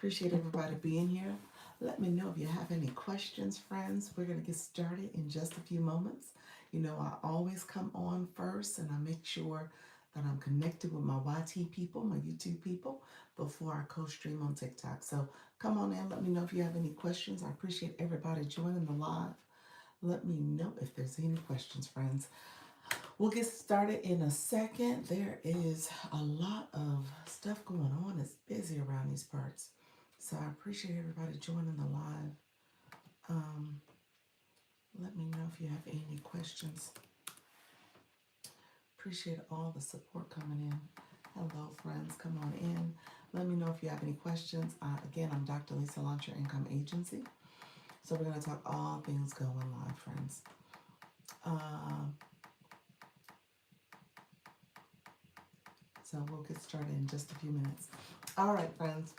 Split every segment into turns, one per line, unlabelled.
Appreciate everybody being here. Let me know if you have any questions, friends. We're going to get started in just a few moments. You know, I always come on first and I make sure that I'm connected with my YT people, my YouTube people, before I co-stream on TikTok. So come on in. Let me know if you have any questions. I appreciate everybody joining the live. Let me know if there's any questions, friends. We'll get started in a second. There is a lot of stuff going on. It's busy around these parts. So I appreciate everybody joining the live. Um, Let me know if you have any questions. Appreciate all the support coming in. Hello, friends. Come on in. Let me know if you have any questions. Again, I'm Dr. Lisa, Launch Your Income Agency. So we're going to talk all things going live, friends. So we'll get started in just a few minutes. All right, friends.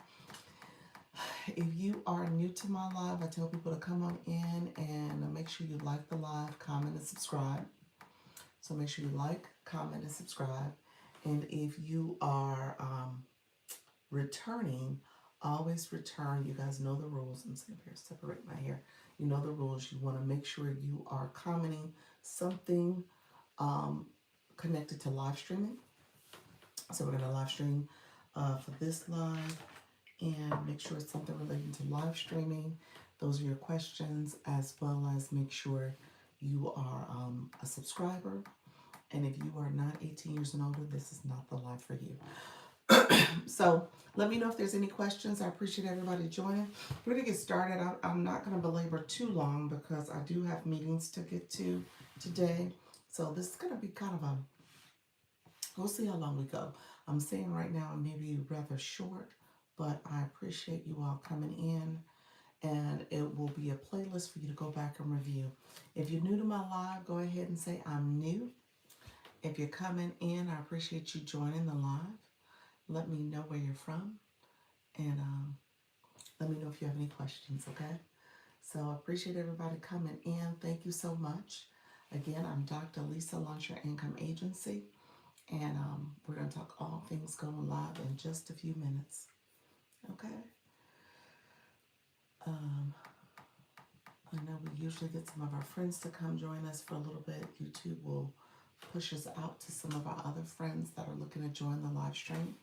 If you are new to my live, I tell people to come on in and make sure you like the live, comment, and subscribe. So make sure you like, comment, and subscribe. And if you are returning, always return. You guys know the rules. I'm saying here, separate my hair. You know the rules. You want to make sure you are commenting something connected to live streaming. So we're going to live stream for this live and make sure it's something related to live streaming. Those are your questions, as well as make sure you are a subscriber. And if you are not 18 years and older, this is not the live for you. So let me know if there's any questions. I appreciate everybody joining. We're going to get started. I'm not going to belabor too long because I do have meetings to get to today. So this is going to be kind of we'll see how long we go. I'm saying right now it may be rather short, but I appreciate you all coming in, and it will be a playlist for you to go back and review. If you're new to my live, go ahead and say I'm new. If you're coming in, I appreciate you joining the live. Let me know where you're from, and let me know if you have any questions, okay? So I appreciate everybody coming in. Thank you so much. Again, I'm Dr. Lisa, Launch Your Income Agency, and we're going to talk all things going live in just a few minutes, okay? I know we usually get some of our friends to come join us for a little bit. YouTube will push us out to some of our other friends that are looking to join the live stream.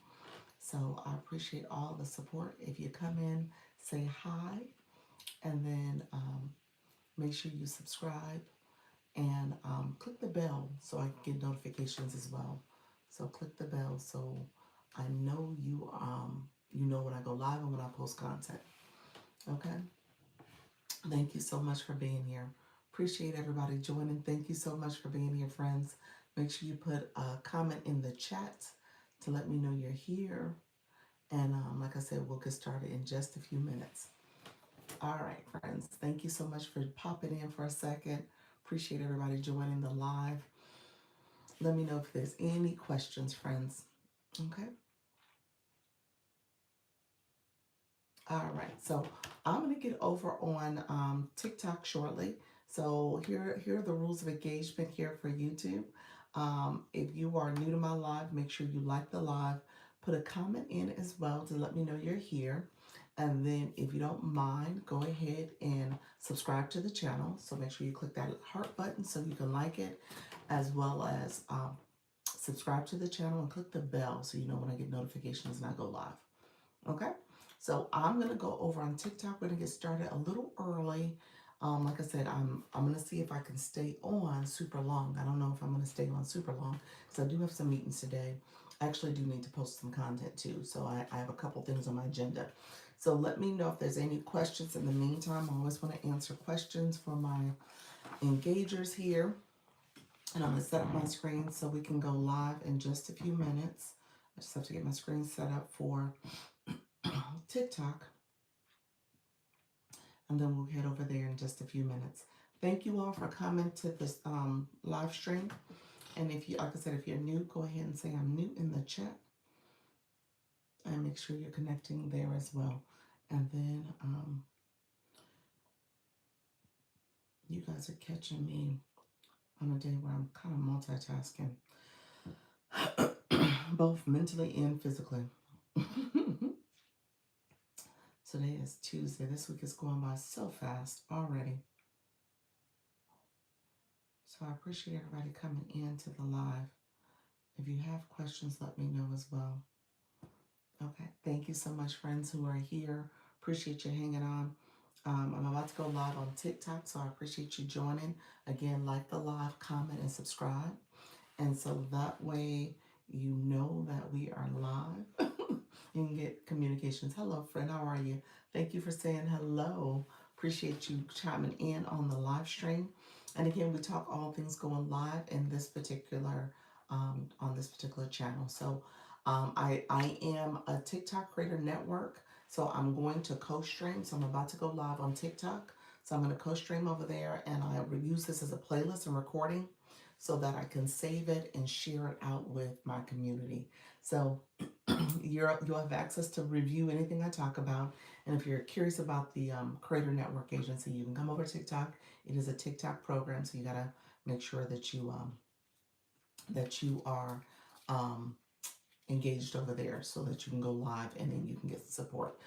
So I appreciate all the support. If you come in, say hi, and then make sure you subscribe and click the bell so I can get notifications as well. So click the bell so I know you know when I go live and when I post content. Okay? Thank you so much for being here. Appreciate everybody joining. Thank you so much for being here, friends. Make sure you put a comment in the chat to let me know you're here. And like I said, we'll get started in just a few minutes. All right, friends. Thank you so much for popping in for a second. Appreciate everybody joining the live. Let me know if there's any questions, friends. Okay. All right. So I'm going to get over on TikTok shortly. So here are the rules of engagement here for YouTube. If you are new to my live, make sure you like the live. Put a comment in as well to let me know you're here. And then if you don't mind, go ahead and subscribe to the channel. So make sure you click that heart button so you can like it, as well as subscribe to the channel and click the bell so you know when I get notifications and I go live. Okay? So I'm going to go over on TikTok. We're going to get started a little early. Like I said, I'm going to see if I can stay on super long. I don't know if I'm going to stay on super long because I do have some meetings today. I actually do need to post some content too. So I have a couple things on my agenda. So let me know if there's any questions in the meantime. I always want to answer questions for my engagers here. And I'm going to set up my screen so we can go live in just a few minutes. I just have to get my screen set up for TikTok. And then we'll head over there in just a few minutes. Thank you all for coming to this live stream. And if you, like I said, if you're new, go ahead and say I'm new in the chat. And make sure you're connecting there as well. And then you guys are catching me on a day where I'm kind of multitasking, both mentally and physically. Today is Tuesday. This week is going by so fast already. So I appreciate everybody coming into the live. If you have questions, let me know as well. Okay. Thank you so much, friends who are here. Appreciate you hanging on. I'm about to go live on TikTok, so I appreciate you joining. Again, like the live, comment, and subscribe. And so that way you know that we are live. You can get communications. Hello, friend. How are you? Thank you for saying hello. Appreciate you chiming in on the live stream. And again, we talk all things going live in this particular on this particular channel. So I am a TikTok creator network. So I'm going to co-stream. So I'm about to go live on TikTok. So I'm going to co-stream over there, and I will use this as a playlist and recording so that I can save it and share it out with my community. So you'll have access to review anything I talk about. And if you're curious about the Creator Network Agency, you can come over to TikTok. It is a TikTok program, so you gotta make sure that you are um, engaged over there so that you can go live and then you can get support.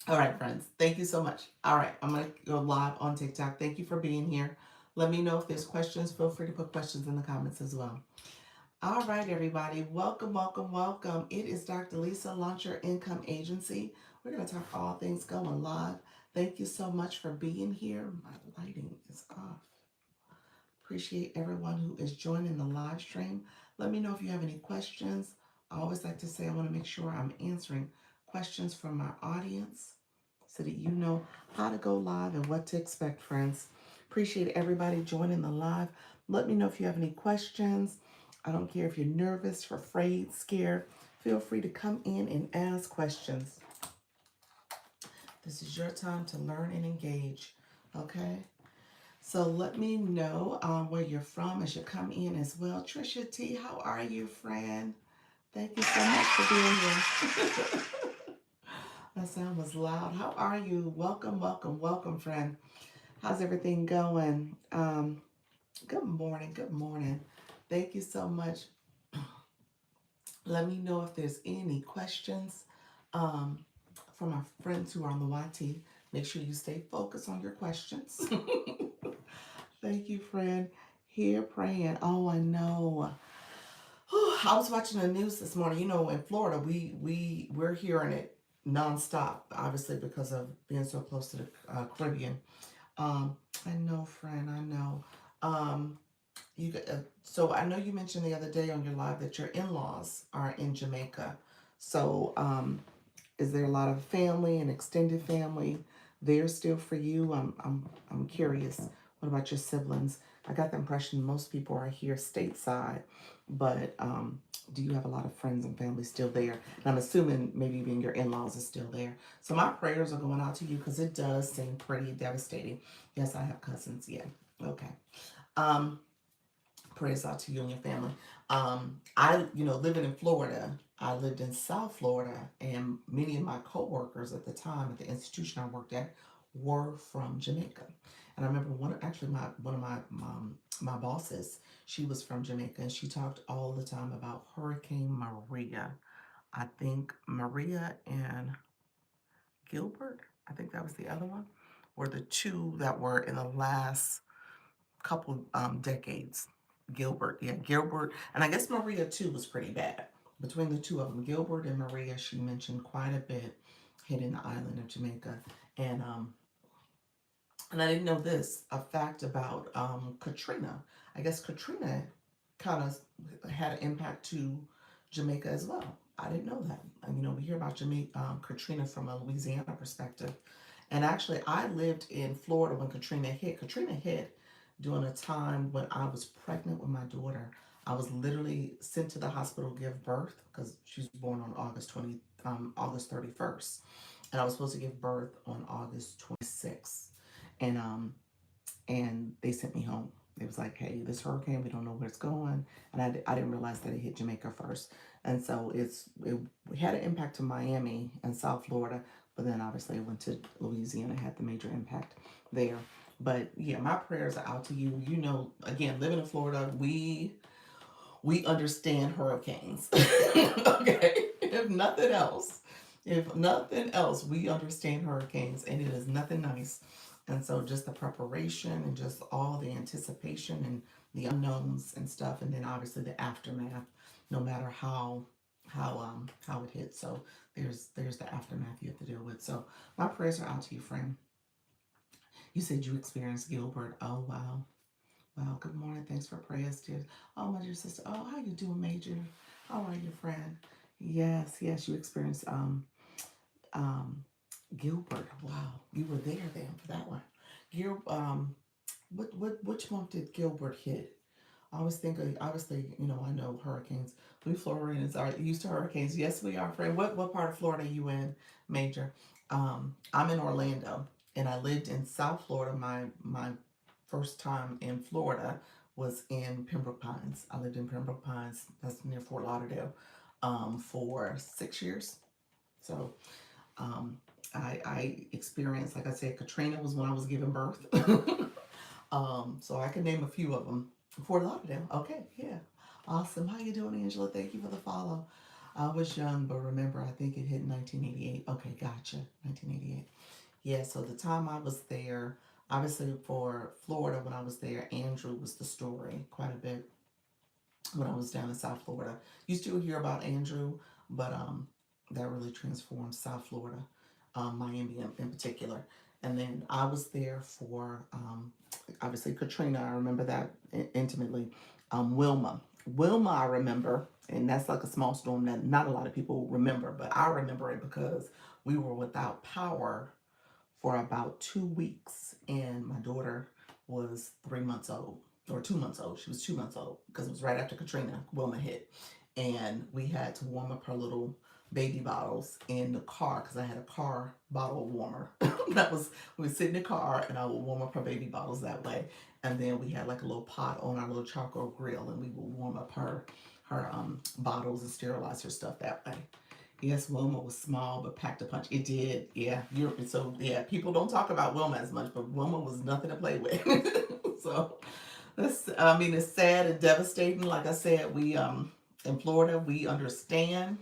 All right, friends. Thank you so much. All right, I'm going to go live on TikTok. Thank you for being here. Let me know if there's questions. Feel free to put questions in the comments as well. All right, everybody. Welcome, welcome, welcome. It is Dr. Lisa, Launch Your Income Agency. We're going to talk all things going live. Thank you so much for being here. My lighting is off. Appreciate everyone who is joining the live stream. Let me know if you have any questions. I always like to say I want to make sure I'm answering questions from my audience so that you know how to go live and what to expect, friends. Appreciate everybody joining the live. Let me know if you have any questions. I don't care if you're nervous, afraid, scared. Feel free to come in and ask questions. This is your time to learn and engage, okay? So let me know where you're from as you come in as well. Trisha T, how are you, friend? Thank you so much for being here. That sound was loud. How are you? Welcome, welcome, welcome, friend. How's everything going? Good morning, good morning. Thank you so much. Let me know if there's any questions um, from my friends who are on the YT. Make sure you stay focused on your questions. Thank you, friend. Here praying. Oh, I know. I was watching the news this morning. You know, in Florida, we're hearing it nonstop, obviously because of being so close to the Caribbean. I know, friend. I know. So I know you mentioned the other day on your live that your in-laws are in Jamaica. So is there a lot of family and extended family there still for you? I'm curious. What about your siblings? I got the impression most people are here stateside, but do you have a lot of friends and family still there? And I'm assuming maybe even your in-laws are still there. So my prayers are going out to you because it does seem pretty devastating. Yes, I have cousins. Yeah. Okay. Prayers out to you and your family. Living in Florida, I lived in South Florida, and many of my coworkers at the time at the institution I worked at were from Jamaica. And I remember one of my bosses, she was from Jamaica, and she talked all the time about Hurricane Maria. I think Maria and Gilbert, I think that was the other one, were the two that were in the last couple decades. Gilbert, and I guess Maria too was pretty bad. Between the two of them, Gilbert and Maria, she mentioned quite a bit hitting the island of Jamaica, and I didn't know this a fact about Katrina. I guess Katrina kind of had an impact to Jamaica as well. I didn't know that. We hear about Katrina from a Louisiana perspective, and actually, I lived in Florida when Katrina hit. Katrina hit during a time when I was pregnant with my daughter. I was literally sent to the hospital to give birth because she was born on August 31st, and I was supposed to give birth on August 26th, and they sent me home. It was like, hey, this hurricane, we don't know where it's going, and I didn't realize that it hit Jamaica first, and so it had an impact to Miami and South Florida, but then obviously it went to Louisiana, had the major impact there. But yeah, my prayers are out to you. Again, living in Florida, we understand hurricanes. Okay, if nothing else. If nothing else, we understand hurricanes, and it is nothing nice. And so, just the preparation and just all the anticipation and the unknowns and stuff, and then obviously the aftermath. No matter how it hits, so there's the aftermath you have to deal with. So my prayers are out to you, friend. You said you experienced Gilbert. Oh wow, wow. Good morning. Thanks for prayers, dear. Oh my dear sister. Oh, how you doing, Major? How are you, friend? Yes, yes. You experienced um Gilbert. Wow, you were there then for that one. Gil, which month did Gilbert hit? I was thinking, obviously, I know hurricanes. We Floridians are used to hurricanes. Yes, we are, friend. What part of Florida are you in, Major? I'm in Orlando, and I lived in South Florida. My first time in Florida was in Pembroke Pines. I lived in Pembroke Pines. That's near Fort Lauderdale, for 6 years. So um, I experienced, like I said, Katrina was when I was giving birth. So I can name a few of them. Fort Lauderdale. Okay, yeah. Awesome. How you doing, Angela? Thank you for the follow. I was young, but remember, I think it hit in 1988. Okay, gotcha. 1988. Yeah, so the time I was there, obviously for Florida, when I was there, Andrew was the story quite a bit when I was down in South Florida. You still hear about Andrew, but that really transformed South Florida, Miami in particular. And then I was there for obviously Katrina. I remember that intimately. Wilma, Wilma, I remember, and that's like a small storm that not a lot of people remember, but I remember it because we were without power for about 2 weeks, and my daughter was 3 months old or 2 months old. She was 2 months old because it was right after Katrina, Wilma hit, and we had to warm up her little baby bottles in the car because I had a car bottle warmer. That was We would sit in the car and I would warm up her baby bottles that way, and then we had like a little pot on our little charcoal grill, and we would warm up her bottles and sterilize her stuff that way. Yes, Wilma was small but packed a punch. It did, yeah. Yeah. People don't talk about Wilma as much, but Wilma was nothing to play with. So I mean, it's sad and devastating. Like I said, we in Florida, we understand.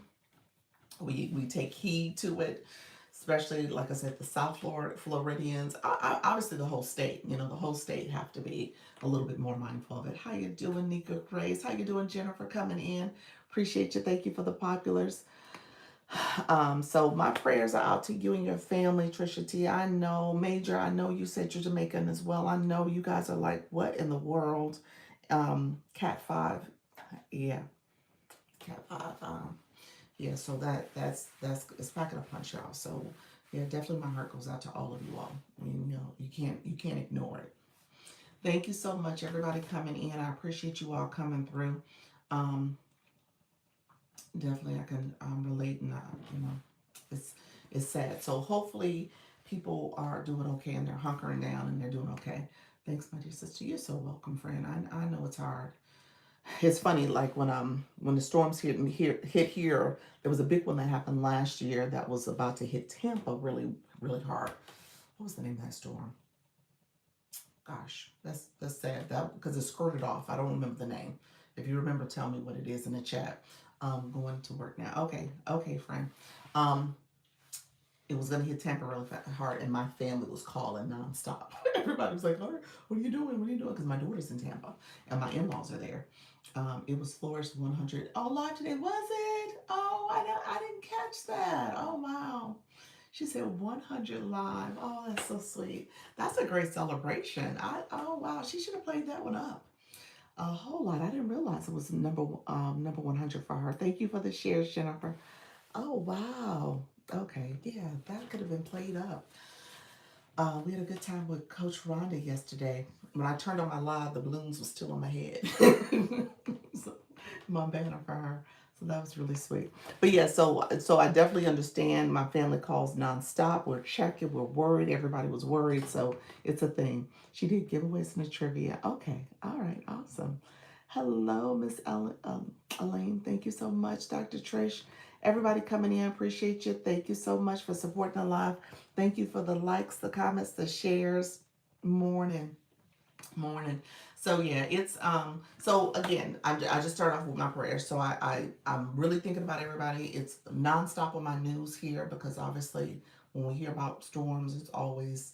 We take heed to it, especially like I said, the South Florida Floridians. Obviously, the whole state. The whole state have to be a little bit more mindful of it. How you doing, Nika Grace? How you doing, Jennifer? Coming in. Appreciate you. Thank you for the populars. So my prayers are out to you and your family, Trisha T. I know, Major, I know you said you're Jamaican as well. I know you guys are like, what in the world? Cat 5. Yeah, Cat 5. Yeah, so that's it's packing a punch, y'all. So yeah, definitely my heart goes out to all of you all. I mean, you can't ignore it. Thank you so much, everybody coming in. I appreciate you all coming through. Um, Definitely I can relate, and it's it's sad. So hopefully people are doing okay and they're hunkering down and they're doing okay. Thanks, my dear sister. You're so welcome, friend. I know it's hard. It's funny, like when the storms hit here, there was a big one that happened last year that was about to hit Tampa really, really hard. What was the name of that storm? Gosh, that's sad. That because it skirted off. I don't remember the name. If you remember, tell me what it is in the chat. Going to work now. Okay, friend. Um, it was gonna hit Tampa really hard, and my family was calling nonstop. Everybody was like, "Oh, what are you doing? What are you doing?" Because my daughter's in Tampa, and my in-laws are there. It was Flourish 100. Oh, live today, was it? Oh, I didn't catch that. Oh, wow. She said 100 live. Oh, that's so sweet. That's a great celebration. Oh wow, she should have played that one up a whole lot. I didn't realize it was number 100 for her. Thank you for the shares, Jennifer. Oh wow. Okay, yeah, that could have been played up. We had a good time with Coach Rhonda yesterday. When I turned on my live, the balloons were still on my head. So, my banner for her. So that was really sweet. But yeah, so I definitely understand. My family calls nonstop. We're checking. We're worried. Everybody was worried. So it's a thing. She did giveaways in the trivia. Okay. All right. Awesome. Hello, Miss Elaine. Thank you so much, Dr. Trish. Everybody coming in, appreciate you. Thank you so much for supporting the live. Thank you for the likes, the comments, the shares. Morning. Morning. So yeah, it's so again, I just start off with my prayers. So I'm really thinking about everybody. It's nonstop on my news here because obviously when we hear about storms, it's always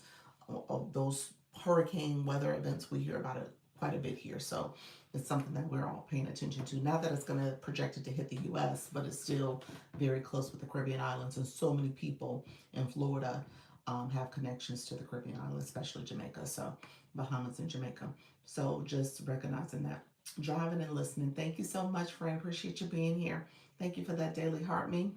those hurricane weather events. We hear about it quite a bit here. So it's something that we're all paying attention to. Not that it's going to project it to hit the U.S., but it's still very close with the Caribbean islands, and so many people in Florida have connections to the Caribbean islands, especially Jamaica. So Bahamas and Jamaica. So just recognizing that. Driving and listening. Thank you so much, friend. Appreciate you being here. Thank you for that daily heart me.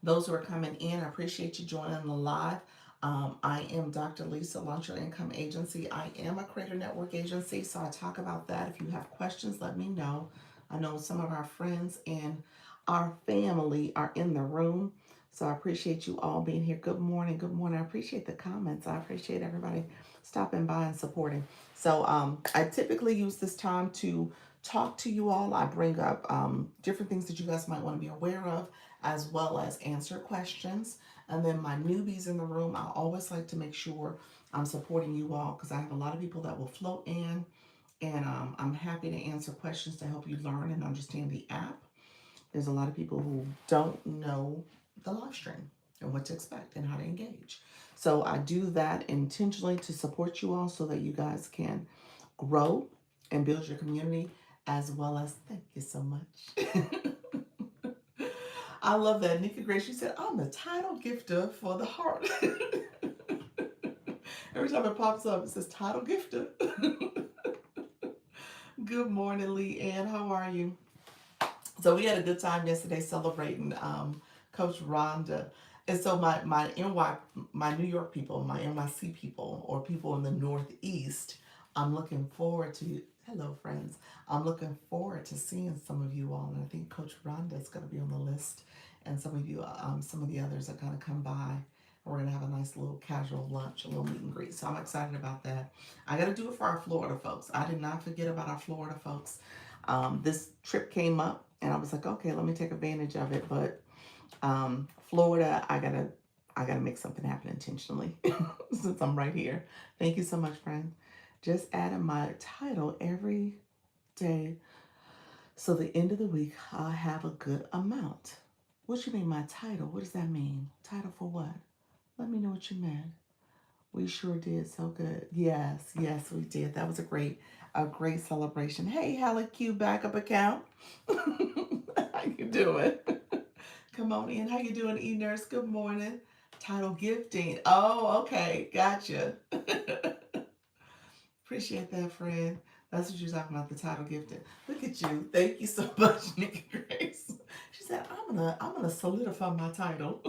Those who are coming in, I appreciate you joining the live. I am Dr. Lisa, Launch Your Income Agency. I am a Creator Network agency, so I talk about that. If you have questions, let me know. I know some of our friends and our family are in the room, so I appreciate you all being here. Good morning. Good morning. I appreciate the comments. I appreciate everybody stopping by and supporting. So I typically use this time to talk to you all. I bring up different things that you guys might want to be aware of, as well as answer questions. And then my newbies in the room, I always like to make sure I'm supporting you all because I have a lot of people that will float in, and I'm happy to answer questions to help you learn and understand the app. There's a lot of people who don't know the live stream and what to expect and how to engage. So I do that intentionally to support you all so that you guys can grow and build your community, as well as thank you so much. I love that. Nika Grace, she said, I'm the title gifter for the heart. Every time it pops up, it says title gifter. Good morning, Lee Ann. How are you? So we had a good time yesterday celebrating Coach Rhonda. And so my New York people, my NYC people, or people in the Northeast, I'm looking forward to, hello friends, I'm looking forward to seeing some of you all. And I think Coach Rhonda is going to be on the list. And some of you, some of the others are going to come by. We're going to have a nice little casual lunch, a little meet and greet. So I'm excited about that. I got to do it for our Florida folks. I did not forget about our Florida folks. This trip came up and I was like, okay, let me take advantage of it. But Florida, I gotta make something happen intentionally since I'm right here. Thank you so much, friend. Just adding my title every day, so the end of the week I'll have a good amount. What you mean my title? What does that mean? Title for what? Let me know what you meant. We sure did so good. Yes, yes, we did. That was a great celebration. Hey, Hallie Q backup account. How you doing? Come on in. How you doing, E-Nurse? Good morning. Title gifting. Oh, okay. Gotcha. Appreciate that, friend. That's what you're talking about, the title gifting. Look at you. Thank you so much, Nikki Grace. She said, I'm gonna solidify my title.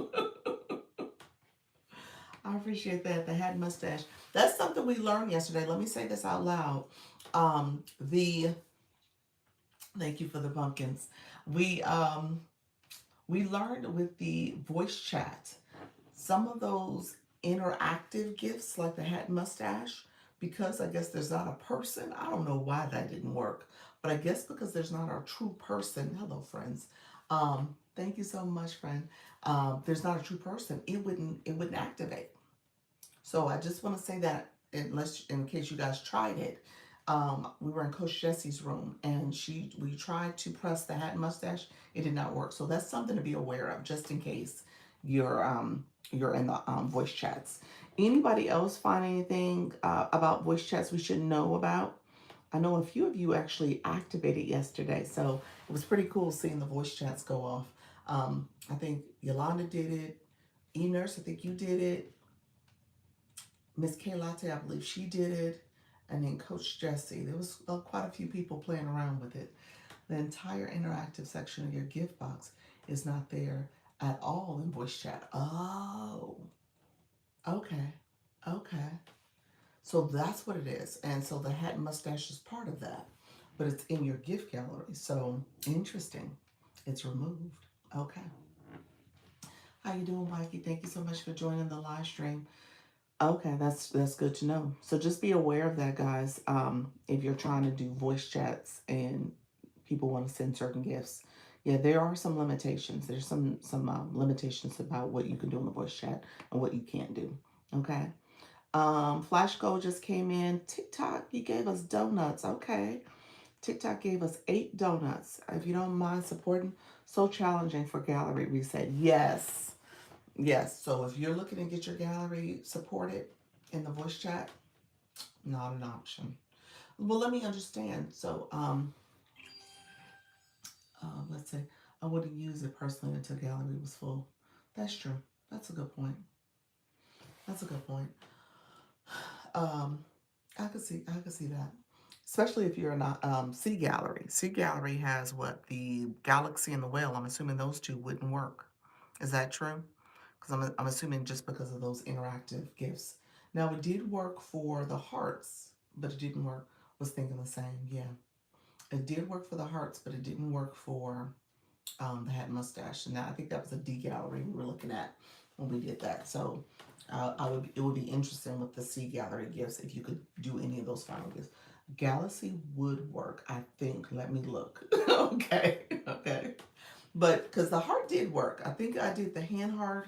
I appreciate that. The hat mustache. That's something we learned yesterday. Let me say this out loud. The thank you for the pumpkins. We um we learned with the voice chat some of those interactive gifts like the hat and mustache, because I guess there's not a person. I don't know why that didn't work, but I guess because there's not a true person. Hello, friends. Thank you so much, friend. There's not a true person. It wouldn't activate. So I just want to say that, unless in case you guys tried it. We were in Coach Jesse's room, and we tried to press the hat and mustache. It did not work. So that's something to be aware of, just in case you're in the voice chats. Anybody else find anything about voice chats we should know about? I know a few of you actually activated yesterday, so it was pretty cool seeing the voice chats go off. I think Yolanda did it. E-Nurse, I think you did it. Miss K Latte, I believe she did it. And then Coach Jesse. There was quite a few people playing around with it. The entire interactive section of your gift box is not there at all in voice chat. Oh, okay. Okay. So that's what it is. And so the hat and mustache is part of that, but it's in your gift gallery. So interesting. It's removed. Okay. How you doing, Mikey? Thank you so much for joining the live stream. Okay, that's good to know. So just be aware of that, guys. If you're trying to do voice chats and people want to send certain gifts, yeah, there are some limitations. There's some limitations about what you can do in the voice chat and what you can't do. Okay. Flash Gold just came in. TikTok, you gave us donuts. Okay. TikTok gave us 8 donuts. If you don't mind supporting, so challenging for gallery reset. Yes. Yes. So if you're looking to get your gallery supported in the voice chat, not an option. Well, let me understand. So, let's say I wouldn't use it personally until gallery was full. That's true. That's a good point. That's a good point. Um, I could see that. Especially if you're not Sea Gallery. Sea Gallery has what, the Galaxy and the Whale. I'm assuming those two wouldn't work. Is that true? Because I'm assuming just because of those interactive gifts. Now it did work for the hearts, but it didn't work. Was thinking the same. Yeah, it did work for the hearts, but it didn't work for the hat and mustache. And I think that was a D gallery we were looking at when we did that. So it would be interesting with the C gallery gifts if you could do any of those final gifts. Galaxy would work, I think. Let me look. Okay, okay. But because the heart did work, I think I did the hand heart,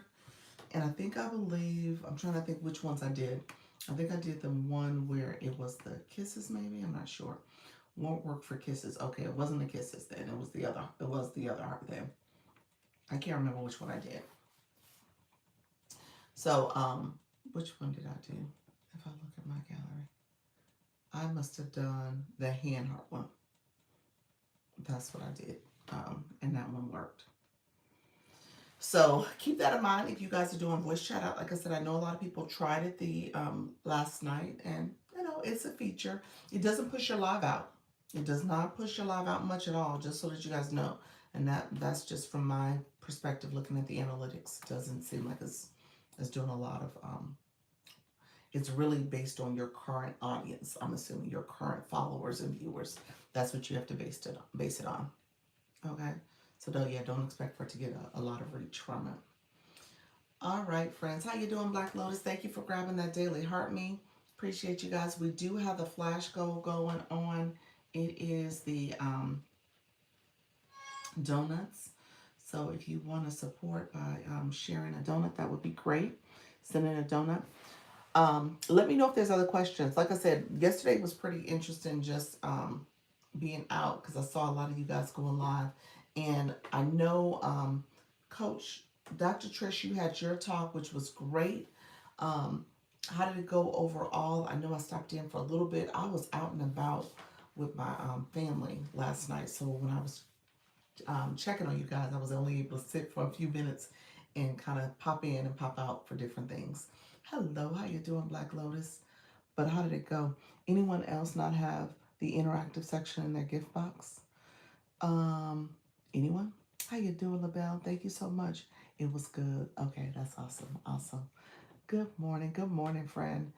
and I believe I'm trying to think which ones I did. I think I did the one where it was the kisses, maybe. I'm not sure. Won't work for kisses. Okay, it wasn't the kisses then. It was the other. It was the other heart then. I can't remember which one I did. So, which one did I do? If I look at my gallery, I must have done the hand heart one. That's what I did. And that one worked. So keep that in mind if you guys are doing voice chat out. Like I said, I know a lot of people tried it the last night, and you know it's a feature. It doesn't push your live out. It does not push your live out much at all. Just so that you guys know, and that's just from my perspective looking at the analytics. It doesn't seem like it's doing a lot of. It's really based on your current audience. I'm assuming your current followers and viewers. That's what you have to base it on. Okay. So don't expect for it to get a lot of reach from it. All right, friends. How you doing, Black Lotus? Thank you for grabbing that daily heart me. Appreciate you guys. We do have the flash goal going on. It is the donuts. So if you want to support by sharing a donut, that would be great. Sending a donut. Let me know if there's other questions. Like I said, yesterday was pretty interesting just being out because I saw a lot of you guys going live. And I know Coach Dr. Trish, you had your talk, which was great. Um, how did it go overall? I know I stopped in for a little bit. I was out and about with my family last night. So when I was checking on you guys, I was only able to sit for a few minutes and kind of pop in and pop out for different things. Hello, how you doing, Black Lotus? But how did it go? Anyone else not have the interactive section in their gift box? Um, anyone? How you doing, LaBelle? Thank you so much. It was good. Okay, that's awesome. Awesome. Good morning, friend.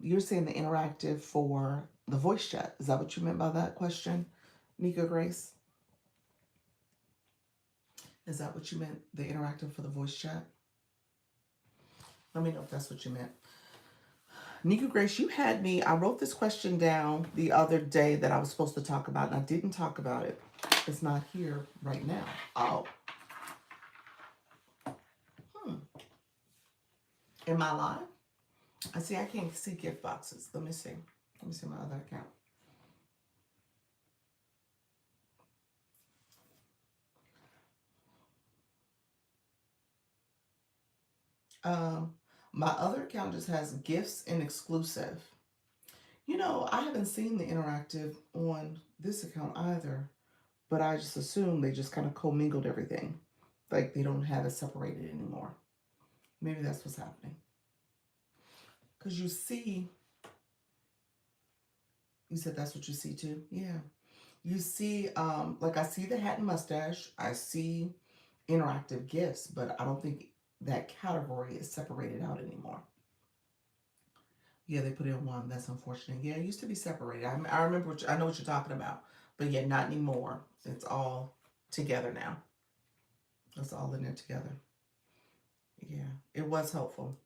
You're saying the interactive for the voice chat. Is that what you meant by that question, Nika Grace? Is that what you meant? The interactive for the voice chat? Let me know if that's what you meant. Nika Grace, you had me. I wrote this question down the other day that I was supposed to talk about, and I didn't talk about it. It's not here right now. Oh. Am I live? I see I can't see gift boxes. Let me see. Let me see my other account. My other account just has gifts and exclusive. You know, I haven't seen the interactive on this account either, but I just assume they just kind of commingled everything. Like they don't have it separated anymore. Maybe that's what's happening. Because you see, you said that's what you see too? Yeah. You see, like I see the hat and mustache. I see interactive gifts, but I don't think that category is separated out anymore. Yeah, they put it in one. That's unfortunate. Yeah, it used to be separated. I remember. I know what you're talking about, but yeah, not anymore. It's all together now. It's all in there together. Yeah, it was helpful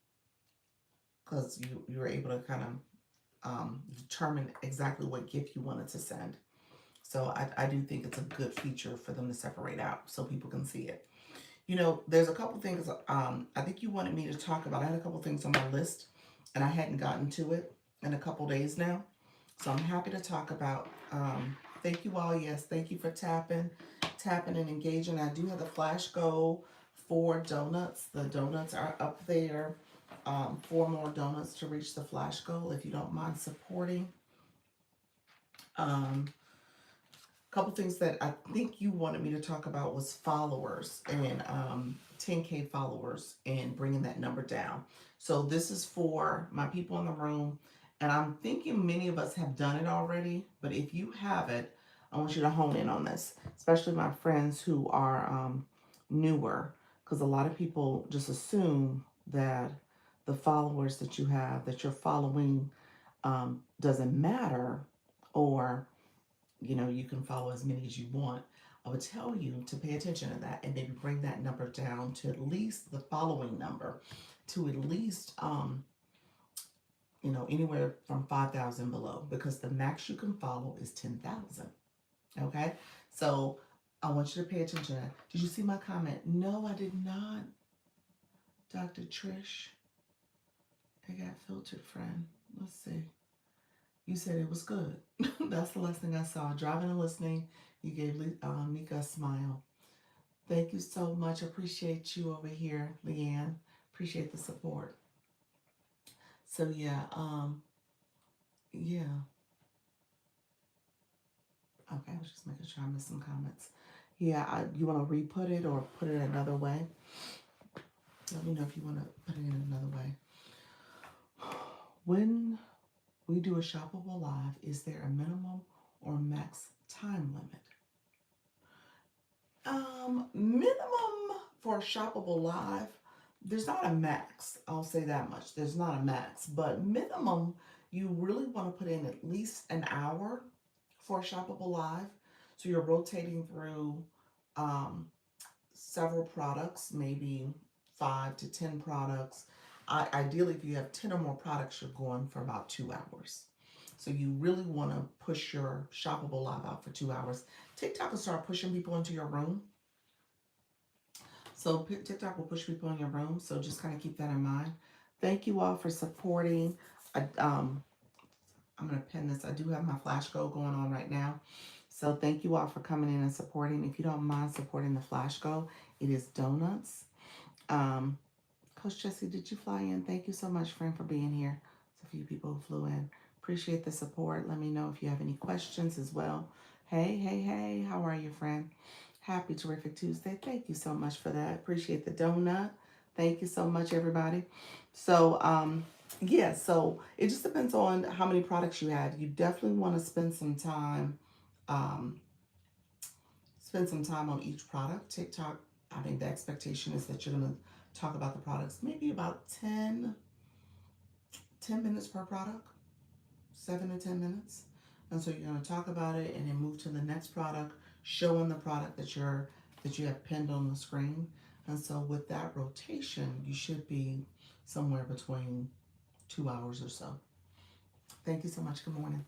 because you were able to kind of determine exactly what gift you wanted to send. So I do think it's a good feature for them to separate out so people can see it. You know, there's a couple things I think you wanted me to talk about. I had a couple things on my list and I hadn't gotten to it in a couple days now. So I'm happy to talk about. Thank you all. Yes, thank you for tapping and engaging. I do have the flash goal for donuts. The donuts are up there. 4 more donuts to reach the flash goal. If you don't mind supporting. Um, Couple things that I think you wanted me to talk about was followers and 10K followers and bringing that number down. So this is for my people in the room, and I'm thinking many of us have done it already, but if you haven't, I want you to hone in on this, especially my friends who are newer, because a lot of people just assume that the followers that you have, that you're following, doesn't matter, or you can follow as many as you want. I would tell you to pay attention to that and maybe bring that number down to at least the following number, to at least anywhere from 5,000 below, because the max you can follow is 10,000. Okay, so I want you to pay attention to that. Did you see my comment? No, I did not, Dr. Trish. I got filtered, friend. Let's see. You said it was good. That's the last thing I saw. Driving and listening. You gave Nika a smile. Thank you so much. Appreciate you over here, Leanne. Appreciate the support. So yeah, yeah. Okay, I was just making sure I missed some comments. Yeah, you want to re-put it or put it another way? Let me know if you want to put it in another way. When we do a shoppable live, is there a minimum or max time limit? Minimum for a shoppable live, there's not a max. I'll say that much. There's not a max, but minimum, you really want to put in at least an hour for a shoppable live. So you're rotating through several products, maybe 5 to 10 products. Ideally, if you have 10 or more products, you're going for about 2 hours. So you really want to push your shoppable live out for 2 hours. TikTok will start pushing people into your room. So TikTok will push people in your room. So just kind of keep that in mind. Thank you all for supporting. I'm going to pin this. I do have my flash goal going on right now. So thank you all for coming in and supporting. If you don't mind supporting the flash goal, it is donuts. Coach Jesse, did you fly in? Thank you so much, friend, for being here. There's a few people who flew in. Appreciate the support. Let me know if you have any questions as well. Hey, how are you, friend? Happy Terrific Tuesday. Thank you so much for that. Appreciate the donut. Thank you so much, everybody. So, yeah, so it just depends on how many products you have. You definitely want to spend some time on each product. TikTok, I think the expectation is that you're going to talk about the products maybe about 10 minutes per product, 7 to 10 minutes. And so you're going to talk about it and then move to the next product, showing the product that you have pinned on the screen. And so with that rotation, you should be somewhere between 2 hours or so. Thank you so much. Good morning.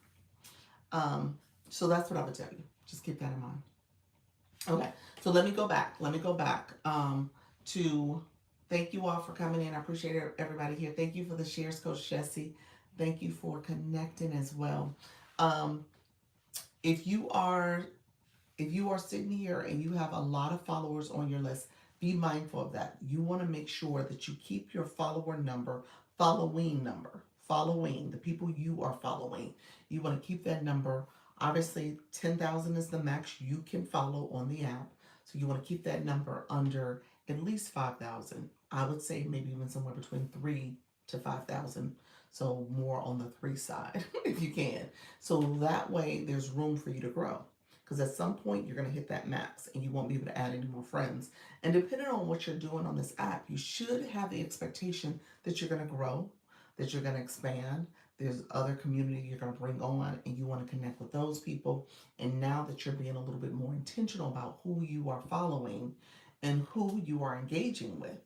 So that's what I would tell you. Just keep that in mind. Okay, so let me go back. To thank you all for coming in. I appreciate everybody here. Thank you for the shares, Coach Jesse. Thank you for connecting as well. If you are sitting here and you have a lot of followers on your list, be mindful of that. You want to make sure that you keep your following number, following the people you are following. You want to keep that number. Obviously, 10,000 is the max you can follow on the app. So you want to keep that number under at least 5,000. I would say maybe even somewhere between 3 to 5,000. So more on the 3 side if you can. So that way there's room for you to grow. Because at some point you're going to hit that max and you won't be able to add any more friends. And depending on what you're doing on this app, you should have the expectation that you're going to grow, that you're going to expand. There's other community you're going to bring on and you want to connect with those people. And now that you're being a little bit more intentional about who you are following and who you are engaging with,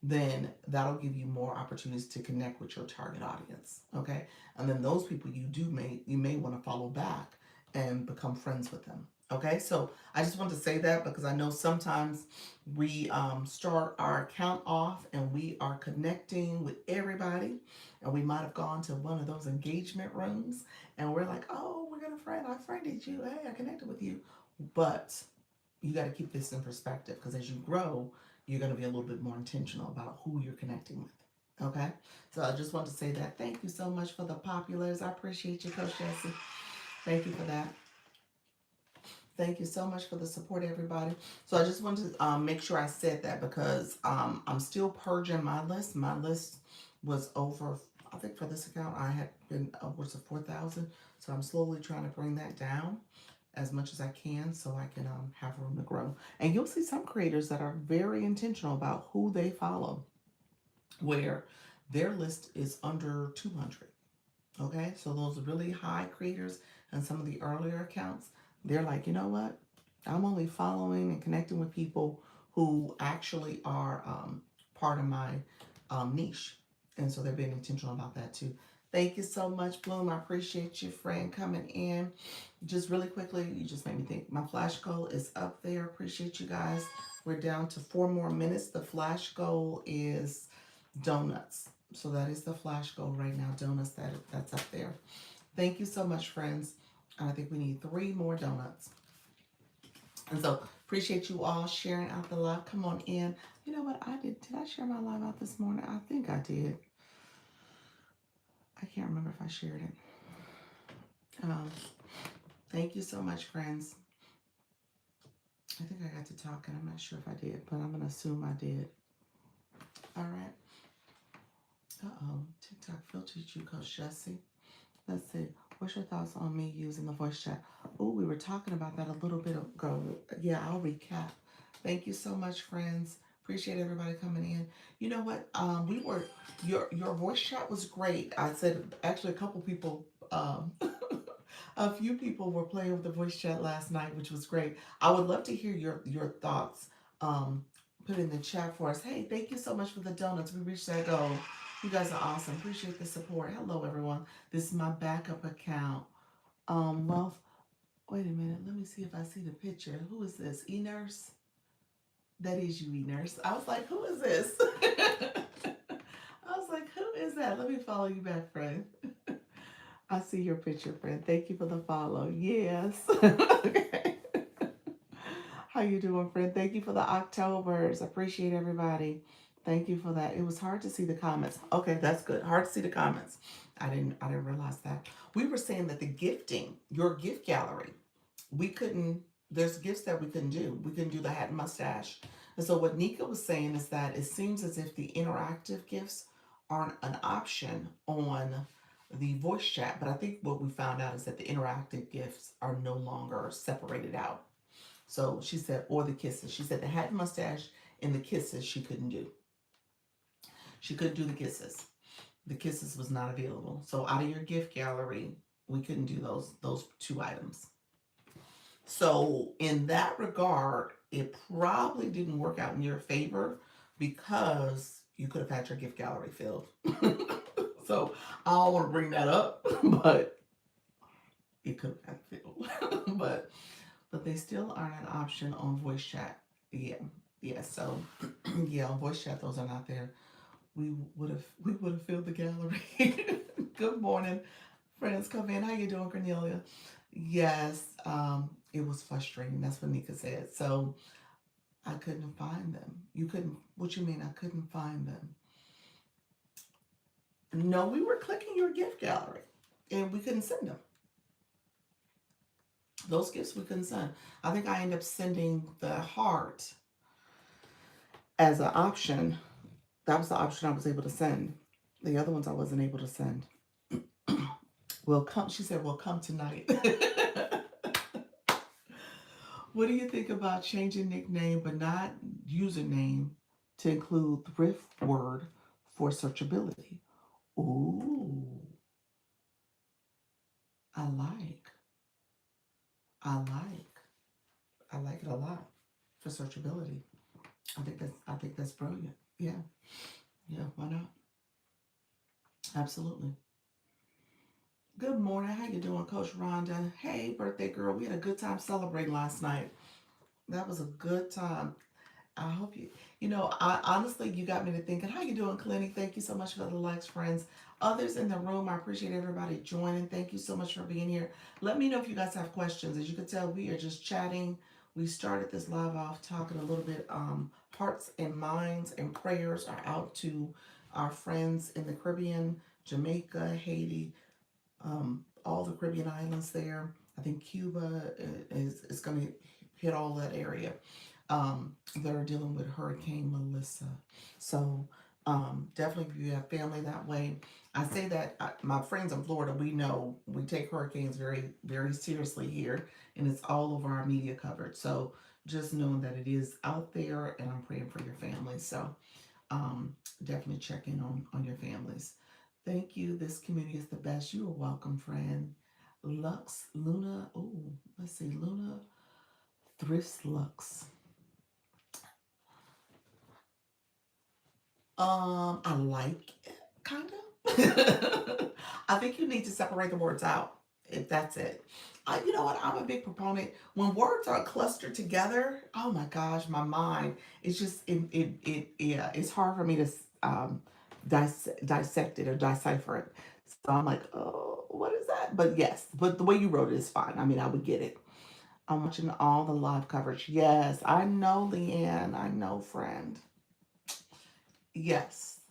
then that'll give you more opportunities to connect with your target audience. Okay. And then those people you may want to follow back and become friends with them. Okay, so I just want to say that because I know sometimes we start our account off and we are connecting with everybody, and we might have gone to one of those engagement rooms and we're like, oh, we're gonna friend, I friended you, hey, I connected with you. But you got to keep this in perspective because as you grow, you're going to be a little bit more intentional about who you're connecting with. Okay, so I just want to say that. Thank you so much for the populars. I appreciate you, Coach Jesse. Thank you for that. Thank you so much for the support, everybody. So I just wanted to make sure I said that because I'm still purging my list. My list was over, I think for this account, I had been upwards of 4,000. So I'm slowly trying to bring that down as much as I can so I can have room to grow. And you'll see some creators that are very intentional about who they follow, where their list is under 200. Okay, so those really high creators and some of the earlier accounts, they're like, you know what? I'm only following and connecting with people who actually are part of my niche. And so they're being intentional about that too. Thank you so much, Bloom. I appreciate you, friend, coming in. Just really quickly, you just made me think. My flash goal is up there. Appreciate you guys. We're down to 4 more minutes. The flash goal is donuts. So that is the flash goal right now. Donuts, that's up there. Thank you so much, friends. And I think we need 3 more donuts. And so appreciate you all sharing out the live. Come on in. You know what I did? Did I share my live out this morning? I think I did. I can't remember if I shared it. Thank you so much, friends. I think I got to talking. I'm not sure if I did, but I'm going to assume I did. All right. TikTok filtered you, Coach Jesse. Let's see. What's your thoughts on me using the voice chat? Oh, we were talking about that a little bit ago. Yeah, I'll recap. Thank you so much, friends. Appreciate everybody coming in. You know what? Your voice chat was great. I said actually a couple people, a few people were playing with the voice chat last night, which was great. I would love to hear your thoughts. Put in the chat for us. Hey, thank you so much for the donuts. We reached that goal. You guys are awesome. Appreciate the support. Hello, everyone. This is my backup account. Well, wait a minute. Let me see if I see the picture. Who is this? E-Nurse? That is you, E-Nurse. I was like, who is this? I was like, who is that? Let me follow you back, friend. I see your picture, friend. Thank you for the follow. Yes. Okay. How you doing, friend? Thank you for the Octobers. Appreciate everybody. Thank you for that. It was hard to see the comments. Okay, that's good. Hard to see the comments. I didn't realize that. We were saying that the gifting, your gift gallery, we couldn't, there's gifts that we couldn't do. We couldn't do the hat and mustache. And so what Nika was saying is that it seems as if the interactive gifts aren't an option on the voice chat. But I think what we found out is that the interactive gifts are no longer separated out. So she said, or the kisses. She said the hat and mustache and the kisses she couldn't do. She couldn't do the kisses. The kisses was not available. So out of your gift gallery, we couldn't do those 2 items. So in that regard, it probably didn't work out in your favor because you could have had your gift gallery filled. So I don't want to bring that up, but it could have been filled. but they still aren't an option on voice chat. Yeah. So yeah, on voice chat, those are not there. We would have filled the gallery. Good morning, friends. Come in. How you doing, Cornelia? Yes, it was frustrating. That's what Nika said. So I couldn't find them. You couldn't. What you mean? I couldn't find them? No, we were clicking your gift gallery, and we couldn't send them. Those gifts we couldn't send. I think I ended up sending the heart as an option. That was the option I was able to send. The other ones I wasn't able to send. Well, come. She said, "Well, come tonight." What do you think about changing nickname but not username to include thrift word for searchability? Ooh, I like. I like. I like it a lot for searchability. I think that's brilliant. Yeah. Yeah, why not? Absolutely. Good morning. How you doing, Coach Rhonda? Hey, birthday girl. We had a good time celebrating last night. That was a good time. I hope you, I honestly, you got me to thinking, how you doing, Clinty? Thank you so much for the likes, friends. Others in the room, I appreciate everybody joining. Thank you so much for being here. Let me know if you guys have questions. As you can tell, we are just chatting. We started this live off talking a little bit. Hearts and minds and prayers are out to our friends in the Caribbean, Jamaica, Haiti, all the Caribbean islands there. I think Cuba is going to hit all that area. They're dealing with Hurricane Melissa. So definitely, if you have family that way, I say that my friends in Florida, we know we take hurricanes very, very seriously here, and it's all over our media coverage. So just knowing that it is out there, and I'm praying for your family. So definitely check in on your families. Thank you. This community is the best. You are welcome, friend. Lux, Luna. Oh, let's see, Luna Thrifts Lux. I like it, kind of. I think you need to separate the words out, if that's it. You know what? I'm a big proponent. When words are clustered together, oh my gosh, my mind, it's just, yeah, it's hard for me to dissect it or decipher it. So I'm like, oh, what is that? But yes, but the way you wrote it is fine. I mean, I would get it. I'm watching all the live coverage. Yes, I know, Leanne. I know, friend. Yes.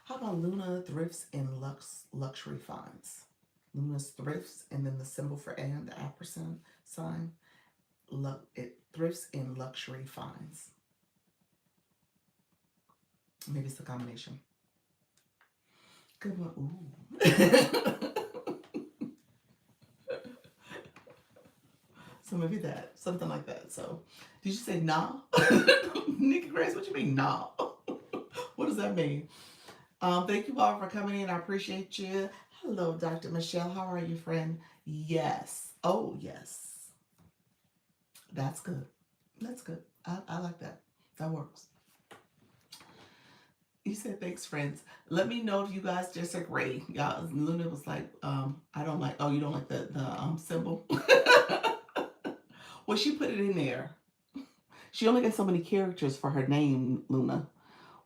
How about Luna Thrifts and Luxury Finds? Luna's Thrifts and then the symbol for and, the ampersand sign. It thrifts and luxury finds. Maybe it's a combination. Good one. Ooh. So maybe that, something like that. So, did you say nah? Nikki Grace, what you mean nah? What does that mean? Thank you all for coming in. I appreciate you. Hello, Dr. Michelle. How are you, friend? Yes. Oh, yes. That's good. That's good. I like that. That works. You said thanks, friends. Let me know if you guys disagree. Y'all, Luna was like, I don't like. Oh, you don't like the symbol. Well, she put it in there. She only got so many characters for her name, Luna.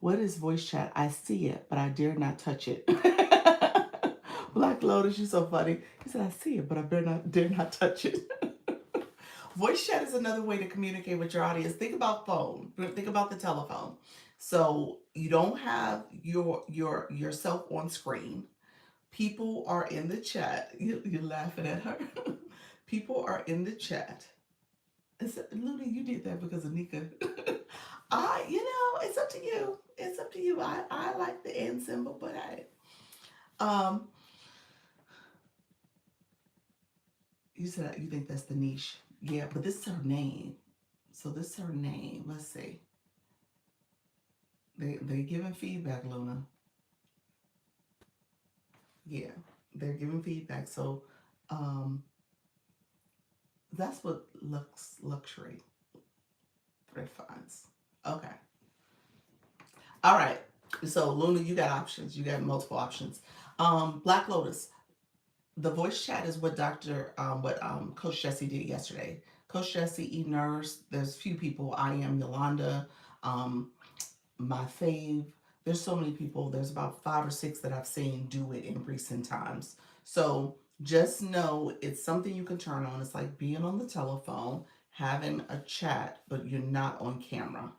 What is voice chat? I see it, but I dare not touch it. Black Lotus, you're so funny. He said, I see it, but I dare not touch it. Voice chat is another way to communicate with your audience. Think about phone. Think about the telephone. So you don't have yourself on screen. People are in the chat. You're laughing at her. People are in the chat. Luna, you did that because of Nika. It's up to you. It's up to you. I like the end symbol, but hey. You said you think that's the niche. Yeah, but this is her name. So this is her name. Let's see. They're giving feedback, Luna. Yeah, they're giving feedback. So that's what luxury thrift finds. Okay. All right. So Luna, you got options. You got multiple options. Black Lotus. The voice chat is what Coach Jesse did yesterday. Coach Jesse, Nurse. There's a few people. I am Yolanda. My fave. There's so many people. There's about 5 or 6 that I've seen do it in recent times. So just know it's something you can turn on. It's like being on the telephone, having a chat, but you're not on camera.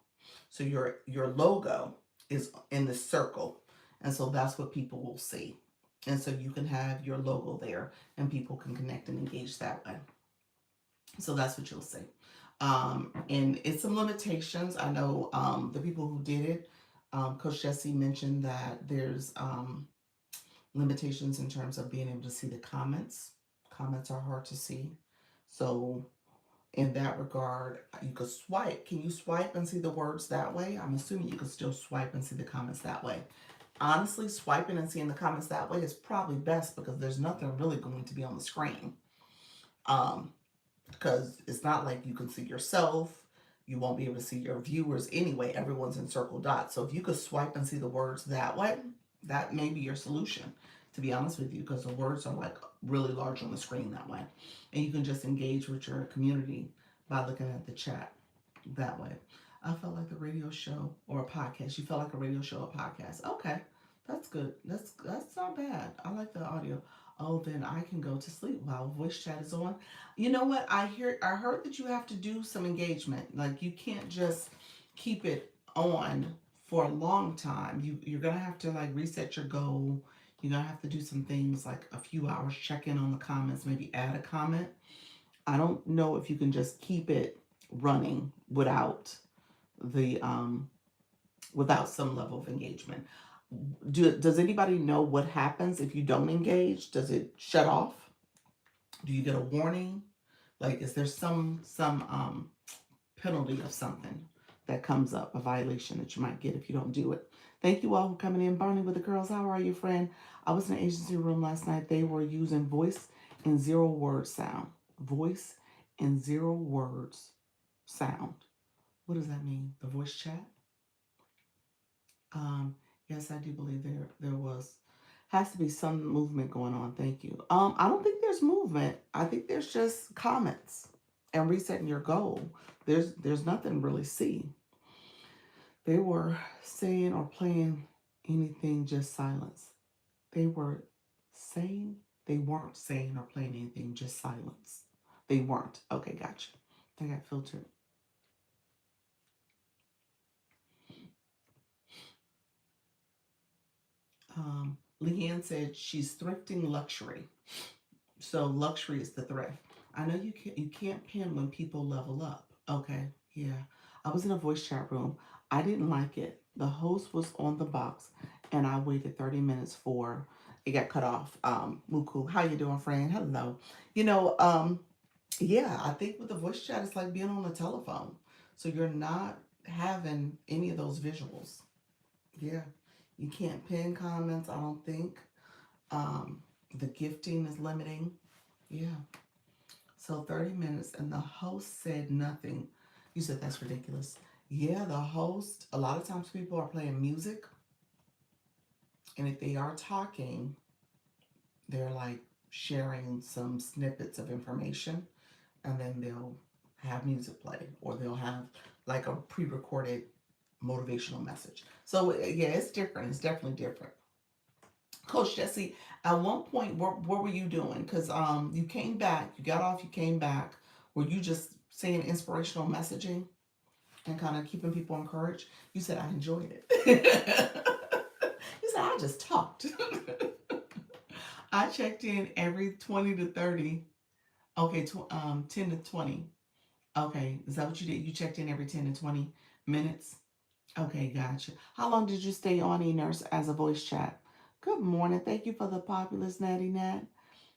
So your logo is in the circle, and so that's what people will see. And so you can have your logo there, and people can connect and engage that way. So that's what you'll see. And it's some limitations. I know the people who did it, Coach Jesse mentioned that there's limitations in terms of being able to see the comments. Comments are hard to see. So in that regard, you could swipe. Can you swipe and see the words that way? I'm assuming you could still swipe and see the comments that way. Honestly, swiping and seeing the comments that way is probably best because there's nothing really going to be on the screen. Because it's not like you can see yourself. You won't be able to see your viewers anyway. Everyone's in circle dots. So if you could swipe and see the words that way, That may be your solution, to be honest with you, because the words are like really large on the screen that way. And you can just engage with your community by looking at the chat that way. I felt like a radio show or a podcast. You felt like a radio show or podcast. Okay, that's good. That's not bad. I like the audio. Oh, then I can go to sleep while voice chat is on. You know what? I heard that you have to do some engagement. Like you can't just keep it on for a long time. You're gonna have to like reset your goal. You're gonna have to do some things like a few hours, check in on the comments, maybe add a comment. I don't know if you can just keep it running the without some level of engagement. Does anybody know what happens if you don't engage? Does it shut off? Do you get a warning? Like, is there some penalty of something that comes up, a violation that you might get if you don't do it? Thank you all for coming in. Barney with the girls, how are you, friend? I was in an agency room last night. They were using voice and 0 word sound. Voice and 0 words sound. What does that mean? The voice chat? Um, yes, I do believe there was has to be some movement going on. Thank you. I don't think there's movement. I think there's just comments and resetting your goal. There's nothing really see. They were saying or playing anything, just silence. They were saying they weren't saying or playing anything, just silence. They weren't. Okay, gotcha. They got filtered. Leanne said she's thrifting luxury. So luxury is the thrift. I know you can't pin when people level up. Okay, yeah. I was in a voice chat room. I didn't like it. The host was on the box, and I waited 30 minutes for it got cut off. Muku, how you doing, friend? Hello. You know, yeah. I think with the voice chat, it's like being on the telephone. So you're not having any of those visuals. Yeah, you can't pin comments. I don't think. Um, the gifting is limiting. Yeah. So 30 minutes and the host said nothing. You said that's ridiculous. Yeah, the host, a lot of times people are playing music, and if they are talking, they're like sharing some snippets of information, and then they'll have music play, or they'll have like a pre recorded motivational message. So, yeah, it's different. It's definitely different. Coach Jesse, at one point, what were you doing? Because you came back, you got off, you came back. Were you just saying inspirational messaging and kind of keeping people encouraged? You said I enjoyed it. You said I just talked. I checked in every 20 to 30. Okay, 10 to 20. Okay, is that what you did? You checked in every 10 to 20 minutes? Okay, gotcha. How long did you stay on eNurse as a voice chat? Good morning. Thank you for the populist Natty Nat.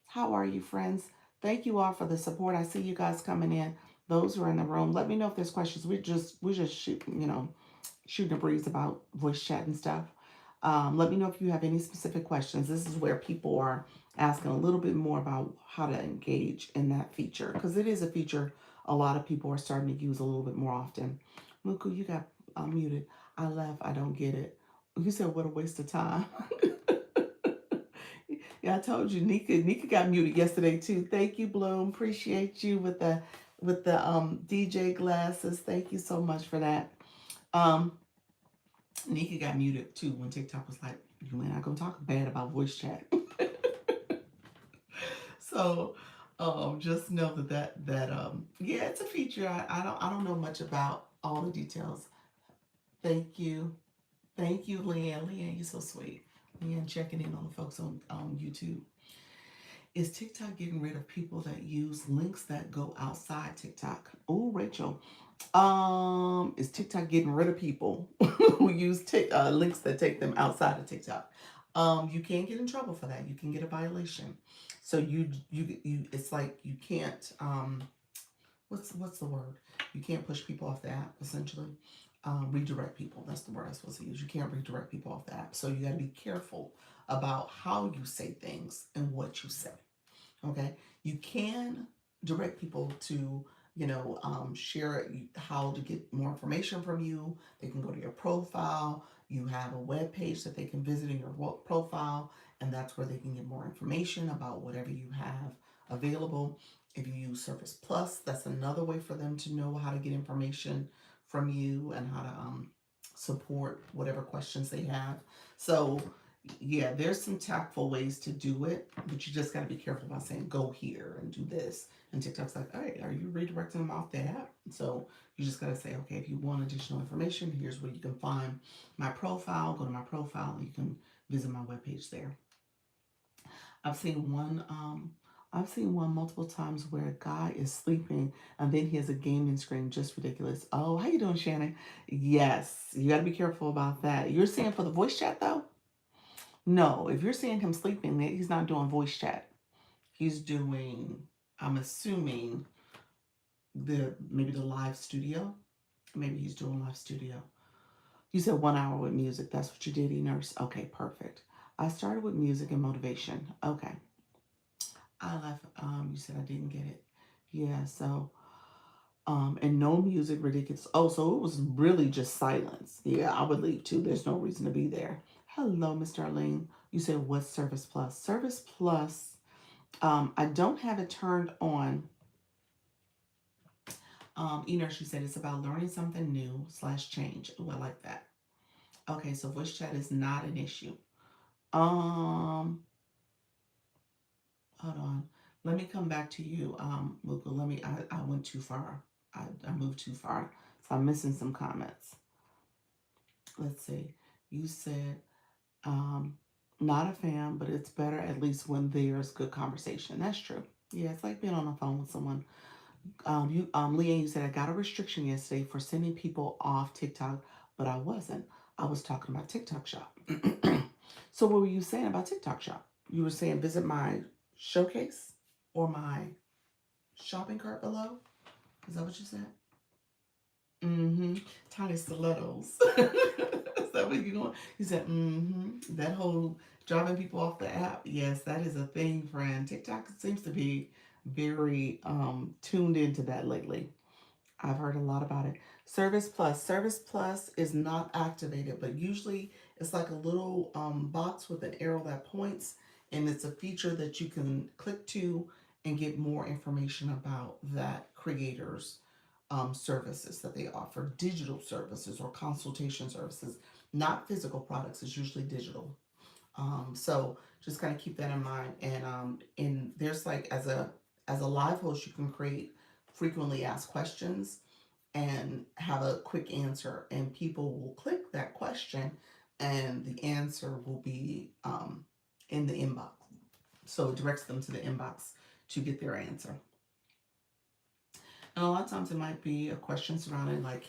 How are you, friends? Thank you all for the support. I see you guys coming in. Those who are in the room, let me know if there's questions. We just shoot, shooting a breeze about voice chat and stuff. Let me know if you have any specific questions. This is where people are asking a little bit more about how to engage in that feature, because it is a feature a lot of people are starting to use a little bit more often. Muku, you got muted. I left. I don't get it. You said what a waste of time. Yeah, I told you, Nika got muted yesterday too. Thank you, Bloom. Appreciate you with the DJ glasses. Thank you so much for that. Um, Nika got muted too when TikTok was like, "You ain't not gonna talk bad about voice chat." So, just know that yeah, it's a feature. I don't know much about all the details. Thank you, thank you, Leanne. Leanne, you're so sweet. Leanne checking in on the folks on YouTube. Is TikTok getting rid of people that use links that go outside TikTok? Oh, Rachel. Is TikTok getting rid of people who use links that take them outside of TikTok? You can get in trouble for that. You can get a violation. So you it's like you can't what's the word? You can't push people off the app essentially. Redirect people. That's the word I'm supposed to use. You can't redirect people off the app. So you got to be careful about how you say things and what you say. Okay, you can direct people to share how to get more information from you. They can go to your profile. You have a web page that they can visit in your profile, and that's where they can get more information about whatever you have available. If you use Service Plus, that's another way for them to know how to get information from you and how to support whatever questions they have. So, yeah, there's some tactful ways to do it, but you just got to be careful about saying go here and do this. And TikTok's like, all right, are you redirecting them off the app? So you just got to say, okay, if you want additional information, here's where you can find my profile. Go to my profile, and you can visit my webpage there. I've seen one. I've seen one multiple times where a guy is sleeping and then he has a gaming screen. Just ridiculous. Oh, how you doing, Shannon? Yes, you got to be careful about that. You're saying for the voice chat though? No, if you're seeing him sleeping, he's not doing voice chat. He's doing, I'm assuming, maybe the live studio. Maybe he's doing live studio. You said 1 hour with music. That's what you did, nurse. Okay, perfect. I started with music and motivation. Okay. I left. You said I didn't get it. Yeah. So, and no music, ridiculous. Oh, so it was really just silence. Yeah, I would leave too. There's no reason to be there. Hello, Mr. Arlene. You said what's Service Plus? Service Plus. I don't have it turned on. She said it's about learning something new / change. Oh, I like that. Okay, so voice chat is not an issue. Hold on. Let me come back to you, Luca. I went too far. I moved too far. So I'm missing some comments. Let's see. You said, not a fan, but it's better at least when there's good conversation. That's true. Yeah, it's like being on the phone with someone. Leanne, you said I got a restriction yesterday for sending people off TikTok, but I wasn't. I was talking about TikTok Shop. So what were you saying about TikTok Shop? You were saying visit my showcase or my shopping cart below? Is that what you said? Mm-hmm. Tiny stilettos. Is that what you're going? You said, mm-hmm. That whole driving people off the app. Yes, that is a thing, friend. TikTok seems to be very tuned into that lately. I've heard a lot about it. Service Plus. Service Plus is not activated, but usually it's like a little box with an arrow that points, and it's a feature that you can click to and get more information about that creator's services that they offer, digital services or consultation services, not physical products. It's usually digital. So just kind of keep that in mind. And there's like as a live host, you can create frequently asked questions and have a quick answer, and people will click that question, and the answer will be in the inbox. So it directs them to the inbox to get their answer. And a lot of times it might be a question surrounding like,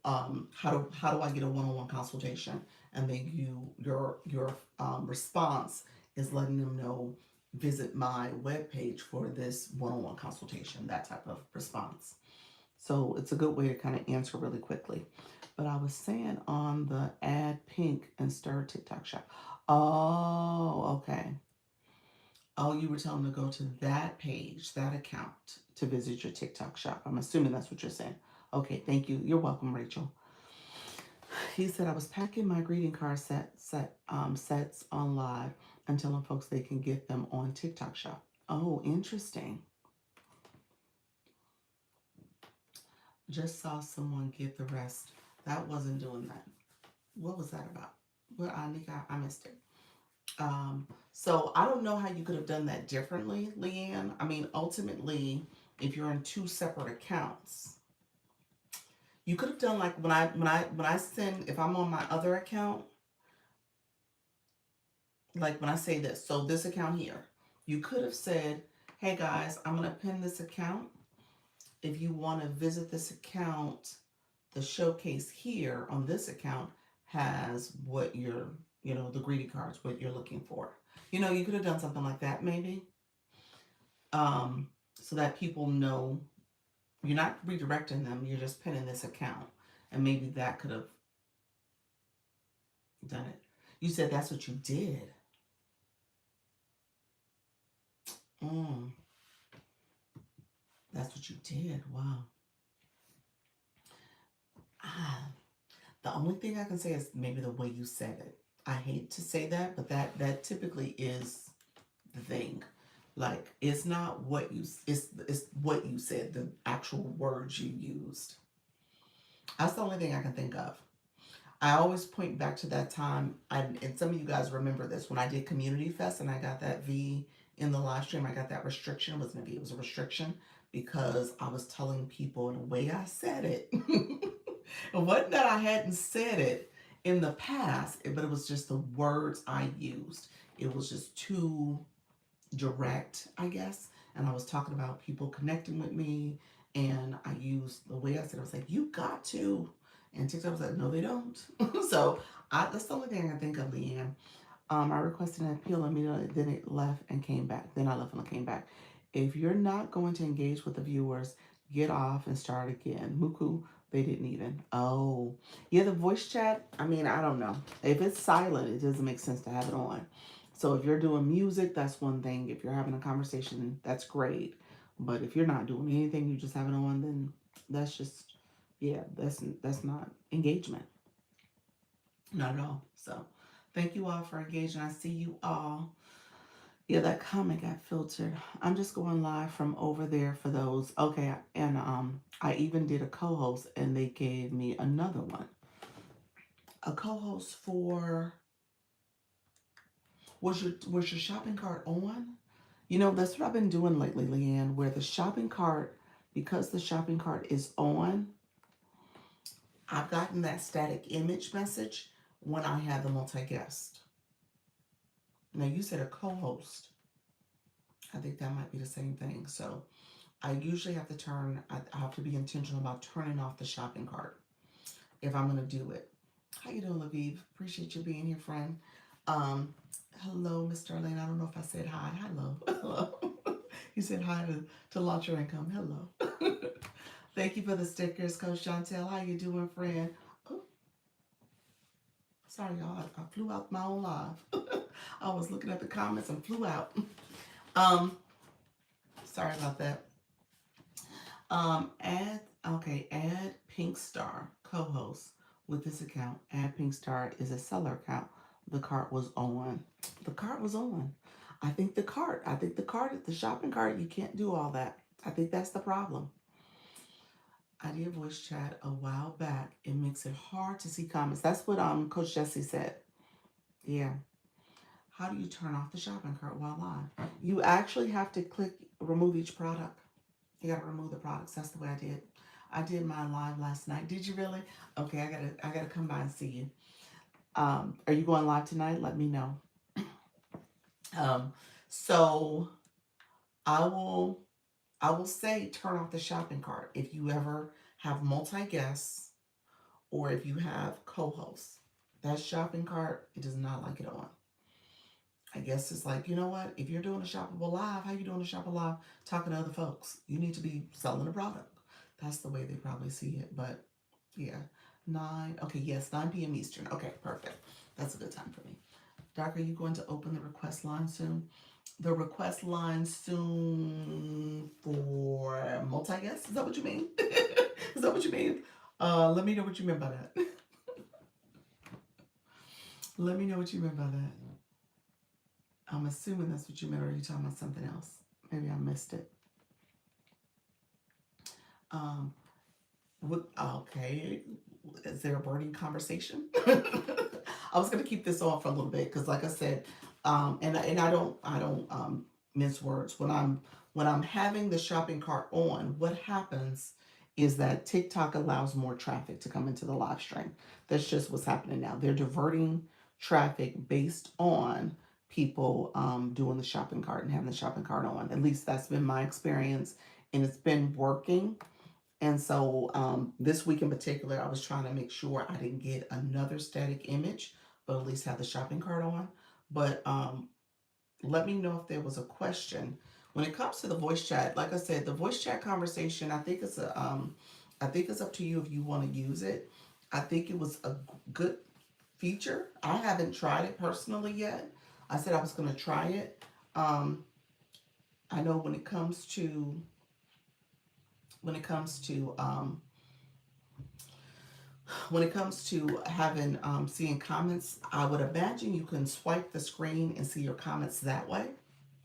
how do I get a one-on-one consultation? And then your response is letting them know visit my webpage for this one-on-one consultation. That type of response. So it's a good way to kind of answer really quickly. But I was saying on the add pink and stir TikTok shop. Oh, okay. Oh, you were telling them to go to that page, that account to visit your TikTok shop. I'm assuming that's what you're saying. Okay, thank you. You're welcome, Rachel. He said I was packing my greeting card sets on live and telling folks they can get them on TikTok shop. Oh, interesting. Just saw someone get the rest. That wasn't doing that. What was that about? Well, I missed it. So I don't know how you could have done that differently, Leanne. I mean, ultimately, if you're in two separate accounts, you could have done like when I send, if I'm on my other account, like when I say this, so this account here, you could have said, hey guys, I'm gonna pin this account. If you want to visit this account, the showcase here on this account has what you're, the greeting cards, what you're looking for. You could have done something like that maybe. So that people know you're not redirecting them, you're just pinning this account. And maybe that could have done it. You said that's what you did. Mm, that's what you did. Wow. Ah, The only thing I can say is maybe the way you said it. I hate to say that, but that typically is the thing. Like it's not what you it's what you said, the actual words you used. That's the only thing I can think of. I always point back to that time, and some of you guys remember this when I did Community Fest and I got that V in the live stream. I got that restriction. It wasn't a V, it was a restriction because I was telling people in the way I said it. It wasn't that I hadn't said it in the past, but it was just the words I used. It was just too direct, I guess. And I was talking about people connecting with me, and I used the way I said, I was like, "You got to," and TikTok was like, "No, they don't." So that's the only thing I can think of, Leanne. I requested an appeal immediately, then it left and came back. Then I left and came back. If you're not going to engage with the viewers, get off and start again. Muku, they didn't even. Oh, yeah, the voice chat. I mean, I don't know. If it's silent, it doesn't make sense to have it on. So if you're doing music, that's one thing. If you're having a conversation, that's great. But if you're not doing anything, you just have it on, then that's just, yeah, that's not engagement. Not at all. So thank you all for engaging. I see you all. Yeah, that comment got filtered. I'm just going live from over there for those. Okay, and I even did a co-host and they gave me another one. A co-host for was your shopping cart on? You know, that's what I've been doing lately, Leanne, where the shopping cart, because the shopping cart is on, I've gotten that static image message when I have the multi-guest. Now you said a co-host. I think that might be the same thing. So I usually have to I have to be intentional about turning off the shopping cart if I'm going to do it. How you doing, Laviv? Appreciate you being here, friend. Um, hello, Miss Darlene. I don't know if I said hi. Hello. Hello. You said hi to launch your income. Hello. Thank you for the stickers, Coach Chantel. How you doing, friend? Oh, sorry, y'all. I flew out my own live. I was looking at the comments and flew out. Um, sorry about that. Add Pink Star co-host with this account. Add Pink Star is a seller account. The cart was on. The cart was on. I think the shopping cart, you can't do all that. I think that's the problem. I did voice chat a while back. It makes it hard to see comments. That's what Coach Jesse said. Yeah. How do you turn off the shopping cart while live? You actually have to click remove each product. You gotta remove the products. That's the way I did. I did mine live last night. Did you really? Okay, I gotta come by and see you. Are you going live tonight? Let me know. Um, so I will I will say turn off the shopping cart if you ever have multi guests or if you have co-hosts. That shopping cart, it does not like it on. I guess it's like, you know what? If you're doing a shoppable live, how you doing a shoppable live talking to other folks? You need to be selling a product. That's the way they probably see it. But yeah, 9. Okay, yes, 9 p.m. Eastern. Okay, perfect. That's a good time for me. Doc, are you going to open the request line soon? The request line soon for multi guests? Is that what you mean? Is that what you mean? Let me know what you meant by that. Let me know what you meant by that. I'm assuming that's what you meant, or are you talking about something else? Maybe I missed it. Um, okay, is there a burning conversation? I was gonna keep this on for a little bit because, like I said, and I don't mince words when I'm having the shopping cart on. What happens is that TikTok allows more traffic to come into the live stream. That's just what's happening now. They're diverting traffic based on people doing the shopping cart and having the shopping cart on. At least that's been my experience, and it's been working. And so this week in particular, I was trying to make sure I didn't get another static image, but at least have the shopping cart on. But let me know if there was a question. When it comes to the voice chat, like I said, the voice chat conversation, I think it's up to you if you want to use it. I think it was a good feature. I haven't tried it personally yet. I said I was going to try it. Um, I know when it comes to When it comes to having seeing comments, I would imagine you can swipe the screen and see your comments that way.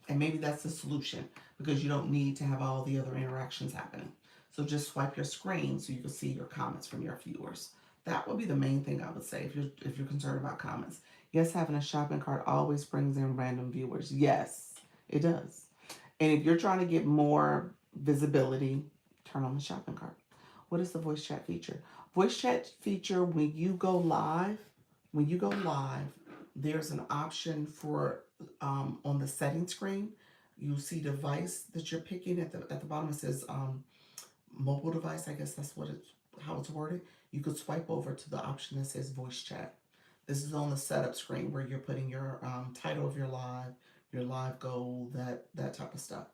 And maybe that's the solution because you don't need to have all the other interactions happening. So just swipe your screen so you can see your comments from your viewers. That would be the main thing I would say if you're concerned about comments. Yes, having a shopping cart always brings in random viewers. Yes, it does. And if you're trying to get more visibility, turn on the shopping cart. What is the voice chat feature? Voice chat feature when you go live, there's an option for on the settings screen. You see device that you're picking at the bottom. It says mobile device. I guess that's what it's how it's worded. You could swipe over to the option that says voice chat. This is on the setup screen where you're putting your title of your live goal, that type of stuff,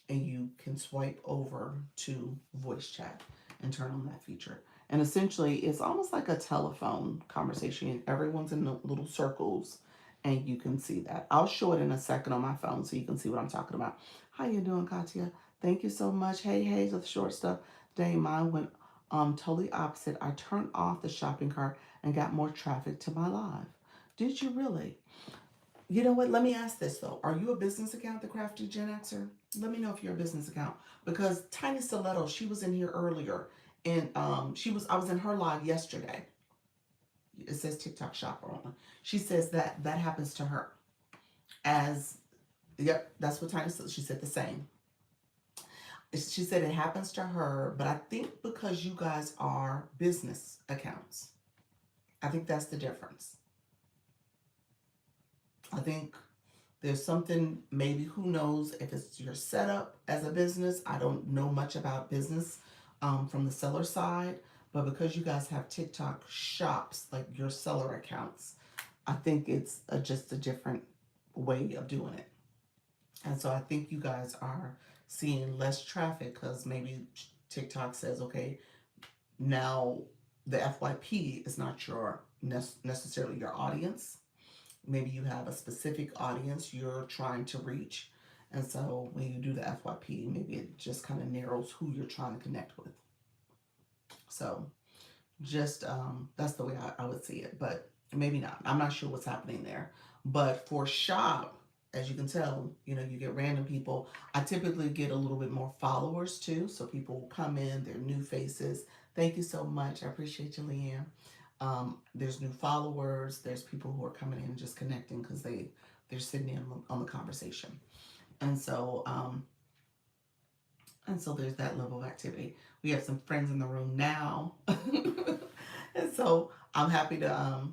and you can swipe over to voice chat and turn on that feature. And essentially, it's almost like a telephone conversation, and everyone's in little circles, and you can see that. I'll show it in a second on my phone so you can see what I'm talking about. How you doing, Katya? Thank you so much. Hey, hey, the short stuff. Dang, mine went totally opposite. I turned off the shopping cart and got more traffic to my live. Did you really? You know what? Let me ask this though. Are you a business account, the Crafty Gen Xer? Let me know if you're a business account. Because Tiny Stiletto, she was in here earlier and I was in her live yesterday. It says TikTok shopper on. She says that happens to her. As yep, that's what Tiny Stiletto, she said the same. She said it happens to her, but I think because you guys are business accounts, I think that's the difference. I think there's something, maybe, who knows if it's your setup as a business. I don't know much about business from the seller side, but because you guys have TikTok shops, like your seller accounts, I think it's just a different way of doing it. And so I think you guys are seeing less traffic because maybe TikTok says, okay, now the FYP is not your necessarily your audience. Maybe you have a specific audience you're trying to reach. And so when you do the FYP, maybe it just kind of narrows who you're trying to connect with. So just that's the way I would see it, but maybe not. I'm not sure what's happening there. But for shop, as you can tell, you get random people. I typically get a little bit more followers too. So people come in, they're new faces. Thank you so much. I appreciate you, Leanne. There's new followers. There's people who are coming in and just connecting because they're sitting in on the conversation, and so there's that level of activity. We have some friends in the room now, and so I'm happy to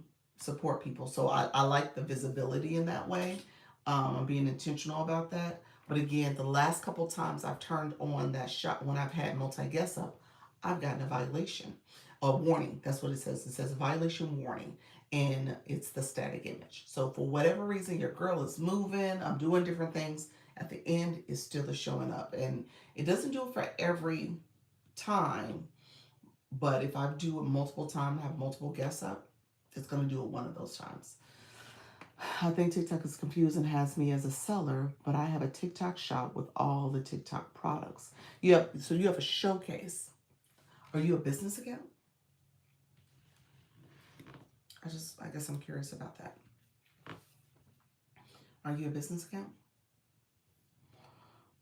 support people. So I like the visibility in that way. I'm being intentional about that. But again, the last couple times I've turned on that shot when I've had multi guests up, I've gotten a violation, a warning. That's what it says. It says violation warning, and it's the static image. So for whatever reason, your girl is moving, I'm doing different things. At the end, it's still showing up, and it doesn't do it for every time. But if I do it multiple times, have multiple guests up, it's going to do it one of those times. I think TikTok is confused and has me as a seller, but I have a TikTok shop with all the TikTok products. You have a showcase. Are you a business account? I guess I'm curious about that. Are you a business account?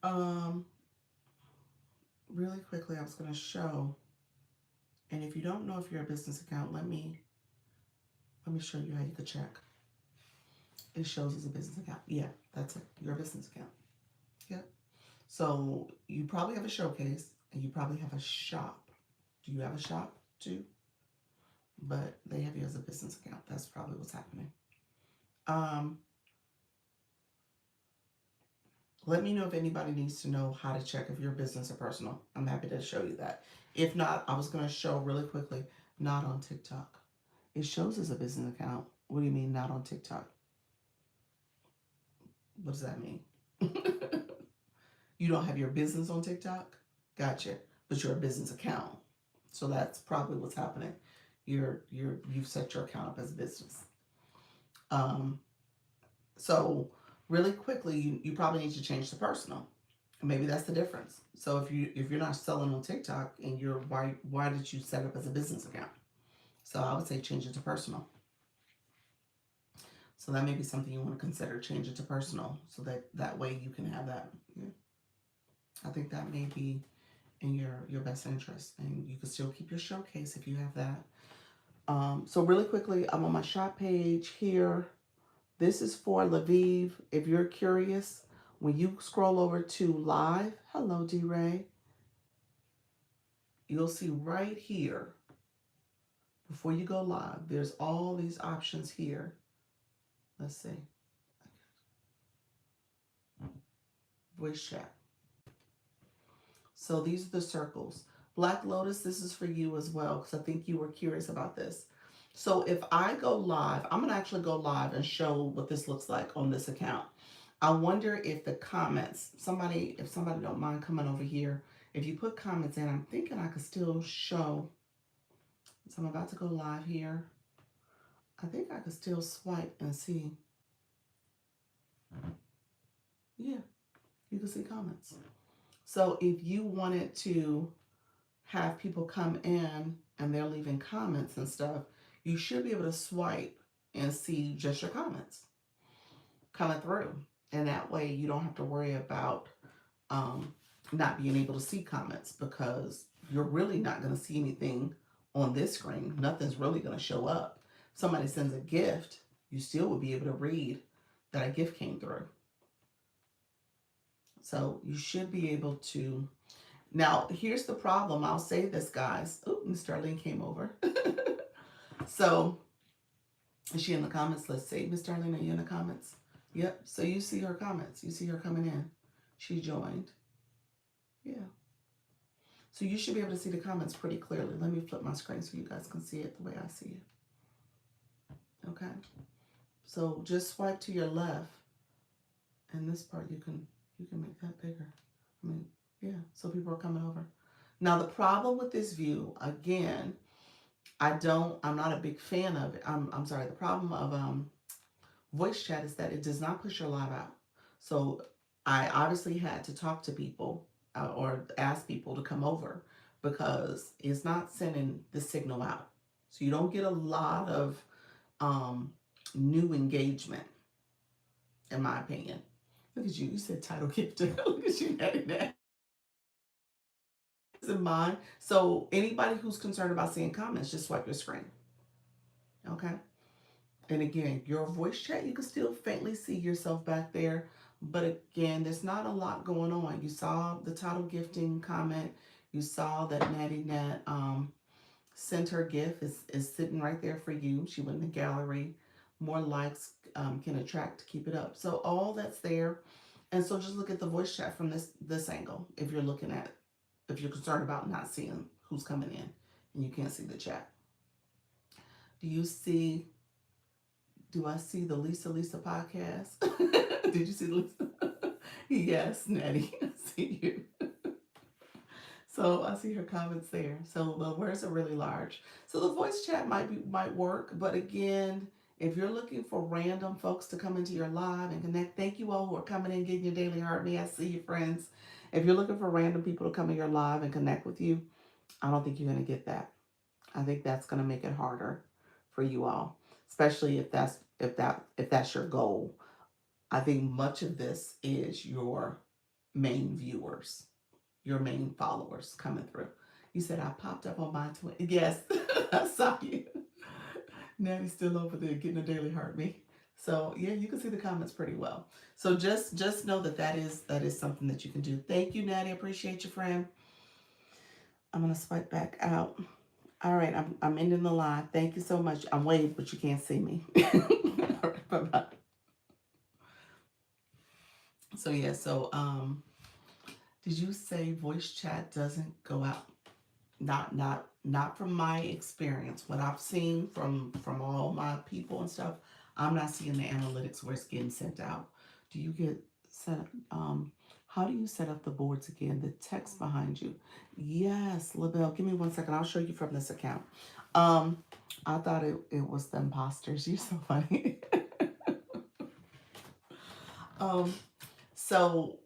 Um, Really quickly, I was going to show, and if you don't know if you're a business account, let me show you how you could check. It shows as a business account. Yeah, that's it. You're a business account. Yep. So you probably have a showcase, and you probably have a shop. Do you have a shop too? But they have you as a business account. That's probably what's happening. Let me know if anybody needs to know how to check if you're business or personal. I'm happy to show you that. If not, I was going to show really quickly, not on TikTok. It shows as a business account. What do you mean not on TikTok? What does that mean? You don't have your business on TikTok? Gotcha. But you're a business account. So that's probably what's happening. You've set your account up as a business. So really quickly, you probably need to change to personal. Maybe that's the difference. So if you're not selling on TikTok and why did you set up as a business account? So I would say change it to personal. So that may be something you want to consider. Change it to personal, so that way you can have that. Yeah. I think that may be in your best interest, and you can still keep your showcase if you have that. So really quickly, I'm on my shop page here. This is for Lviv. If you're curious, when you scroll over to live, hello D-Ray, you'll see right here, before you go live, there's all these options here. Let's see. Voice chat. So these are the circles. Black Lotus, this is for you as well, because I think you were curious about this. So if I go live, I'm going to actually go live and show what this looks like on this account. I wonder if the comments, if somebody don't mind coming over here, if you put comments in, I'm thinking I could still show. So I'm about to go live here. I think I could still swipe and see. Yeah, you can see comments. So if you wanted to have people come in and they're leaving comments and stuff, you should be able to swipe and see just your comments coming through. And that way you don't have to worry about not being able to see comments, because you're really not going to see anything on this screen. Nothing's really going to show up. If somebody sends a gift, you still will be able to read that a gift came through. So you should be able to. Now, here's the problem. I'll say this, guys. Oh, Miss Darlene came over. So, is she in the comments? Let's see. Miss Darlene, are you in the comments? Yep. So you see her comments. You see her coming in. She joined. Yeah. So you should be able to see the comments pretty clearly. Let me flip my screen so you guys can see it the way I see it. Okay. So just swipe to your left. And this part you can make that bigger. I mean, yeah. So people are coming over. Now the problem with this view, again, I'm not a big fan of it. I'm sorry. The problem of voice chat is that it does not push your live out. So I obviously had to talk to people or ask people to come over, because it's not sending the signal out. So you don't get a lot of new engagement, in my opinion. Look at you. You said title gifter. Look at you adding that in mind. So anybody who's concerned about seeing comments, just swipe your screen. Okay. And again, your voice chat, you can still faintly see yourself back there. But again, there's not a lot going on. You saw the title gifting comment. You saw that Natty Nat sent her gift. Is sitting right there for you. She went in the gallery. More likes can attract. Keep it up. So all that's there. And so just look at the voice chat from this angle. If you're concerned about not seeing who's coming in and you can't see the chat. Do I see the Lisa podcast? Did you see Lisa? Yes, Natty, I see you. So I see her comments there. So the words are really large. So the voice chat might work, but again, if you're looking for random folks to come into your live and connect, thank you all who are coming in, getting your daily heart. May I see you, friends? If you're looking for random people to come in your live and connect with you, I don't think you're going to get that. I think that's going to make it harder for you all, especially if that's your goal. I think much of this is your main viewers, your main followers coming through. You said I popped up on my twin. Yes, I saw you. Natty's still over there getting a daily heart me. So yeah, you can see the comments pretty well. So just know that is something that you can do. Thank you, Natty. Appreciate you, friend. I'm gonna swipe back out. All right, I'm ending the live. Thank you so much. I'm waved, but you can't see me. All right, bye-bye. So yeah, did you say voice chat doesn't go out? Not from my experience. What I've seen from all my people and stuff, I'm not seeing the analytics where it's getting sent out. Do you get set how do you set up the boards again? The text behind you. Yes, LaBelle, give me 1 second. I'll show you from this account. I thought it was the imposters. You're so funny. So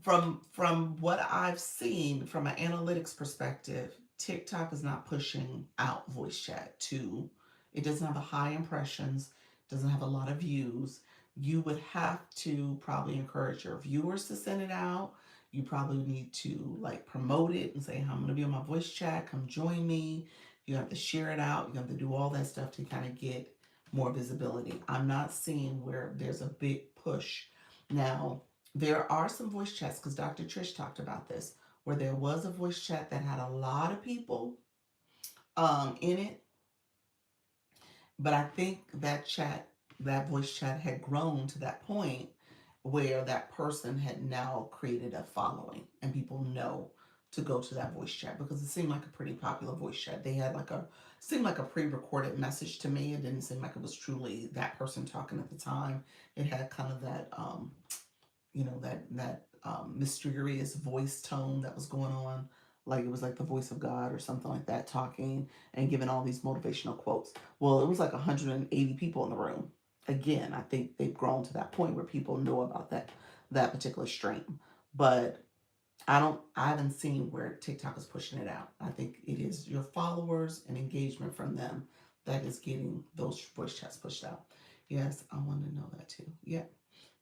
from what I've seen from an analytics perspective, TikTok is not pushing out voice chat to, it doesn't have a high impressions, doesn't have a lot of views. You would have to probably encourage your viewers to send it out. You probably need to like promote it and say, I'm going to be on my voice chat, come join me. You have to share it out. You have to do all that stuff to kind of get more visibility. I'm not seeing where there's a big push. Now, there are some voice chats because Dr. Trish talked about this, where there was a voice chat that had a lot of people in it, but I think that voice chat had grown to that point where that person had now created a following and people know to go to that voice chat because it seemed like a pretty popular voice chat. They had like a, seemed like a pre-recorded message to me. It didn't seem like it was truly that person talking at the time. It had kind of that mysterious voice tone that was going on, like it was like the voice of God or something like that, talking and giving all these motivational quotes. Well, it was like 180 people in the room. Again, I think they've grown to that point where people know about that particular stream, but I haven't seen where TikTok is pushing it out. I think it is your followers and engagement from them that is getting those voice chats pushed out. Yes, I want to know that too. Yeah.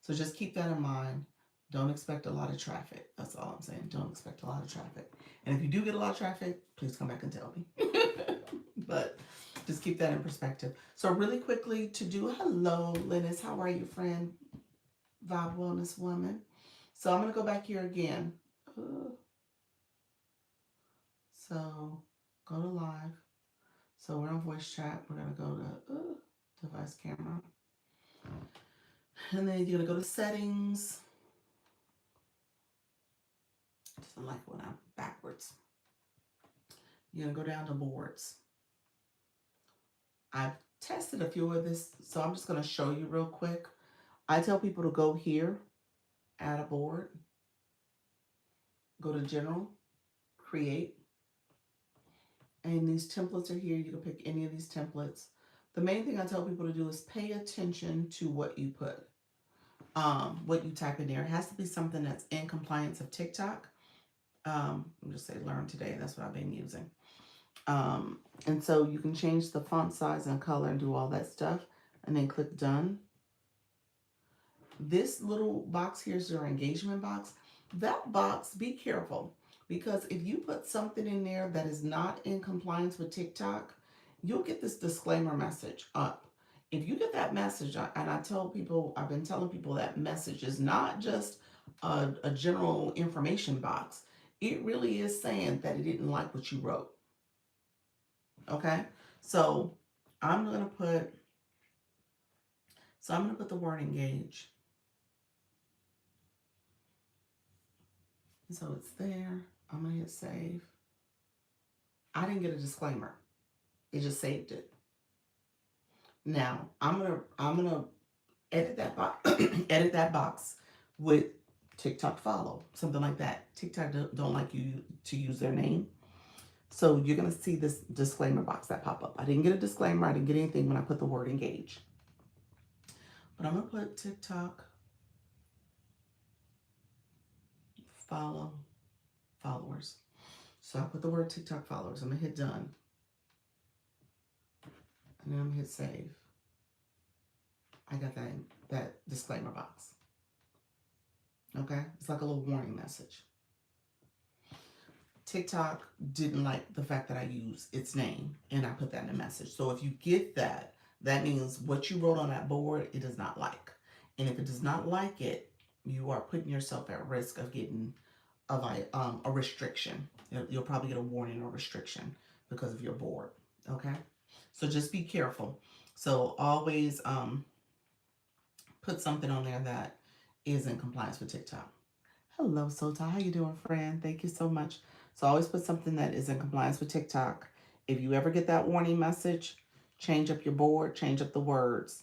So just keep that in mind. Don't expect a lot of traffic. That's all I'm saying. Don't expect a lot of traffic. And if you do get a lot of traffic, please come back and tell me. But just keep that in perspective. So really quickly to do, hello, Linus. How are you, friend? Vibe Wellness Woman. So I'm going to go back here again. So go to live. So we're on voice chat. We're going to go to device camera. And then you're going to go to settings. Doesn't like when I'm backwards. You're going to go down to boards. I've tested a few of this, so I'm just going to show you real quick. I tell people to go here, add a board, go to general, create. And these templates are here. You can pick any of these templates. The main thing I tell people to do is pay attention to what you put, what you type in there. It has to be something that's in compliance of TikTok. I'll just say learn today. That's what I've been using. And so you can change the font size and color and do all that stuff. And then click done. This little box here is your engagement box. That box, be careful. Because if you put something in there that is not in compliance with TikTok, you'll get this disclaimer message up. If you get that message, and I tell people, I've been telling people that message is not just a general information box. It really is saying that it didn't like what you wrote. Okay? So I'm going to put the word engage. So it's there. I'm going to hit save. I didn't get a disclaimer. It just saved it. Now I'm gonna edit that box, edit that box with TikTok follow, something like that. TikTok don't like you to use their name, so you're gonna see this disclaimer box that pop up. I didn't get a disclaimer. I didn't get anything when I put the word engage, but I'm gonna put TikTok followers. So I put the word TikTok followers. I'm gonna hit done, and then I'm gonna hit save. I got that disclaimer box. Okay, it's like a little warning message. TikTok didn't like the fact that I use its name and I put that in a message. So if you get that, that means what you wrote on that board, it does not like. And if it does not like it, you are putting yourself at risk of getting a restriction. You'll probably get a warning or restriction because of your board. Okay, so just be careful. So always put something on there that is in compliance with TikTok. Hello, Sota. How you doing, friend? Thank you so much. So always put something that is in compliance with TikTok. If you ever get that warning message, change up your board, change up the words,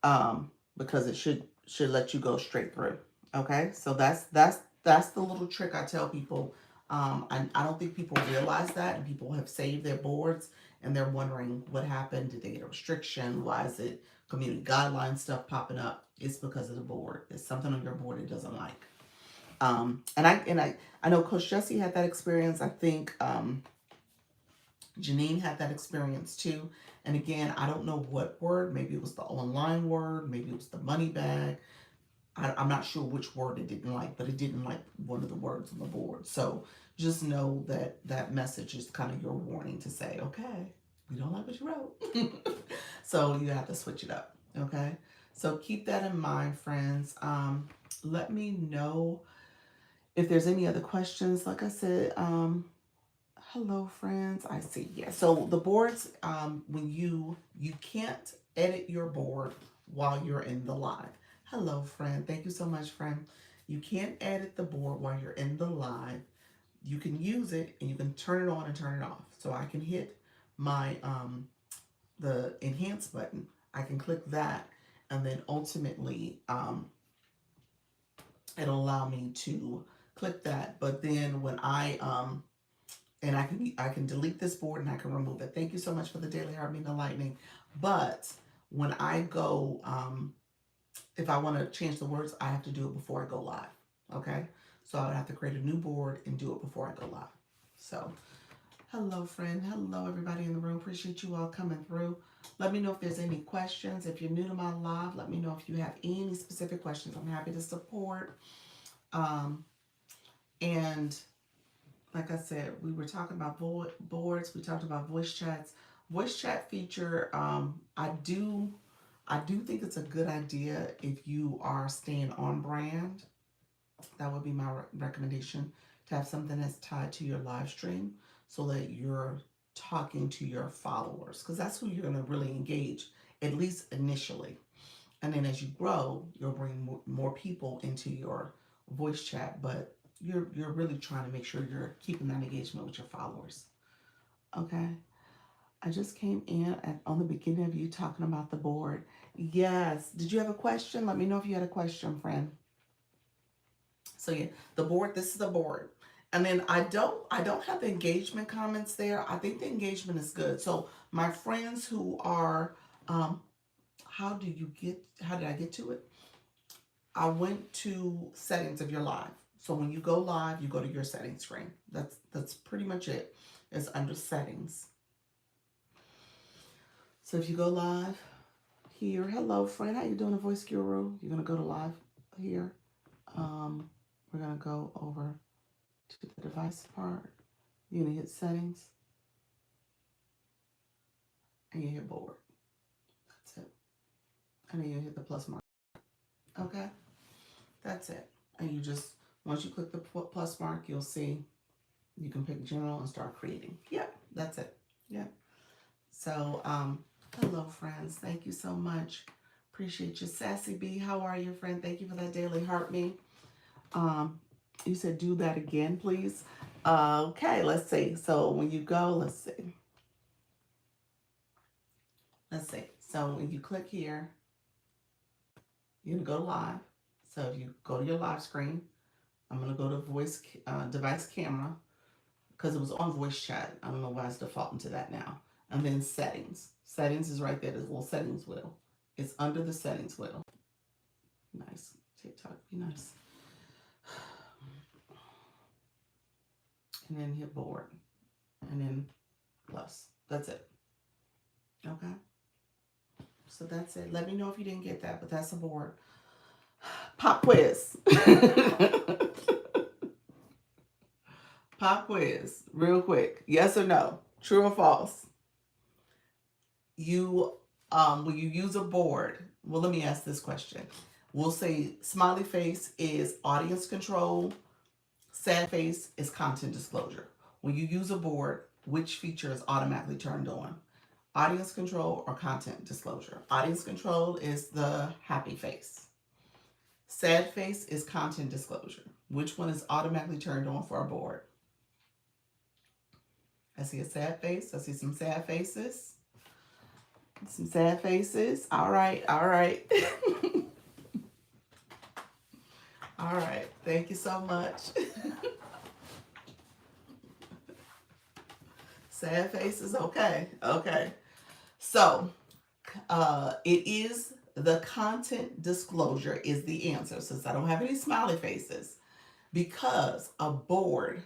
because it should let you go straight through. Okay, so that's the little trick I tell people. I don't think people realize that, and people have saved their boards and they're wondering what happened. Did they get a restriction? Why is it community guideline stuff popping up? It's because of the board. It's something on your board it doesn't like. And I know Coach Jesse had that experience. I think Janine had that experience too. And again, I don't know what word. Maybe it was the online word. Maybe it was the money bag. I'm not sure which word it didn't like, but it didn't like one of the words on the board. So just know that that message is kind of your warning to say, okay, we don't like what you wrote. So you have to switch it up. Okay. So keep that in mind, friends. Let me know if there's any other questions. Like I said, hello, friends. I see. Yeah. So the boards, when you can't edit your board while you're in the live. Hello, friend. Thank you so much, friend. You can't edit the board while you're in the live. You can use it and you can turn it on and turn it off. So I can hit my the enhance button. I can click that, and then ultimately it'll allow me to click that. But then when and I can delete this board and I can remove it. Thank you so much for the daily heart, meeting the lightning. But when I go, if I want to change the words, I have to do it before I go live. Okay, so I would have to create a new board and do it before I go live. So hello, friend. Hello, everybody in the room. Appreciate you all coming through. Let me know if there's any questions. If you're new to my live, let me know if you have any specific questions. I'm happy to support. And like I said, we were talking about boards. We talked about voice chats. Voice chat feature. I do think it's a good idea if you are staying on brand. That would be my recommendation, to have something that's tied to your live stream so that you're talking to your followers, because that's who you're going to really engage, at least initially. And then as you grow, you'll bring more people into your voice chat, but you're really trying to make sure you're keeping that engagement with your followers. Okay. I just came in on the beginning of you talking about the board. Yes. Did you have a question? Let me know if you had a question, friend. So yeah, the board, this is the board. And then I don't have the engagement comments there. I think the engagement is good. So my friends who are how did I get to it? I went to settings of your live. So when you go live, you go to your settings screen. That's pretty much it. It's under settings. So if you go live here, hello friend, how you doing, a voice guru? You're gonna go to live here. We're gonna go over to the device part. You're gonna hit settings and you hit board. That's it. And then you hit the plus mark. Okay, that's it. And you just, once you click the plus mark, you'll see you can pick general and start creating. Yep, that's it. Yep. So, hello friends. Thank you so much. Appreciate you. Sassy B, how are you, friend? Thank you for that daily heart me. You said do that again, please. Okay, let's see. So when you go, let's see. So when you click here, you're gonna go live. So if you go to your live screen, I'm gonna go to voice device camera, because it was on voice chat. I don't know why it's defaulting to that now. And then settings. Settings is right there. There's a little settings wheel. It's under the settings wheel. Nice. TikTok, be nice. And then hit board. And then plus. That's it. Okay. So that's it. Let me know if you didn't get that, but that's a board. Pop quiz. Pop quiz. Real quick. Yes or no? True or false? When you use a board, well, let me ask this question. We'll say smiley face is audience control, sad face is content disclosure. When you use a board, which feature is automatically turned on? Audience control or content disclosure? Audience control is the happy face. Sad face is content disclosure. Which one is automatically turned on for a board? I see a sad face. I see some sad faces. Some sad faces. All right. All right. All right. Thank you so much. Sad faces. Okay. Okay. So, it is the content disclosure is the answer. Since I don't have any smiley faces, Because a board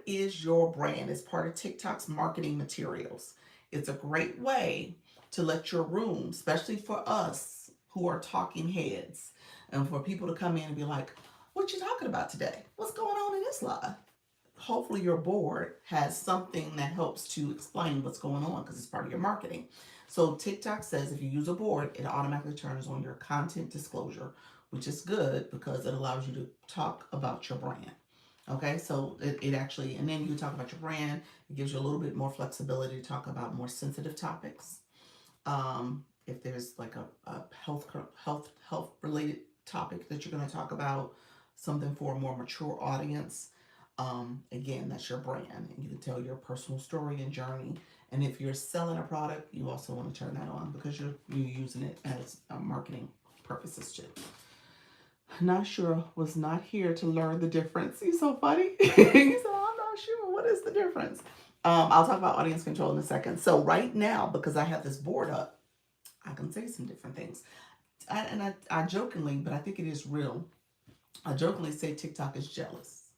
is your brand. It's part of TikTok's marketing materials. It's a great way to let your room, especially for us who are talking heads, and for people to come in and be like, what you talking about today? What's going on in this live? Hopefully your board has something that helps to explain what's going on because it's part of your marketing. So TikTok says if you use a board, it automatically turns on your content disclosure, which is good because it allows you to talk about your brand. Okay, so it actually, and then you talk about your brand. It gives you a little bit more flexibility to talk about more sensitive topics. If there's like a health related topic that you're going to talk about, something for a more mature audience. Again, that's your brand, and you can tell your personal story and journey. And if you're selling a product, you also want to turn that on because you're using it as marketing purposes too. Not sure, was not here to learn the difference. He's so funny. He said, I'm not sure. What is the difference? I'll talk about audience control in a second. So right now, because I have this board up, I can say some different things. I jokingly, but I think it is real. I jokingly say TikTok is jealous.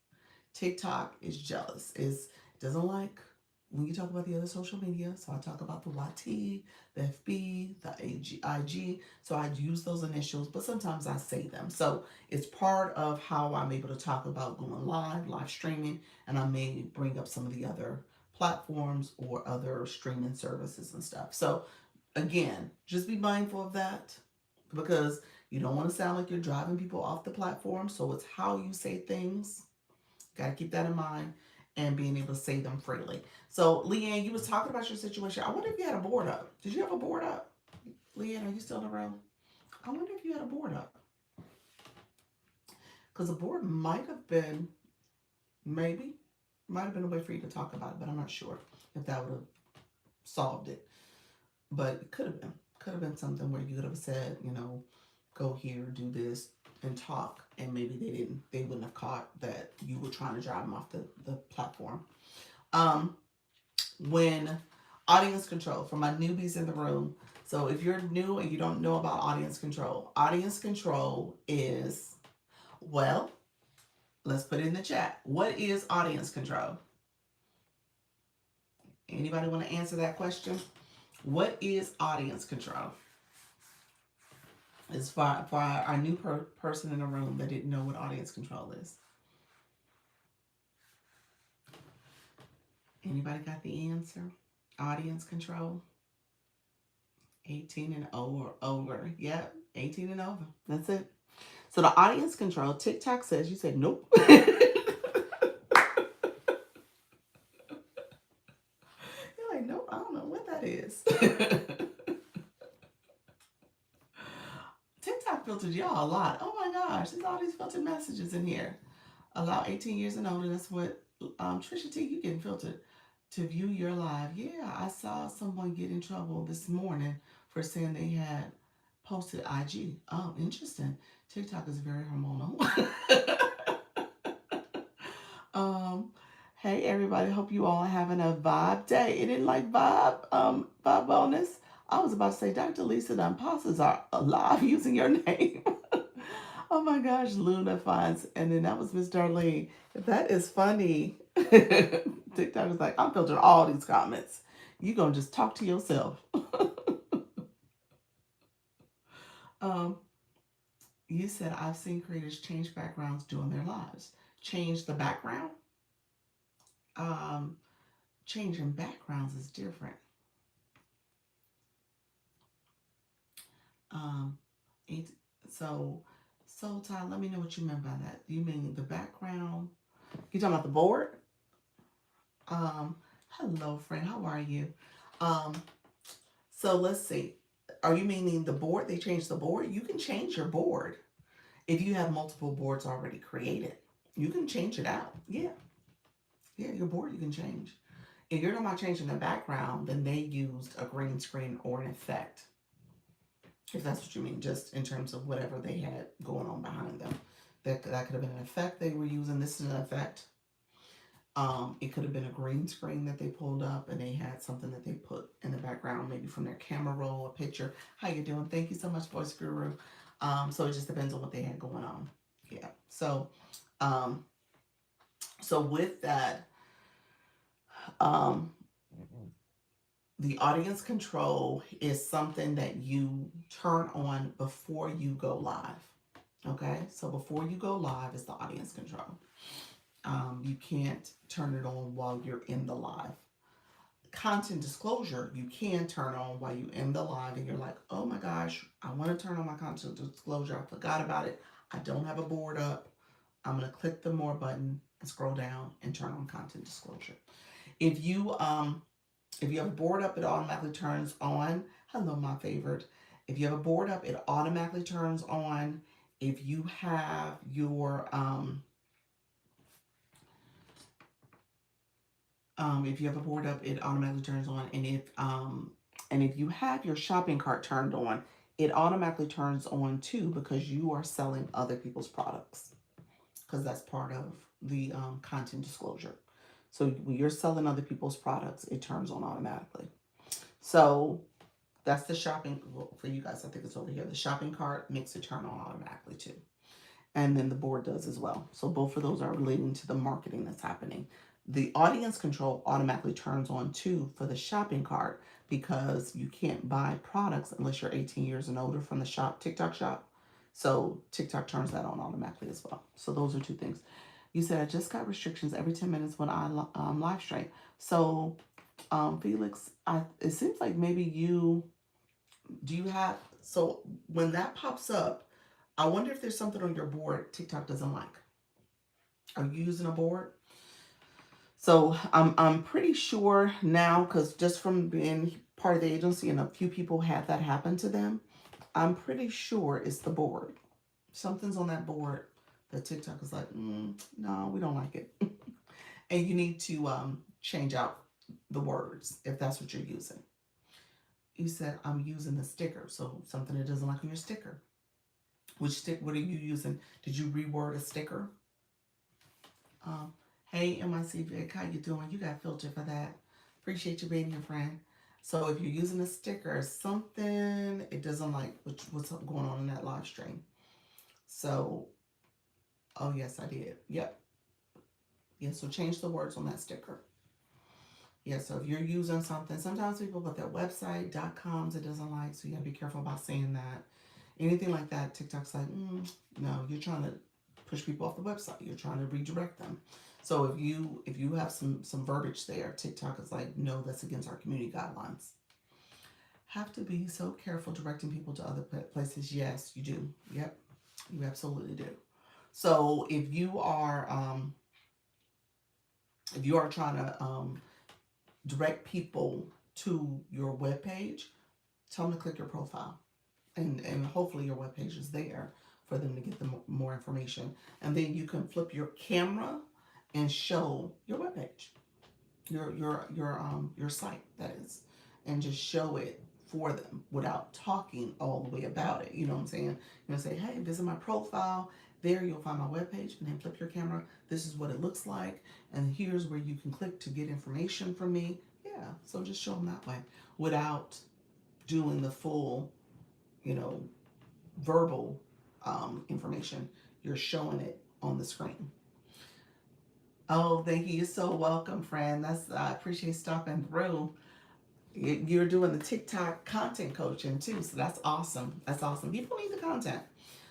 TikTok is jealous. Is doesn't like when you talk about the other social media. So I talk about the YT, the FB, the IG. So I use those initials, but sometimes I say them. So it's part of how I'm able to talk about going live streaming, and I may bring up some of the other platforms or other streaming services and stuff. So again, just be mindful of that because you don't want to sound like you're driving people off the platform. So it's how you say things. Got to keep that in mind and being able to say them freely. So, Leanne, you was talking about your situation. I wonder if you had a board up. Did you have a board up? Leanne, are you still in the room? I wonder if you had a board up. Because a board might have been, maybe, might have been a way for you to talk about it, but I'm not sure if that would have solved it. But it could have been. Could have been something where you could have said, go here, do this, and talk, and maybe they wouldn't have caught that you were trying to drive them off the platform. When audience control, for my newbies in the room, so if you're new and you don't know about audience control is, well, let's put it in the chat. What is audience control? Anybody want to answer that question? What is audience control? It's for our new person in the room that didn't know what audience control is. Anybody got the answer? Audience control? 18 and over. Yep, 18 and over. That's it. So the audience control, TikTok says, you said nope. You're like, nope, I don't know what that is. TikTok filtered y'all a lot. Oh my gosh, there's all these filtered messages in here. Allow 18 years and older. That's what Trisha T, you getting filtered to view your live. Yeah, I saw someone get in trouble this morning for saying they had posted IG. Oh, interesting. TikTok is very hormonal. Hey everybody, hope you all are having a vibe day. It didn't like vibe wellness. I was about to say, Dr. Lisa, the imposters are alive using your name. Oh my gosh, Luna finds, and then that was Miss Darlene. That is funny. TikTok was like, I'm filtering all these comments. You gonna just talk to yourself. um, you said I've seen creators change backgrounds doing their lives. Change the background. Um, Changing backgrounds is different. Um, it, so, Ty, let me know what you meant by that. You mean the background? You talking about the board? Hello, friend. How are you? Um, so let's see. Are you meaning the board? They changed the board? You can change your board if you have multiple boards already created. You can change it out. Yeah. Yeah, your board you can change. If you're not changing the background, then they used a green screen or an effect. If that's what you mean, just in terms of whatever they had going on behind them. That could have been an effect they were using. This is an effect. It could have been a green screen that they pulled up and they had something that they put in the background, maybe from their camera roll, a picture. How you doing? Thank you so much, Voice Guru. So it just depends on what they had going on. Yeah. So Um, so with that, um, the audience control is something that you turn on before you go live. Okay, so before you go live is the audience control. You can't turn it on while you're in the live. Content disclosure, you can turn on while you're in the live and you're like, oh my gosh, I want to turn on my content disclosure. I forgot about it. I don't have a board up. I'm going to click the more button and scroll down and turn on content disclosure. If you if you have a board up, it automatically turns on. Hello, my favorite. If you have a board up, it automatically turns on. If you have your if you have a board up, it automatically turns on. And if you have your shopping cart turned on, it automatically turns on too because you are selling other people's products. Because that's part of the content disclosure. So when you're selling other people's products, it turns on automatically. So that's the shopping, well, for you guys, I think it's over here. The shopping cart makes it turn on automatically too. And then the board does as well. So both of those are relating to the marketing that's happening. The audience control automatically turns on too for the shopping cart because you can't buy products unless you're 18 years and older from the shop, TikTok shop. So TikTok turns that on automatically as well. So those are two things. You said I just got restrictions every 10 minutes when I live stream. So Felix, it seems like maybe do you have, so when that pops up, I wonder if there's something on your board TikTok doesn't like. Are you using a board? So I'm pretty sure now, because just from being part of the agency and a few people had that happen to them, I'm pretty sure it's the board. Something's on that board that TikTok is like, no, we don't like it. And you need to change out the words if that's what you're using. You said I'm using the sticker, so something it doesn't like on your sticker. What are you using? Did you reword a sticker? Um, hey, MIC Vic, how you doing? You got filter for that. Appreciate you being here, friend. So if you're using a sticker, something it doesn't like, what's going on in that live stream. So, oh yes, I did. Yep. Yeah, so change the words on that sticker. Yeah, so if you're using something, sometimes people put their website, .coms, it doesn't like, so you gotta be careful about saying that. Anything like that, TikTok's like, no, you're trying to push people off the website. You're trying to redirect them. So if you have some verbiage there, TikTok is like, no, that's against our community guidelines. Have to be so careful directing people to other places. Yes, you do. Yep, you absolutely do. So if you are trying to direct people to your webpage, tell them to click your profile. And hopefully your webpage is there for them to get the more information. And then you can flip your camera and show your webpage, your site, that is, and just show it for them without talking all the way about it. You know what I'm saying? You're gonna say, hey, visit my profile. There you'll find my webpage, and then flip your camera. This is what it looks like, and here's where you can click to get information from me. Yeah, so just show them that way without doing the full, you know, verbal information. You're showing it on the screen. Oh, thank you. You're so welcome, friend. I appreciate stopping through. You're doing the TikTok content coaching too, so that's awesome. That's awesome. People need the content.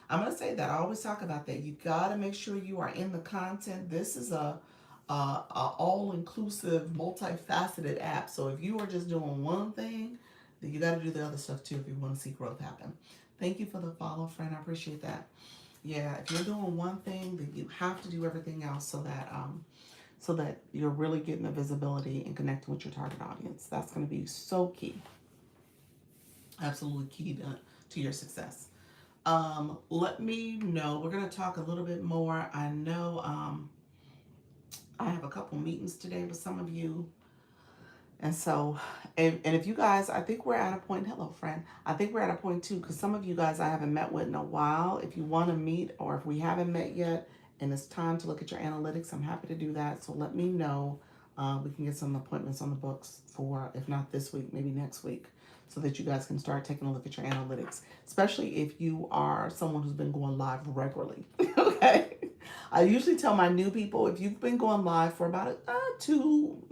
I'm gonna say that. I always talk about that. You gotta make sure you are in the content. This is a all-inclusive, multifaceted app. So if you are just doing one thing, then you got to do the other stuff too if you want to see growth happen. Thank you for the follow, friend. I appreciate that. Yeah, if you're doing one thing, then you have to do everything else so that you're really getting the visibility and connecting with your target audience. That's going to be so key. Absolutely key to your success. Let me know. We're going to talk a little bit more. I know I have a couple meetings today with some of you. And so, and if you guys, I think we're at a point, hello friend, I think we're at a point too, because some of you guys I haven't met with in a while. If you want to meet, or if we haven't met yet and it's time to look at your analytics, I'm happy to do that. So let me know. We can get some appointments on the books for, if not this week, maybe next week, so that you guys can start taking a look at your analytics, especially if you are someone who's been going live regularly. Okay. I usually tell my new people, if you've been going live for about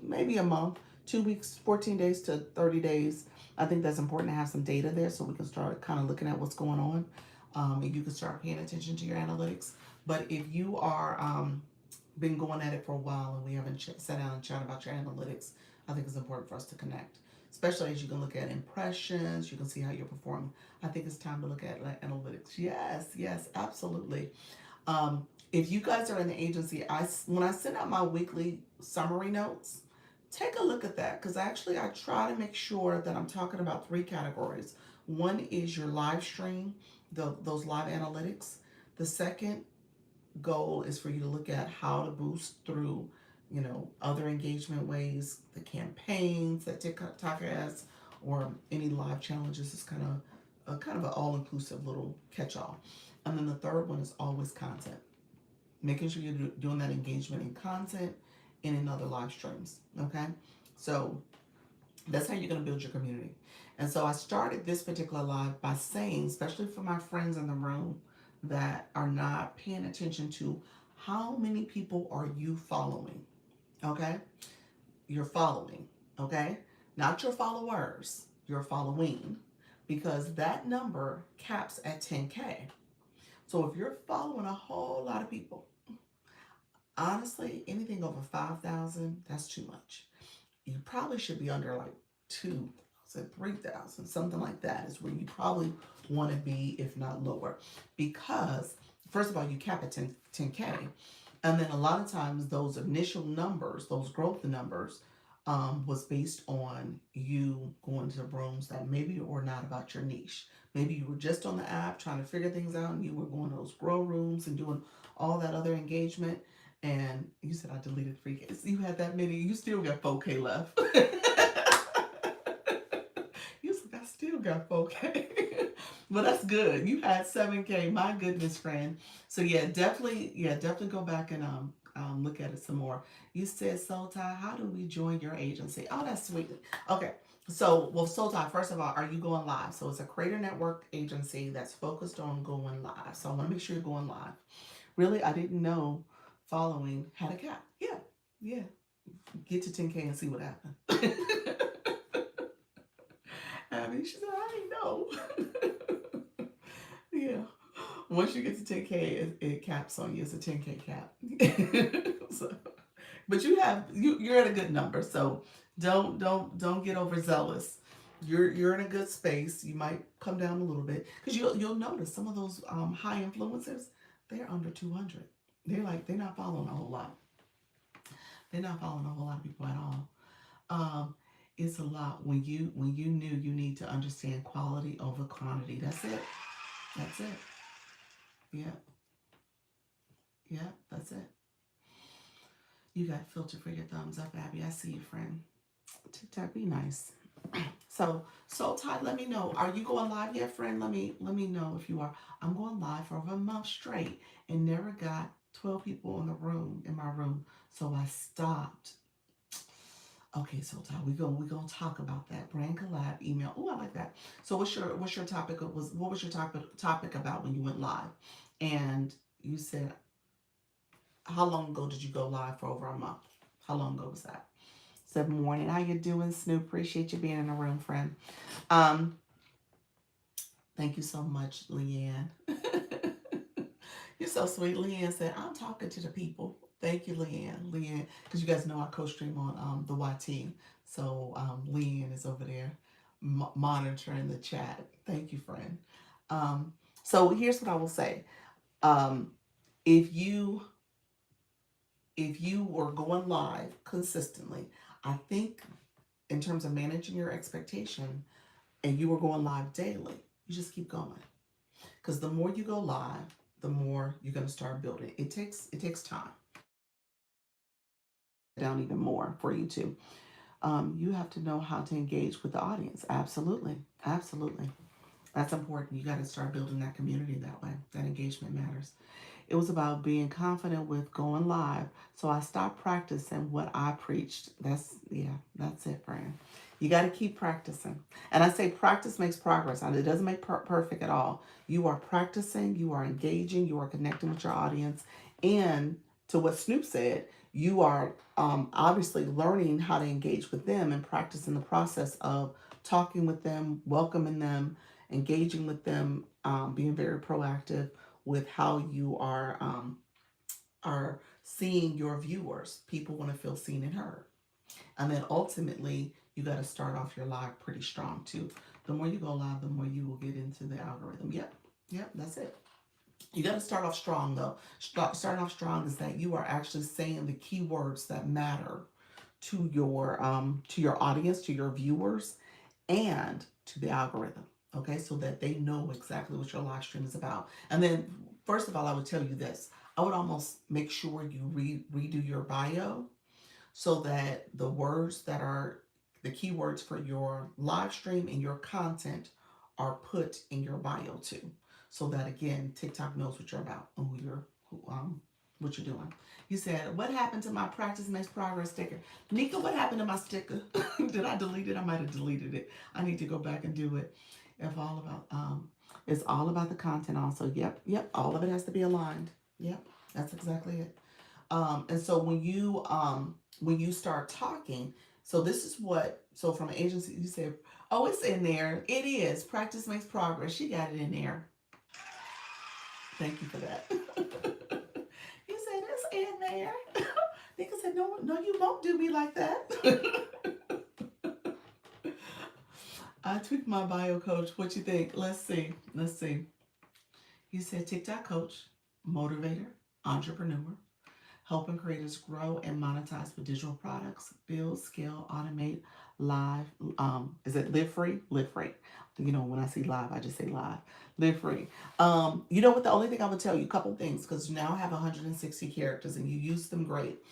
maybe a month, 2 weeks, 14 days to 30 days, I think that's important to have some data there so we can start kind of looking at what's going on. And you can start paying attention to your analytics. But if you are been going at it for a while and we haven't sat down and chat about your analytics, I think it's important for us to connect. Especially as you can look at impressions, you can see how you're performing. I think it's time to look at like analytics. Yes, yes, absolutely. If you guys are in the agency, when I send out my weekly summary notes, take a look at that because actually I try to make sure that I'm talking about three categories. One is your live stream, those live analytics. The second goal is for you to look at how to boost through, other engagement ways, the campaigns that TikTok has, or any live challenges. Is kind of an all-inclusive little catch-all. And then the third one is always content, making sure you're doing that engagement in content and in other live streams. Okay, so that's how you're going to build your community. And so I started this particular live by saying, especially for my friends in the room that are not paying attention to, how many people are you following? Okay, you're following. Okay, not your followers, you're following, because that number caps at 10K. So if you're following a whole lot of people, honestly, anything over 5,000, that's too much. You probably should be under like 2,000, 3,000, something like that is where you probably want to be, if not lower. Because, first of all, you cap at 10K. And then a lot of times those initial numbers, those growth numbers, was based on you going to rooms that maybe were not about your niche. Maybe you were just on the app trying to figure things out and you were going to those grow rooms and doing all that other engagement. And you said I deleted 3K. So you had that many, you still got 4K left. You said I still got 4K. But that's good. You had 7K. My goodness, friend. So definitely go back and look at it some more. You said, Soul Tie, how do we join your agency? Oh, that's sweet. Okay. So, well, Soul Tie, first of all, are you going live? So it's a creator network agency that's focused on going live. So I want to make sure you're going live. Really, I didn't know following had a cap. Yeah. Get to 10K and see what happened. I mean, she said, I didn't know. Yeah. Once you get to 10K, it caps on you. It's a 10K cap. So, but you're at a good number. So don't get overzealous. You're in a good space. You might come down a little bit because you'll notice some of those high influencers, they're under 200. They're not following a whole lot. They're not following a whole lot of people at all. It's a lot when you knew you need to understand quality over quantity. That's it. That's it. Yeah. Yeah, that's it. You got filter for your thumbs up, Abby. I see you, friend. TikTok, be nice. So Soul Tide, let me know. Are you going live yet, friend? Let me know if you are. I'm going live for over a month straight and never got 12 people in my room. So I stopped. Okay, Soul Tide, we're gonna talk about that. Brand collab email. Oh, I like that. So what's your topic? What was your topic about when you went live? And you said, how long ago did you go live for over a month? How long ago was that? Good morning. How you doing, Snoop? Appreciate you being in the room, friend. Thank you so much, Leanne. You're so sweet. Leanne said, I'm talking to the people. Thank you, Leanne. Leanne, because you guys know I co-stream on the YT. So Leanne is over there monitoring the chat. Thank you, friend. So here's what I will say. If you were going live consistently, I think in terms of managing your expectation, and you were going live daily, you just keep going. Because the more you go live, the more you're going to start building. It takes time. Down even more for you too. You have to know how to engage with the audience. Absolutely. That's important. You got to start building that community that way. That engagement matters. It was about being confident with going live. So I stopped practicing what I preached. That's it, friend. You got to keep practicing. And I say practice makes progress. And it doesn't make perfect at all. You are practicing, you are engaging, you are connecting with your audience, And to what Snoop said, you are obviously learning how to engage with them and practicing the process of talking with them, welcoming them, engaging with them, being very proactive with how you are seeing your viewers. People want to feel seen and heard. And then ultimately, you got to start off your live pretty strong too. The more you go live, the more you will get into the algorithm. Yep, that's it. You got to start off strong though. Starting off strong is that you are actually saying the keywords that matter to your audience, to your viewers, and to the algorithm. Okay, so that they know exactly what your live stream is about. And then, first of all, I would tell you this: I would almost make sure you redo your bio so that the words that are the keywords for your live stream and your content are put in your bio too. So that again, TikTok knows what you're about and what you're doing. You said, what happened to my practice makes progress sticker? Nika, what happened to my sticker? Did I delete it? I might have deleted it. I need to go back and do it. If all about it's all about the content also. Yep. All of it has to be aligned. Yep, that's exactly it. And so when you start talking, so this is what so from an agency you say, oh, it's in there. It is. Practice makes progress. She got it in there. Thank you for that. You said it's in there. Nika said, no, you won't do me like that. I tweaked my bio, coach. What you think? Let's see. Let's see. You said TikTok coach, motivator, entrepreneur, helping creators grow and monetize with digital products, build, scale, automate, live. Is it live free? Live free. You know, when I say live, I just say live. Live free. You know what? The only thing I would tell you, a couple things, because you now have 160 characters and you use them great.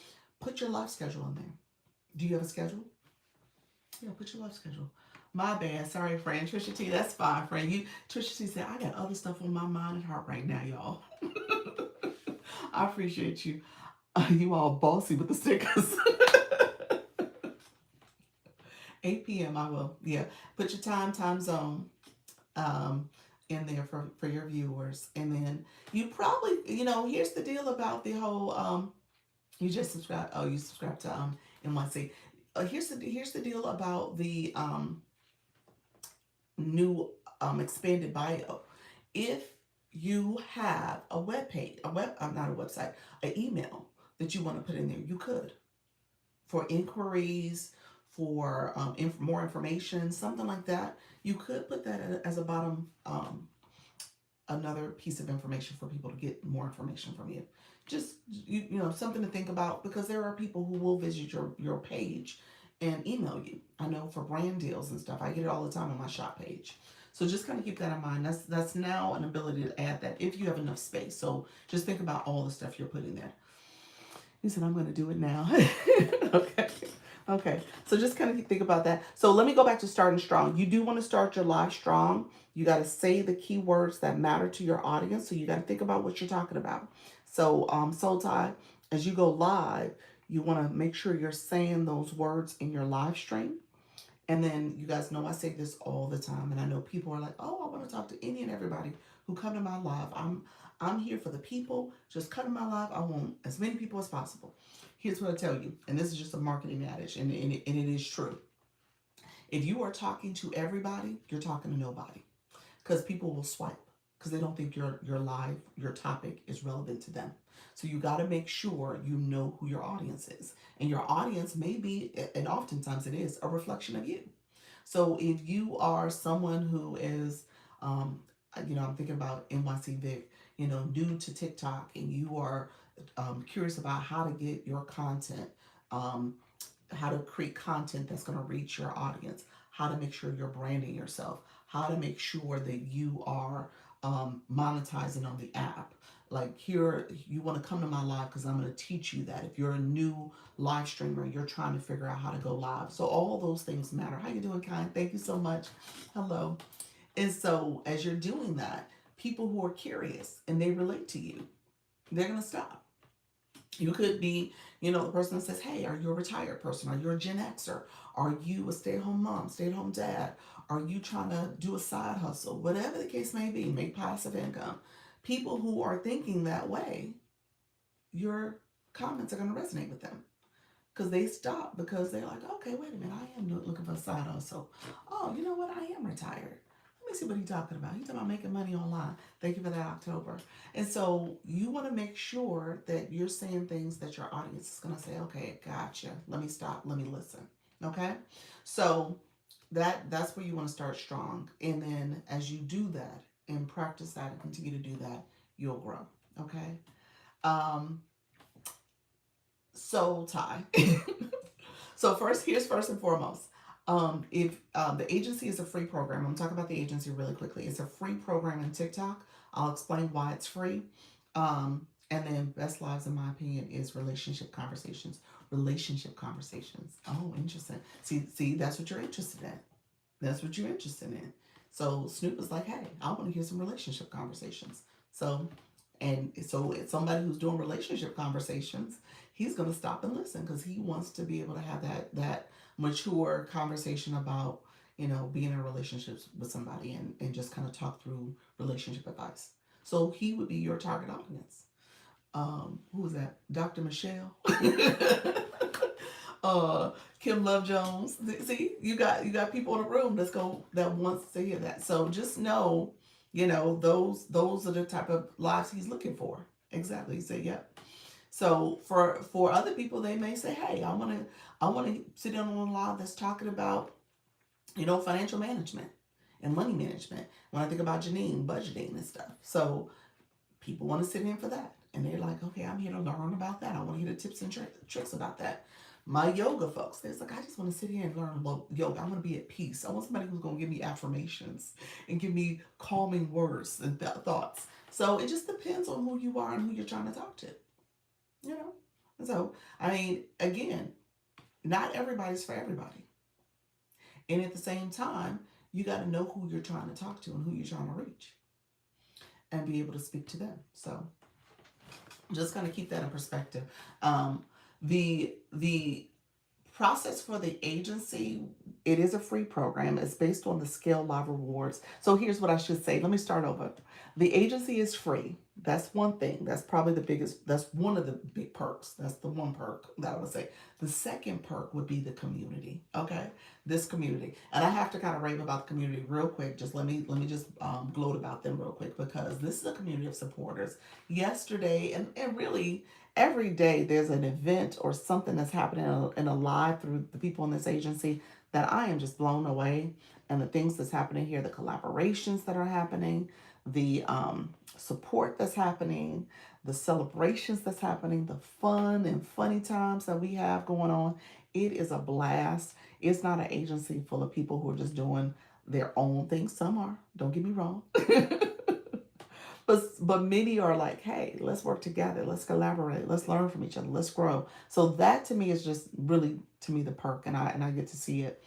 Put your live schedule in there. Do you have a schedule? Yeah, put your live schedule. My bad. Sorry, friend. Trisha T, that's fine, friend. Trisha T said, I got other stuff on my mind and heart right now, y'all. I appreciate you. You all bossy with the stickers. 8 p.m. I will. Yeah. Put your time zone um, in there for your viewers. And then you probably, here's the deal about the whole, you just subscribe. Oh, you subscribe to NYC. Here's the deal about the new expanded bio. If you have a web page, not a website, an email that you want to put in there, you could for inquiries, for more information, something like that. You could put that as a bottom, another piece of information for people to get more information from you. Just something to think about because there are people who will visit your page and email you. I know for brand deals and stuff, I get it all the time on my shop page. So just kind of keep that in mind. That's now an ability to add that if you have enough space. So just think about all the stuff you're putting there. He said, I'm going to do it now. Okay. Okay. So just kind of think about that. So let me go back to starting strong. You do want to start your live strong. You got to say the keywords that matter to your audience. So you got to think about what you're talking about. So, Soul Tie, as you go live, you want to make sure you're saying those words in your live stream. And then you guys know I say this all the time, and I know people are like, "Oh, I want to talk to any and everybody who come to my live. I'm here for the people. Just come to my live. I want as many people as possible." Here's what I tell you, and this is just a marketing adage, and it is true. If you are talking to everybody, you're talking to nobody, because people will swipe because they don't think your live, your topic is relevant to them. So you got to make sure you know who your audience is, and your audience may be, and oftentimes it is, a reflection of you. So if you are someone who is, I'm thinking about NYC Vic, new to TikTok, and you are curious about how to get your content, um, how to create content that's going to reach your audience, how to make sure you're branding yourself, how to make sure that you are monetizing on the app. Like here, you want to come to my live because I'm going to teach you that. If you're a new live streamer, you're trying to figure out how to go live. So all those things matter. How you doing, Kind? Thank you so much. Hello. And so as you're doing that, people who are curious and they relate to you, they're going to stop. You could be, the person that says, hey, are you a retired person? Are you a Gen Xer? Are you a stay-at-home mom, stay-at-home dad? Are you trying to do a side hustle? Whatever the case may be, make passive income. People who are thinking that way your comments are going to resonate with them. Because they stop because they're like, okay, wait a minute, I am looking for a side hustle. Oh, you know what? I am retired. Let me see what he's talking about. He's talking about making money online. Thank you for that, October. And so you want to make sure that you're saying things that your audience is going to say, okay, gotcha. Let me stop. Let me listen. Okay? So that's where you want to start strong. And then as you do that and practice that and continue to do that, you'll grow. Okay? Um, so Ty, so here's first and foremost. If the agency is a free program, I'm talking about the agency really quickly. It's a free program in TikTok. I'll explain why it's free. And then Best Lives, in my opinion, is relationship conversations. Relationship conversations. Oh, interesting. See, that's what you're interested in. That's what you're interested in. So Snoop is like, hey, I want to hear some relationship conversations. So, and so it's somebody who's doing relationship conversations, he's going to stop and listen because he wants to be able to have that mature conversation about being in relationships with somebody and just kind of talk through relationship advice. So he would be your target audience. Who was that? Dr. Michelle. uh Kim Love Jones. See, you got people in the room that wants to hear that. So just know, those are the type of lives he's looking for. Exactly. He said, yep. So for other people, they may say, hey, I want to sit down on a live that's talking about financial management and money management. When I think about Janine, budgeting and stuff. So people want to sit in for that. And they're like, okay, I'm here to learn about that. I want to hear the tips and tricks about that. My yoga folks, they're like, I just want to sit here and learn yoga. I want to be at peace. I want somebody who's going to give me affirmations and give me calming words and thoughts. So it just depends on who you are and who you're trying to talk to, you know? And so, I mean, again, not everybody's for everybody. And at the same time, you got to know who you're trying to talk to and who you're trying to reach and be able to speak to them. So just kind of keep that in perspective. The process for the agency, it is a free program. It's based on the scale live rewards. So here's what I should say. Let me start over. The agency is free. That's one thing. That's probably the biggest, that's one of the big perks. That's the one perk that I would say. The second perk would be the community. Okay. This community. And I have to kind of rave about the community real quick. Just let me just gloat about them real quick because this is a community of supporters. Yesterday and really every day there's an event or something that's happening in a live through the people in this agency that I am just blown away. And the things that's happening here, the collaborations that are happening, the support that's happening, the celebrations that's happening, the fun and funny times that we have going on. It is a blast. It's not an agency full of people who are just doing their own thing. Some are, don't get me wrong. But many are like, hey, let's work together, let's collaborate, let's learn from each other, let's grow. So that to me is just really to me the perk, and I get to see it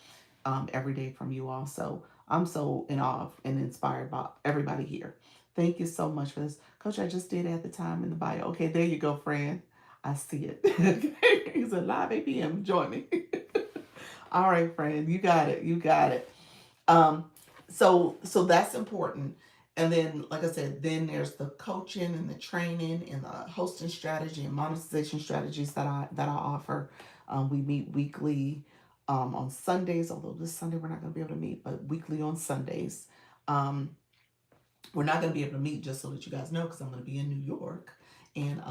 every day from you all. So I'm so in awe and inspired by everybody here. Thank you so much for this, Coach. I just did at the time in the bio. Okay, there you go, friend. I see it. He's a live 8 p.m. Join me. All right, friend. You got it. You got it. Um, so that's important. And then, like I said, then there's the coaching and the training and the hosting strategy and monetization strategies that I offer. We meet weekly on Sundays, although this Sunday we're not going to be able to meet, but weekly on Sundays. Um, we're not going to be able to meet, just so that you guys know, because I'm going to be in New York and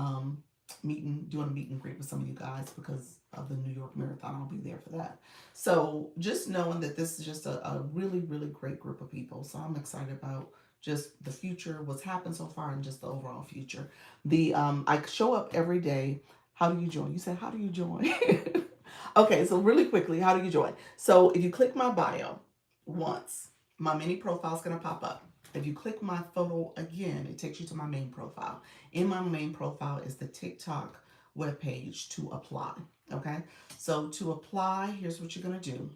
doing a meet and greet with some of you guys because of the New York Marathon. I'll be there for that. So just knowing that this is just a really, really great group of people. So I'm excited about just the future, what's happened so far, and just the overall future. The I show up every day. How do you join? You said, how do you join? Okay, so really quickly, how do you join? So if you click my bio once, my mini profile is going to pop up. If you click my photo again, it takes you to my main profile. In my main profile is the TikTok webpage to apply. Okay, so to apply, here's what you're going to do.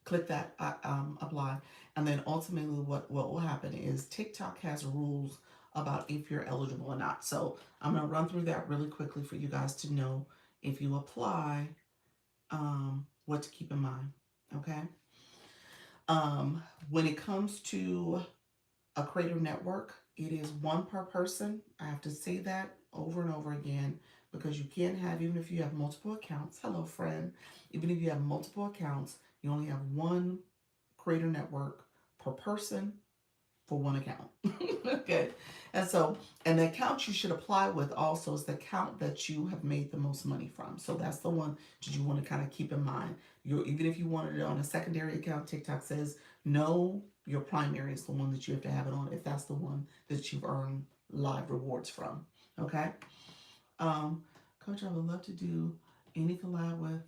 Click that apply, and then ultimately what will happen is TikTok has rules about if you're eligible or not. So I'm going to run through that really quickly for you guys to know if you apply, what to keep in mind. Okay. When it comes to a creator network, it is one per person. I have to say that over and over again, because you can't have, even if you have multiple accounts, hello friend, even if you have multiple accounts, you only have one creator network per person for one account. Okay. And so, and the account you should apply with also is the account that you have made the most money from. So that's the one that you want to kind of keep in mind. Even if you wanted it on a secondary account, TikTok says no, your primary is the one that you have to have it on if that's the one that you've earned live rewards from. Okay. Um, Coach, I would love to do any collab with,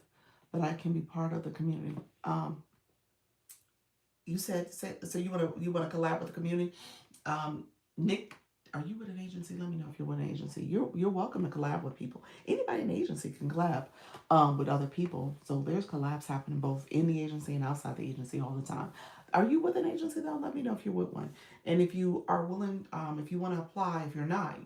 but I can be part of the community. You said so you want to collab with the community. Nick, are you with an agency? Let me know if you're with an agency. You're welcome to collab with people. Anybody in the agency can collab with other people. So there's collabs happening both in the agency and outside the agency all the time. Are you with an agency though? Let me know if you're with one. And if you are willing, if you want to apply, if you're not,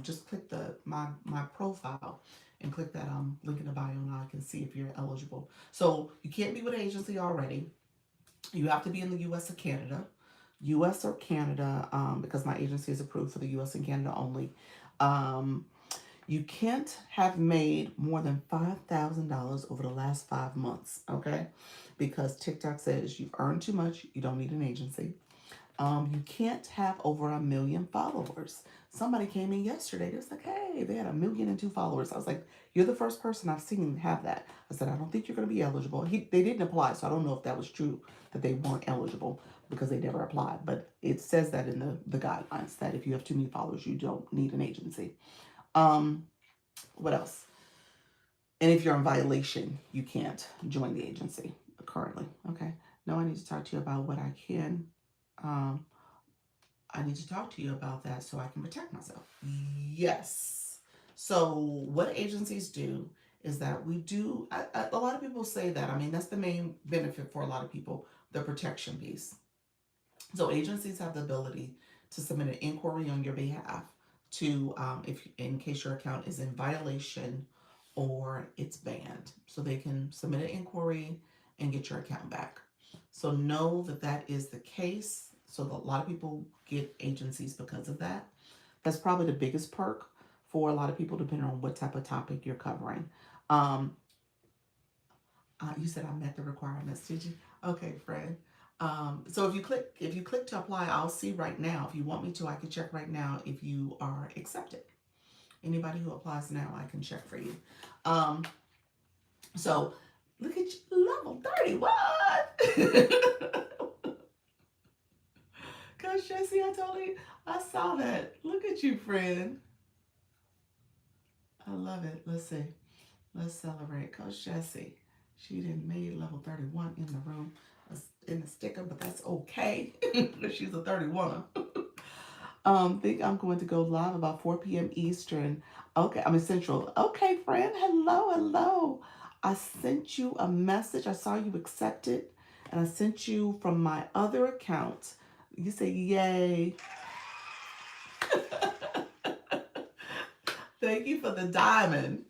just click the my profile and click that link in the bio, and I can see if you're eligible. So you can't be with an agency already. You have to be in the U.S. or Canada. U.S. or Canada, because my agency is approved for the U.S. and Canada only. Um, you can't have made more than $5,000 over the last 5 months, okay? Because TikTok says you've earned too much, you don't need an agency. You can't have over 1 million followers. Somebody came in yesterday. They was like, hey, they had 1,002 followers. I was like, you're the first person I've seen have that. I said, I don't think you're going to be eligible. They didn't apply, so I don't know if that was true that they weren't eligible because they never applied. But it says that in the guidelines that if you have too many followers, you don't need an agency. Um, what else? And if you're in violation, you can't join the agency currently. Okay. Now I need to talk to you about what I can. Um, I need to talk to you about that so I can protect myself. Yes. So, what agencies do is that we do, a lot of people say that. I mean, that's the main benefit for a lot of people, the protection piece. So, agencies have the ability to submit an inquiry on your behalf to, if in case your account is in violation or it's banned. So, they can submit an inquiry and get your account back. So know that that is the case. So a lot of people get agencies because of that. That's probably the biggest perk for a lot of people, depending on what type of topic you're covering. Um, you said I met the requirements, did you? Okay, friend. So if you click to apply, I'll see right now. If you want me to, I can check right now if you are accepted. Anybody who applies now, I can check for you. Um, so look at you, level 30. What? Coach Jesse, I told you, I saw that. Look at you, friend. I love it. Let's see. Let's celebrate. Coach Jesse. She didn't made level 31 in the room, in the sticker, but that's okay. She's a 31. Think I'm going to go live about 4 p.m. Eastern. Okay, I'm in Central. Okay, friend. Hello, hello. I sent you a message. I saw you accepted, and I sent you from my other account. You say, yay. Thank you for the diamond.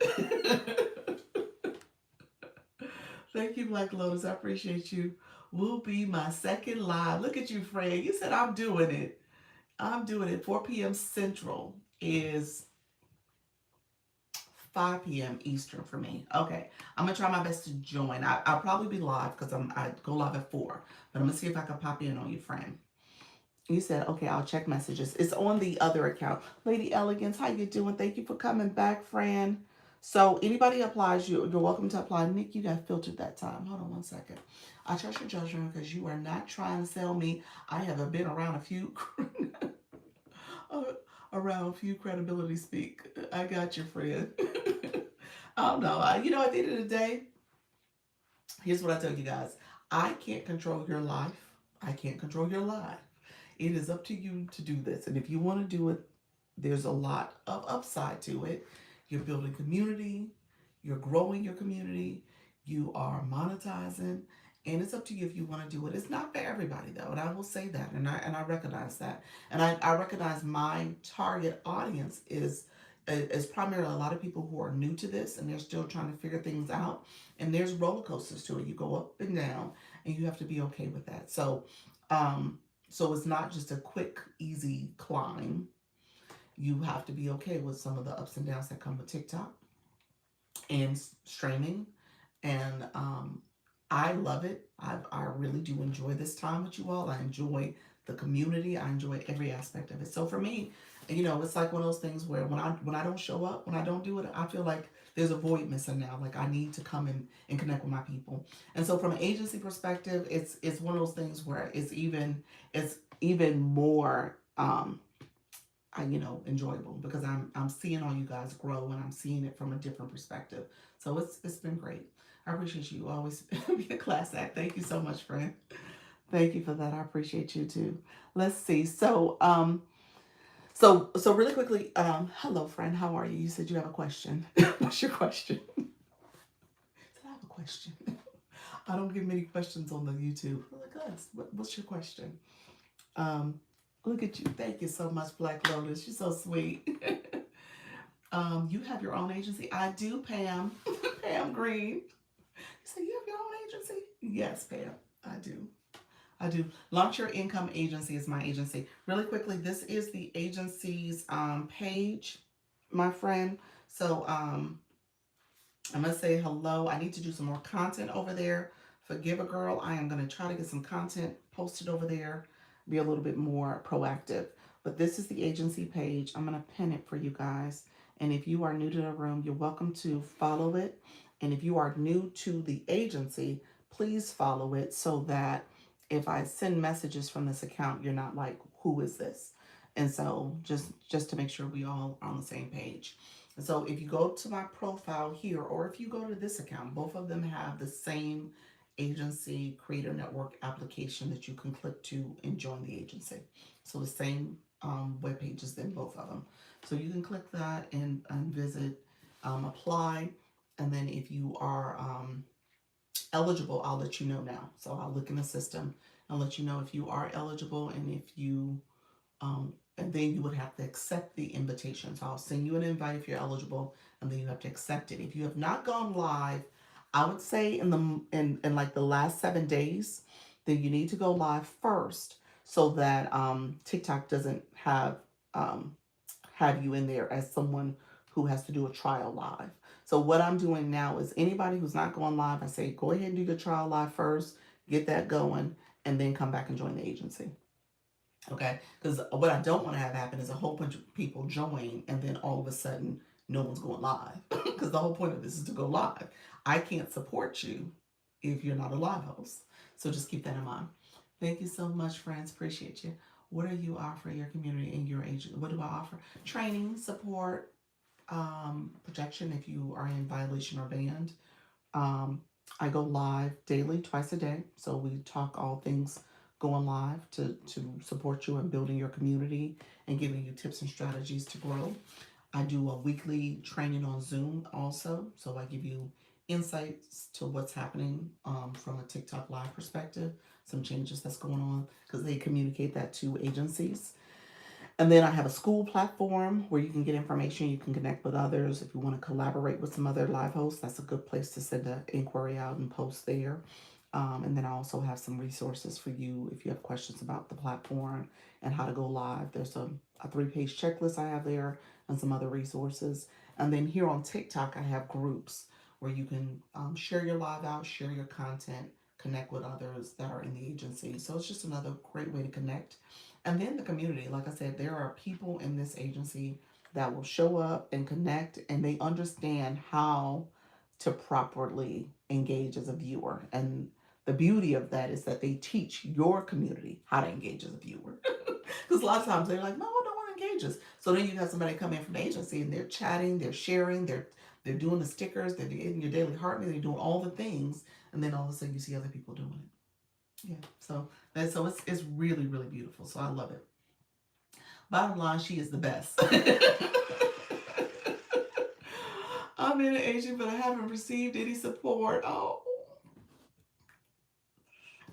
Thank you, Black Lotus. I appreciate you. Will be my second live. Look at you, Fred. You said I'm doing it. I'm doing it. 4 p.m. Central is 5 p.m. Eastern for me. Okay. I'm going to try my best to join. I'll probably be live because I go live at 4. But I'm going to see if I can pop in on you, friend. You said, okay, I'll check messages. It's on the other account. Lady Elegance, how you doing? Thank you for coming back, friend. So anybody applies, you're welcome to apply. Nick, you got filtered that time. Hold on one second. I trust your judgment because you are not trying to sell me. I have been around a few credibility speak. I got you, friend. I don't know. At the end of the day, here's what I tell you guys. I can't control your life. I can't control your life. It is up to you to do this. And if you want to do it, there's a lot of upside to it. You're building community, you're growing your community, you are monetizing, and it's up to you if you want to do it. It's not for everybody though, and I will say that, and I recognize that. And I recognize my target audience is primarily a lot of people who are new to this and they're still trying to figure things out. And there's roller coasters to it. You go up and down, and you have to be okay with that. So it's not just a quick, easy climb. You have to be okay with some of the ups and downs that come with TikTok and streaming. And I love it. I really do enjoy this time with you all. I enjoy the community. I enjoy every aspect of it. So for me, it's like one of those things where when I don't show up, when I don't do it, I feel like there's a void missing now. Like I need to come in and connect with my people. And so from an agency perspective, it's one of those things where it's even more enjoyable because I'm seeing all you guys grow and I'm seeing it from a different perspective. So it's been great. I appreciate you always being a class act. Thank you so much, friend. Thank you for that. I appreciate you too. Let's see. So really quickly, hello friend, how are you? You said you have a question. What's your question? I said I have a question. I don't get many questions on the YouTube. I'm like, what's your question? Um, Look at you. Thank you so much, Black Lotus. You're so sweet. You have your own agency? I do, Pam. Pam Green. You say you have your own agency? Yes, Pam. I do. I do. Launch Your Income Agency is my agency. Really quickly, this is the agency's page, my friend. So I'm going to say hello. I need to do some more content over there. Forgive a girl. I am going to try to get some content posted over there, be a little bit more proactive. But this is the agency page. I'm going to pin it for you guys. And if you are new to the room, you're welcome to follow it. And if you are new to the agency, please follow it so that if I send messages from this account, you're not like, who is this? And so just to make sure we all are on the same page. So if you go to my profile here, or if you go to this account, both of them have the same agency creator network application that you can click to and join the agency. So the same web pages in both of them. So you can click that and visit, apply, and then if you are eligible, I'll let you know now. So I'll look in the system and let you know if you are eligible and if you and then you would have to accept the invitation. So I'll send you an invite if you're eligible, and then you have to accept it. If you have not gone live, I would say in like the last 7 days, then you need to go live first so that TikTok doesn't have you in there as someone who has to do a trial live. So what I'm doing now is anybody who's not going live, I say go ahead and do your trial live first, get that going, and then come back and join the agency. Okay, because what I don't want to have happen is a whole bunch of people join and then all of a sudden no one's going live. Because the whole point of this is to go live. I can't support you if you're not a live host. So just keep that in mind. Thank you so much, friends. Appreciate you. What are you offering your community and your agent? What do I offer? Training, support, protection if you are in violation or banned. Um, I go live daily, twice a day. So we talk all things going live to support you in building your community and giving you tips and strategies to grow. I do a weekly training on Zoom also. So I give you insights to what's happening from a TikTok live perspective, some changes that's going on because they communicate that to agencies. And then I have a school platform where you can get information. You can connect with others. If you want to collaborate with some other live hosts, that's a good place to send an inquiry out and post there. And then I also have some resources for you if you have questions about the platform and how to go live. There's a 3-page checklist I have there and some other resources. And then here on TikTok, I have groups where you can share your live out, share your content, connect with others that are in the agency. So it's just another great way to connect. And then the community, like I said, there are people in this agency that will show up and connect and they understand how to properly engage as a viewer. And the beauty of that is that they teach your community how to engage as a viewer. Because a lot of times they're like, no, I don't want to engage us. So then you have somebody come in from the agency and they're chatting, they're sharing, they're doing the stickers, they're getting your daily heart rate, they're doing all the things, and then all of a sudden you see other people doing it. Yeah, so it's really really beautiful. So I love it. Bottom line, she is the best. I'm in an agent, but I haven't received any support. Oh,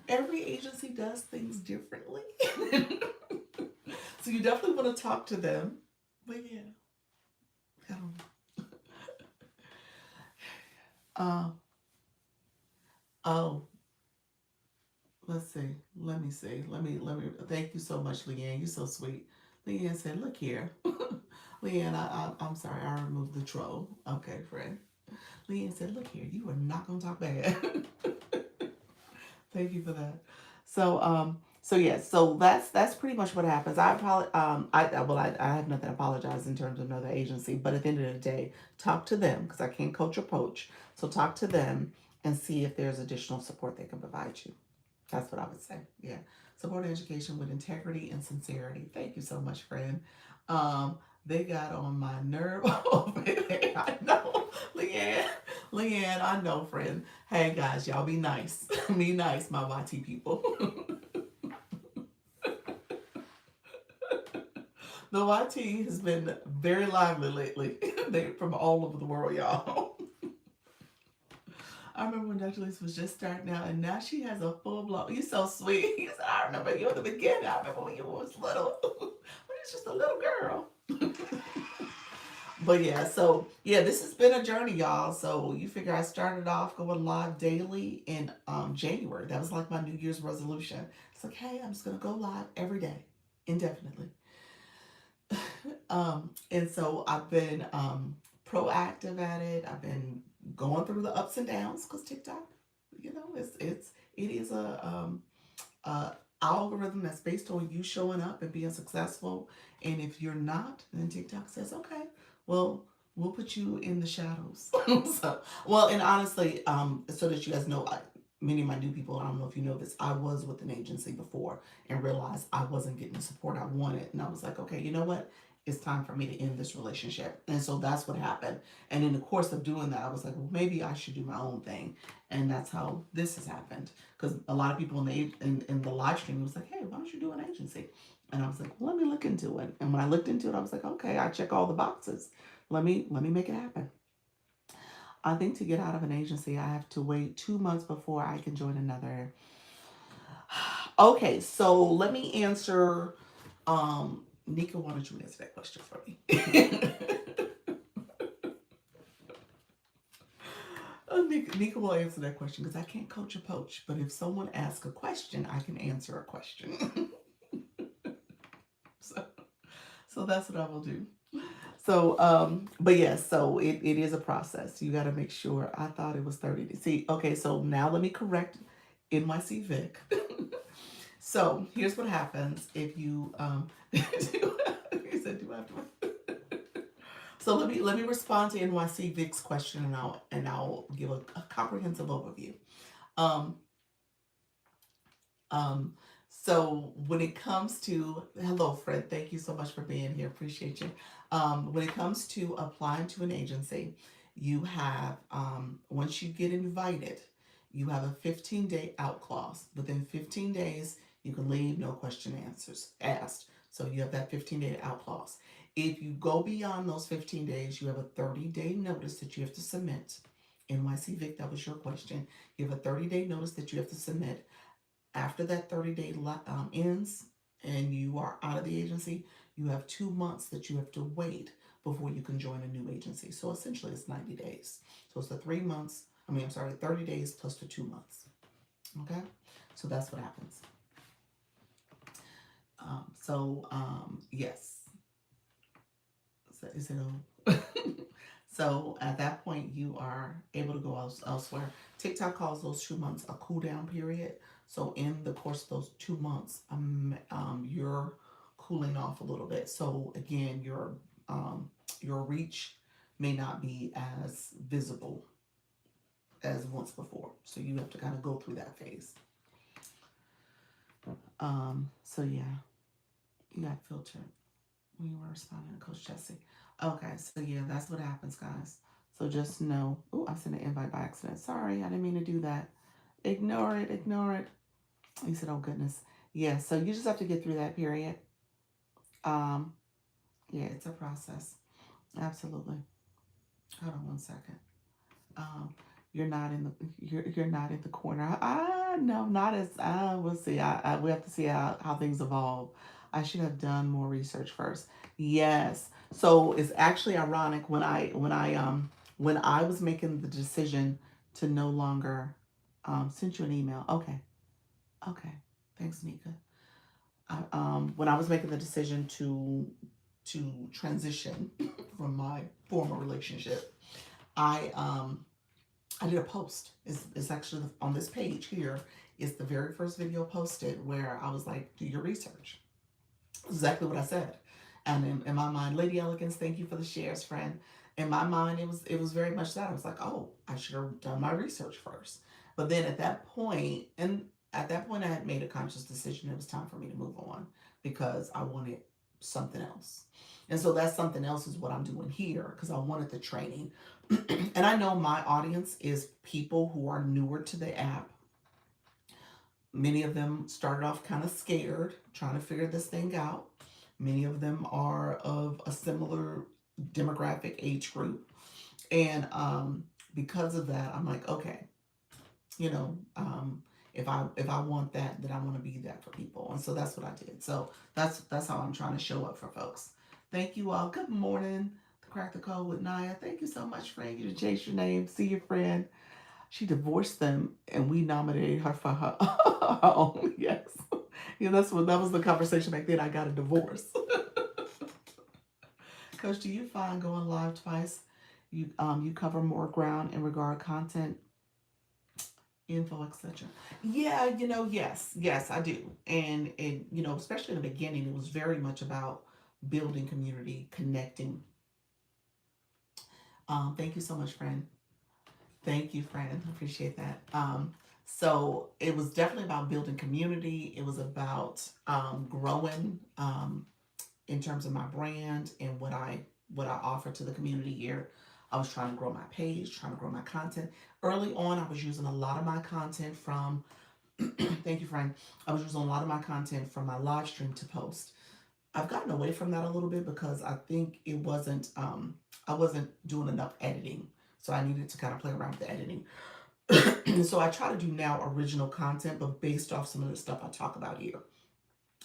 every agency does things differently. So you definitely want to talk to them. But yeah, I don't know. Oh, let's see. Let me see. Let me. Thank you so much, Leanne. You're so sweet. Leanne said, look here. Leanne, I'm sorry, I removed the troll. Okay, friend. Leanne said, look here, you are not going to talk bad. Thank you for that. So yes, so that's pretty much what happens. I have nothing to apologize in terms of another agency, but at the end of the day, talk to them because I can't coach or poach. So talk to them and see if there's additional support they can provide you. That's what I would say. Yeah. Support education with integrity and sincerity. Thank you so much, friend. They got on my nerve over there. I know. Leanne. Leanne, I know, friend. Hey guys, y'all be nice. Be nice, my YT people. The YT has been very lively lately. They from all over the world, y'all. I remember when Dr. Lisa was just starting out, and now she has a full blown. You're so sweet. He said, I remember you at the beginning. I remember when you was little. When you was just a little girl. But yeah, so yeah, this has been a journey, y'all. So you figure I started off going live daily in January. That was like my New Year's resolution. It's like, hey, I'm just gonna go live every day, indefinitely. And so I've been proactive at it. I've been going through the ups and downs because TikTok, it is a algorithm that's based on you showing up and being successful. And if you're not, then TikTok says, okay, well, we'll put you in the shadows. So, well, and honestly, so that you guys know, many of my new people, I don't know if you know this, I was with an agency before and realized I wasn't getting the support I wanted. And I was like, okay, you know what? It's time for me to end this relationship. And so that's what happened. And in the course of doing that, I was like, well, maybe I should do my own thing. And that's how this has happened. Because a lot of people in the live stream was like, hey, why don't you do an agency? And I was like, well, let me look into it. And when I looked into it, I was like, okay, I check all the boxes. Let me make it happen. I think to get out of an agency, I have to wait 2 months before I can join another. Okay, so let me answer. Nika, why don't you answer that question for me? Nika will answer that question because I can't coach or poach. But if someone asks a question, I can answer a question. so, so that's what I will do. So, but yes, so it is a process. You got to make sure. I thought it was 30 days. See, okay, so now let me correct NYC Vic. So here's what happens if you, he said, do I have to? So let me respond to NYC Vic's question, and I'll give a comprehensive overview. Um, um, so when it comes to, hello Fred, thank you so much for being here. Appreciate you. When it comes to applying to an agency, you have once you get invited, you have a 15-day out clause. Within 15 days, you can leave, no question answers asked. So you have that 15-day out clause. If you go beyond those 15 days, you have a 30-day notice that you have to submit. NYC Vic, that was your question. You have a 30-day notice that you have to submit. After that 30-day ends and you are out of the agency, you have 2 months that you have to wait before you can join a new agency. So essentially it's 90 days. So it's the 3 months, 30 days plus the 2 months. Okay? So that's what happens. Yes. So is it So at that point, you are able to go elsewhere. TikTok calls those 2 months a cool down period. So in the course of those 2 months, you're cooling off a little bit. So again, your reach may not be as visible as once before. So you have to kind of go through that phase. So yeah, you got filtered when you were responding to Coach Jesse. Okay, so yeah, that's what happens, guys. So just know. Oh, I sent an invite by accident. Sorry, I didn't mean to do that. Ignore it, ignore it. He said, oh goodness. Yeah, so you just have to get through that period. Um, yeah, it's a process. Absolutely. Hold on one second. Um, you're not in the corner. No, not as we'll see. We have to see how things evolve. I should have done more research first. Yes. So it's actually ironic when I was making the decision to no longer send you an email. Okay. Okay. Thanks, Nika. when I was making the decision to transition from my former relationship, I I did a post. It's actually on this page here. It's the very first video posted where I was like, do your research. Exactly what I said. And in my mind, Lady Elegance, thank you for the shares, friend. In my mind, it was very much that. I was like, oh, I should have done my research first. But then at that point, I had made a conscious decision. It was time for me to move on because I wanted something else. And so that something else is what I'm doing here because I wanted the training. And I know my audience is people who are newer to the app. Many of them started off kind of scared, trying to figure this thing out. Many of them are of a similar demographic age group. And because of that, I'm like, okay, you know, if I want that, then I want to be that for people. And so that's what I did. So that's how I'm trying to show up for folks. Thank you all. Good morning. The Crack the Code with Naya. Thank you so much, friend. You to change your name. See your friend. She divorced them, and we nominated her for her, her own. Yes, yeah, that was the conversation back then. I got a divorce. Coach, do you find going live twice, you cover more ground in regard content, info, etc. Yeah, yes, I do, and especially in the beginning, it was very much about building community, connecting. Thank you so much, friend. Thank you, friend. I appreciate that. So it was definitely about building community. It was about growing in terms of my brand and what I offer to the community here. I was trying to grow my page, trying to grow my content. Early on, I was using a lot of my content from. Thank you, friend. I was using a lot of my content from my live stream to post. I've gotten away from that a little bit because I think it wasn't. I wasn't doing enough editing, so I needed to kind of play around with the editing. So I try to do now original content, but based off some of the stuff I talk about here.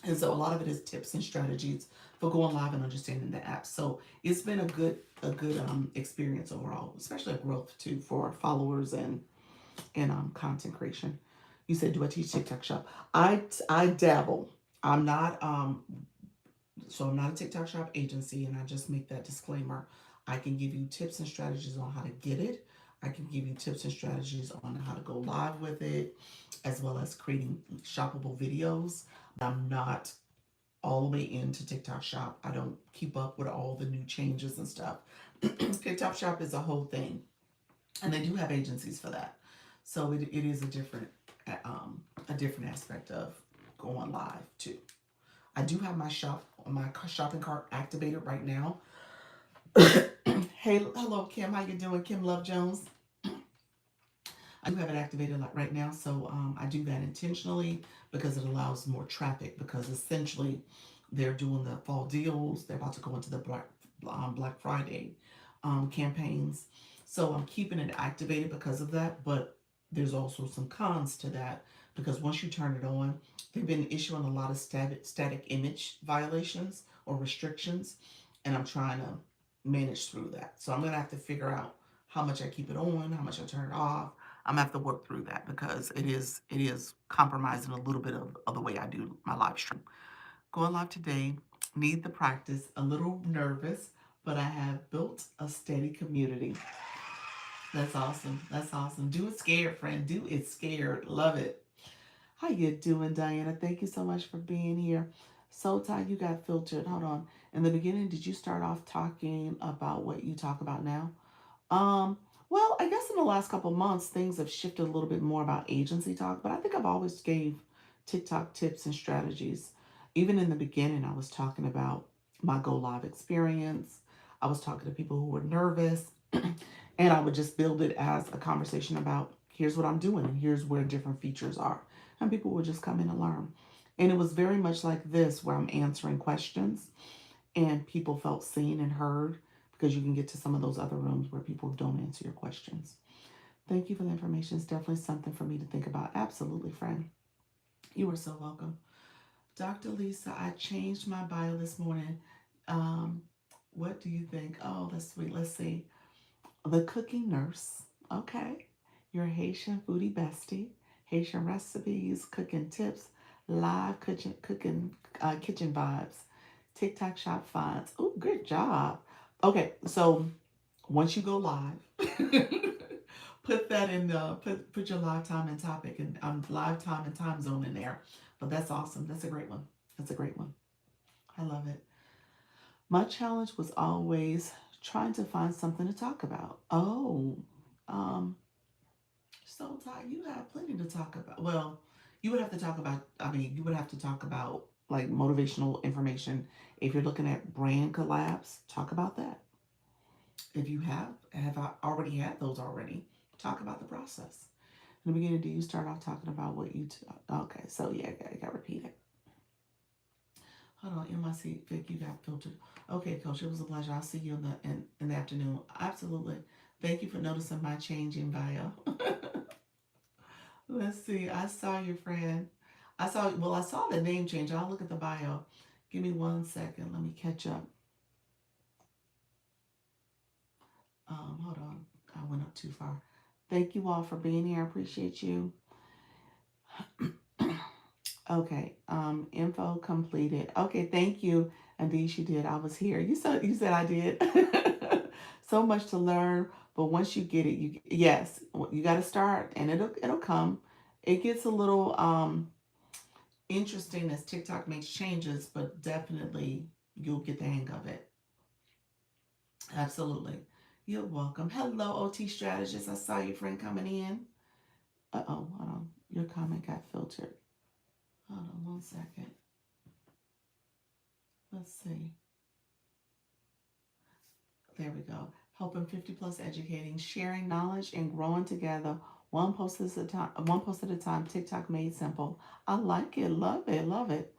And so a lot of it is tips and strategies for going live and understanding the app. So it's been a good experience overall, especially a growth too for followers and content creation. You said, do I teach TikTok shop? I dabble. I'm not I'm not a TikTok shop agency, and I just make that disclaimer. I can give you tips and strategies on how to get it. I can give you tips and strategies on how to go live with it, as well as creating shoppable videos. I'm not all the way into TikTok shop. I don't keep up with all the new changes and stuff. TikTok shop is a whole thing, and they do have agencies for that. So it is a different aspect of going live too. I do have my shopping cart activated right now. Hey, hello Kim, how you doing? Kim Love Jones. I do have it activated like right now, so I do that intentionally because it allows more traffic. Because essentially, they're doing the fall deals. They're about to go into the Black Friday campaigns, so I'm keeping it activated because of that. But there's also some cons to that because once you turn it on, they've been issuing a lot of static image violations or restrictions, and I'm trying to manage through that. So I'm gonna have to figure out how much I keep it on, how much I turn it off. I'm gonna have to work through that because it is compromising a little bit of the way I do my live stream. Going live today, need the practice, a little nervous, but I have built a steady community. That's awesome. That's awesome. Do it scared, friend. Do it scared. Love it. How you doing, Diana? Thank you so much for being here. So Ty, you got filtered. Hold on. In the beginning, did you start off talking about what you talk about now? Um, well, I guess in the last couple months, things have shifted a little bit more about agency talk, but I think I've always gave TikTok tips and strategies. Even in the beginning, I was talking about my go live experience. I was talking to people who were nervous, and I would just build it as a conversation about here's what I'm doing and here's where different features are. And people would just come in and learn. And it was very much like this, where I'm answering questions and people felt seen and heard because you can get to some of those other rooms where people don't answer your questions. Thank you for the information. It's definitely something for me to think about. Absolutely, friend. You are so welcome. Dr. Lisa, I changed my bio this morning. Um, what do you think? Oh, that's sweet. Let's see. The cooking nurse. Okay. Your Haitian foodie bestie. Haitian recipes, cooking tips, live kitchen vibes. TikTok shop finds. Oh, good job. Okay, so once you go live, put that in the put your live time and topic and live time and time zone in there. But that's awesome. That's a great one. That's a great one. I love it. My challenge was always trying to find something to talk about. Oh, um, so Ty, you have plenty to talk about. Well, you would have to talk about. I mean, you would have to talk about like motivational information. If you're looking at brand collabs, talk about that. If you have I already had those already, talk about the process. In the beginning, do you start off talking about what you? Okay, so yeah, I got to repeat it. Hold on, MIC Vic, you got filtered. Okay, Coach, it was a pleasure. I'll see you in the afternoon. Absolutely. Thank you for noticing my change in bio. Let's see. I saw your friend. I saw the name change. I'll look at the bio. Give me 1 second. Let me catch up. Hold on. I went up too far. Thank you all for being here. I appreciate you. Okay. Info completed. Okay, thank you. Indeed, you did. I was here. You said I did. So much to learn, but once you get it, yes, you got to start, and it'll come. It gets a little interesting as TikTok makes changes, but definitely you'll get the hang of it. Absolutely. You're welcome. Hello, OT strategist. I saw your friend coming in. Hold on. Your comment got filtered. Hold on 1 second. Let's see. There we go. Helping 50 plus educating, sharing knowledge and growing together. One post at a time. One post at a time. TikTok made simple. I like it. Love it. Love it.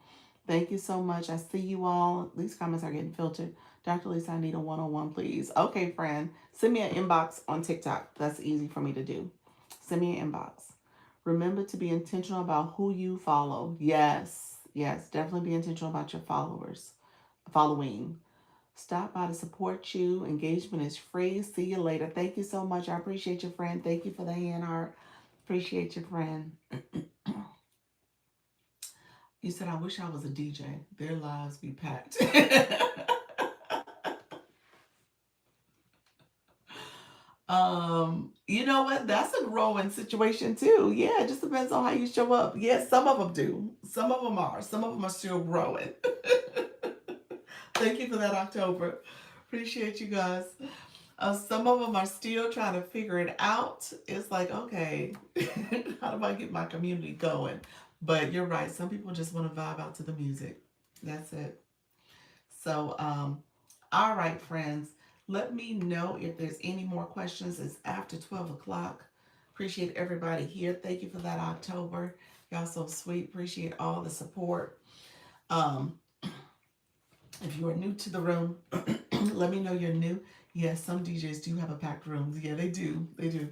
Thank you so much. I see you all. These comments are getting filtered. Dr. Lisa, I need a one-on-one, please. Okay, friend. Send me an inbox on TikTok. That's easy for me to do. Send me an inbox. Remember to be intentional about who you follow. Yes. Yes. Definitely be intentional about your following. Stop by to support you. Engagement is free. See you later. Thank you so much. I appreciate your friend. Thank you for the hand heart. Appreciate your friend. You said, I wish I was a DJ. Their lives be packed. You know what? That's a growing situation too. Yeah, it just depends on how you show up. Yes, some of them do. Some of them are. Some of them are still growing. Thank you for that, October. Appreciate you guys. Some of them are still trying to figure it out. It's like, okay, how do I get my community going? But you're right. Some people just want to vibe out to the music. That's it. So, all right, friends. Let me know if there's any more questions. It's after 12 o'clock. Appreciate everybody here. Thank you for that, October. Y'all so sweet. Appreciate all the support. Um, if you are new to the room, let me know you're new. Yes, some DJs do have a packed room. Yeah, they do. They do.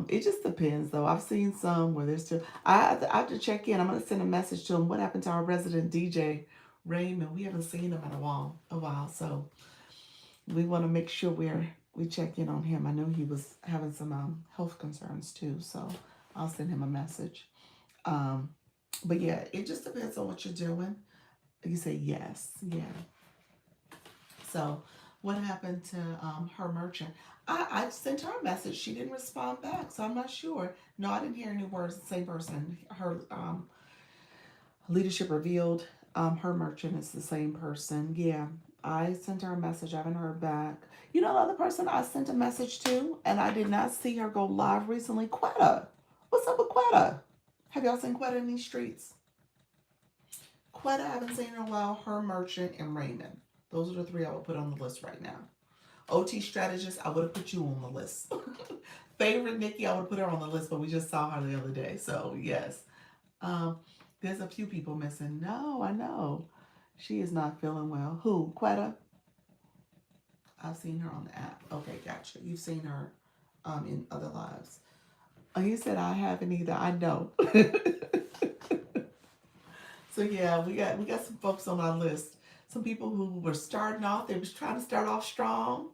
It just depends, though. I've seen some where there's still. I have to check in. I'm gonna send a message to him. What happened to our resident DJ, Raymond? We haven't seen him in a while. So we want to make sure we check in on him. I know he was having some health concerns too, so I'll send him a message. Um, but yeah, it just depends on what you're doing. You say yes, yeah. So, what happened to her merchant? I sent her a message. She didn't respond back, so I'm not sure. No, I didn't hear any words. The same person. Her leadership revealed her merchant is the same person. Yeah, I sent her a message. I haven't heard back. You know the other person I sent a message to, and I did not see her go live recently? Quetta. What's up with Quetta? Have y'all seen Quetta in these streets? Quetta, I haven't seen in a while. Her merchant and Raymond. Those are the three I would put on the list right now. OT strategist, I would have put you on the list. Favorite Nikki, I would have put her on the list, but we just saw her the other day. So yes. Um, there's a few people missing. No, I know. She is not feeling well. Who? Quetta? I've seen her on the app. Okay, gotcha. You've seen her in other lives. Oh, he said I haven't either. I know. So yeah, we got some folks on our list. Some people who were starting off, they was trying to start off strong,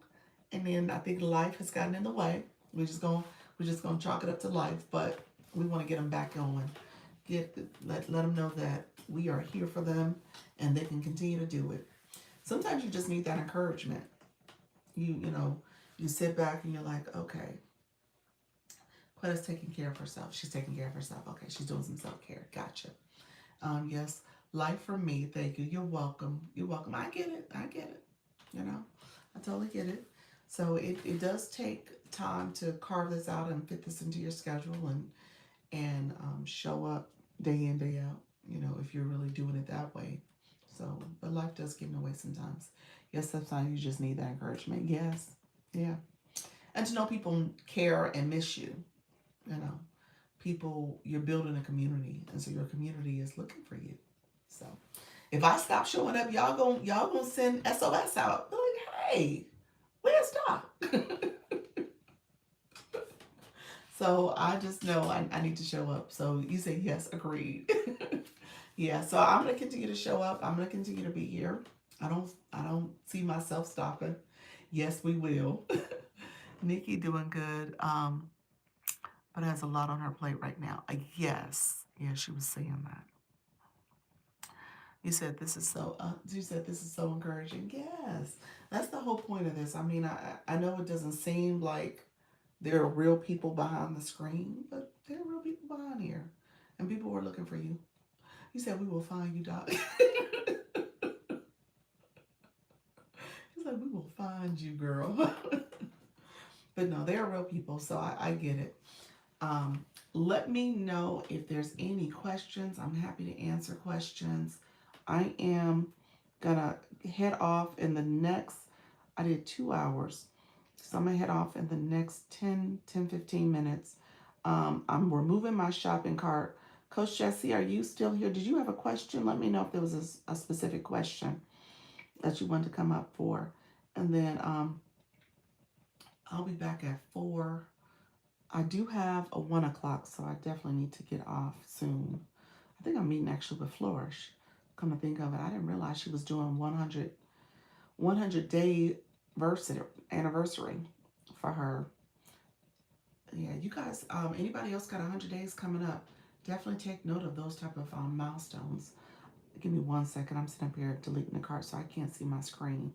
and then I think life has gotten in the way. We're just gonna chalk it up to life, but we want to get them back going. let them know that we are here for them and they can continue to do it. Sometimes you just need that encouragement. You know, you sit back and you're like, okay, Quetta's taking care of herself. She's taking care of herself. Okay, she's doing some self-care. Gotcha. Yes, life for me. Thank you. You're welcome. You're welcome. I get it. I get it. You know, I totally get it. So it does take time to carve this out and fit this into your schedule and show up day in, day out, you know, if you're really doing it that way. So, but life does get in the way sometimes. Yes, sometimes you just need that encouragement. Yes. Yeah. And to know people care and miss you, you know, people, you're building a community. And so your community is looking for you. So if I stop showing up, y'all gonna send SOS out. They're like, hey, where's Doc? So I just know I need to show up. So you say yes, agreed. Yeah, so I'm gonna continue to show up. I'm gonna continue to be here. I don't see myself stopping. Yes, we will. Nikki doing good. But has a lot on her plate right now. Yes. Yeah, she was saying that. You said this is so. You said this is so encouraging. Yes, that's the whole point of this. I mean, I know it doesn't seem like there are real people behind the screen, but there are real people behind here, and people were looking for you. You said we will find you, Doc. He's like, we will find you, girl. But no, they are real people, so I get it. Let me know if there's any questions. I'm happy to answer questions. I am gonna head off in the next, I did 2 hours. So I'm gonna head off in the next 15 minutes. I'm removing my shopping cart. Coach Jesse, are you still here? Did you have a question? Let me know if there was a specific question that you wanted to come up for. And then I'll be back at 4. I do have a 1 o'clock, so I definitely need to get off soon. I think I'm meeting actually with Flourish. Come to think of it, I didn't realize she was doing 100 day anniversary for her. Yeah, you guys, anybody else got 100 days coming up? Definitely take note of those type of milestones. Give me 1 second. I'm sitting up here deleting the card so I can't see my screen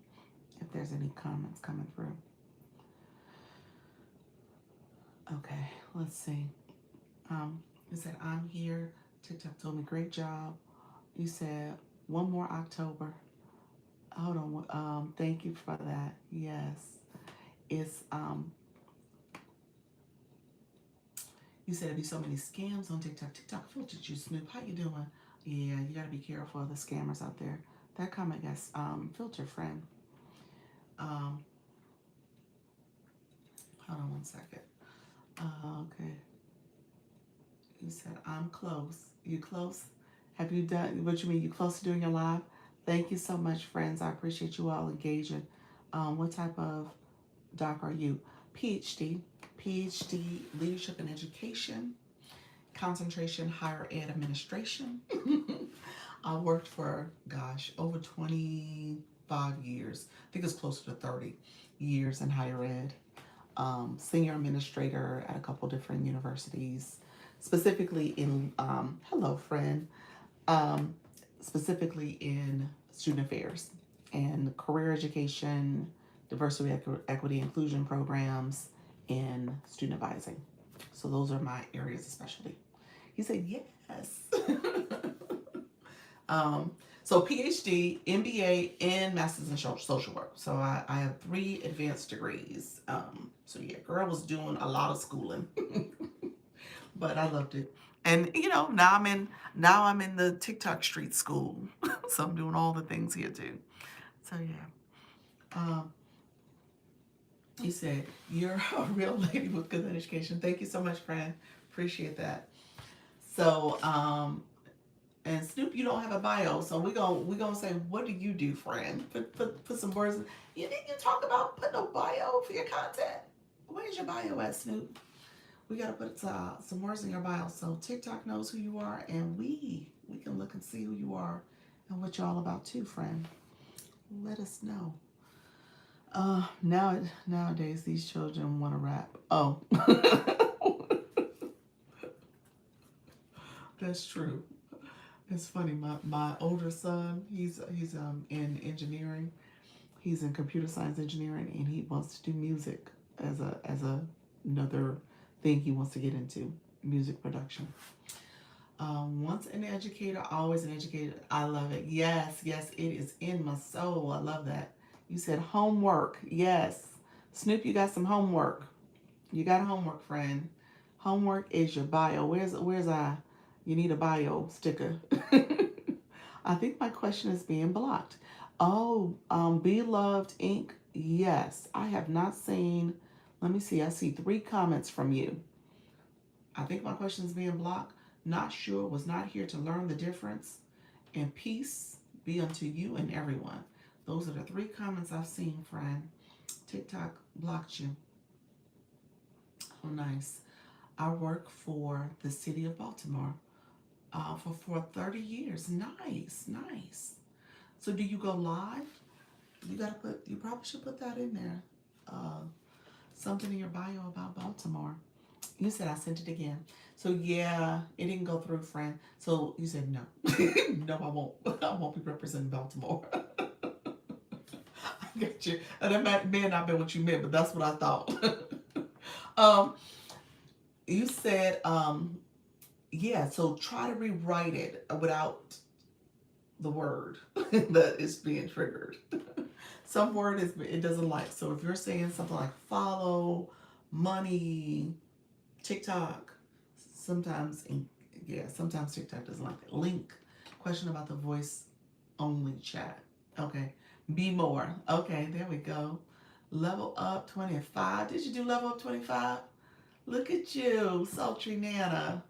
if there's any comments coming through. Okay, let's see. You said, I'm here. TikTok told me, great job. You said, one more October. Hold on. Thank you for that. Yes. It's, you said there'd be so many scams on TikTok. TikTok filtered you, Snoop. How you doing? Yeah, you got to be careful of the scammers out there. That comment gets filtered, friend. Hold on 1 second. Okay. You said, I'm close. You close? Have you done what you mean? You close to doing your live? Thank you so much, friends. I appreciate you all engaging. What type of doc are you? PhD. PhD, Leadership and Education. Concentration, Higher Ed Administration. I worked for, gosh, over 25 years. I think it's closer to 30 years in higher ed. Senior administrator at a couple different universities, specifically in, hello friend, specifically in student affairs and career education, diversity, equity, inclusion programs, and student advising. So those are my areas of specialty. He said, yes. So PhD, MBA, and Master's in Social Work. So I have 3 advanced degrees. So yeah, girl was doing a lot of schooling, but I loved it. And you know, now I'm in the TikTok street school, so I'm doing all the things here too. So yeah, he said you're a real lady with good education. Thank you so much, friend. Appreciate that. So and Snoop, you don't have a bio, so we gonna say, what do you do, friend? Put some words. You didn't you talk about putting a bio for your content? Where's your bio at, Snoop? We gotta put some words in your bio so TikTok knows who you are, and we can look and see who you are and what you're all about too, friend. Let us know. Nowadays these children want to rap. Oh. That's true. It's funny. My older son, he's in engineering. He's in computer science engineering, and he wants to do music as a another thing he wants to get into, music production. Once an educator, always an educator. I love it. Yes, yes, it is in my soul. I love that. You said homework. Yes. Snoop, you got some homework. You got homework, friend. Homework is your bio. Where's I? You need a bio sticker. I think my question is being blocked. Oh, Beloved Inc. Yes, I have not seen. Let me see. I see 3 comments from you. I think my question is being blocked. Not sure. Was not here to learn the difference. And peace be unto you and everyone. Those are the 3 comments I've seen, friend. TikTok blocked you. Oh, nice. I work for the city of Baltimore for 30 years. Nice, nice. So do you go live? You probably should put that in there. Uh, Something in your bio about Baltimore. You said I sent it again. So yeah, it didn't go through, friend. So you said no. No, I won't. I won't be representing Baltimore. I get you. And that may not be what you meant, but that's what I thought. um, you said yeah, so try to rewrite it without the word that is being triggered. Some word it doesn't like. So if you're saying something like follow, money, TikTok, sometimes sometimes TikTok doesn't like it. Link, question about the voice only chat. Okay. Be more. Okay, there we go. Level up 25. Did you do level up 25? Look at you, sultry Nana.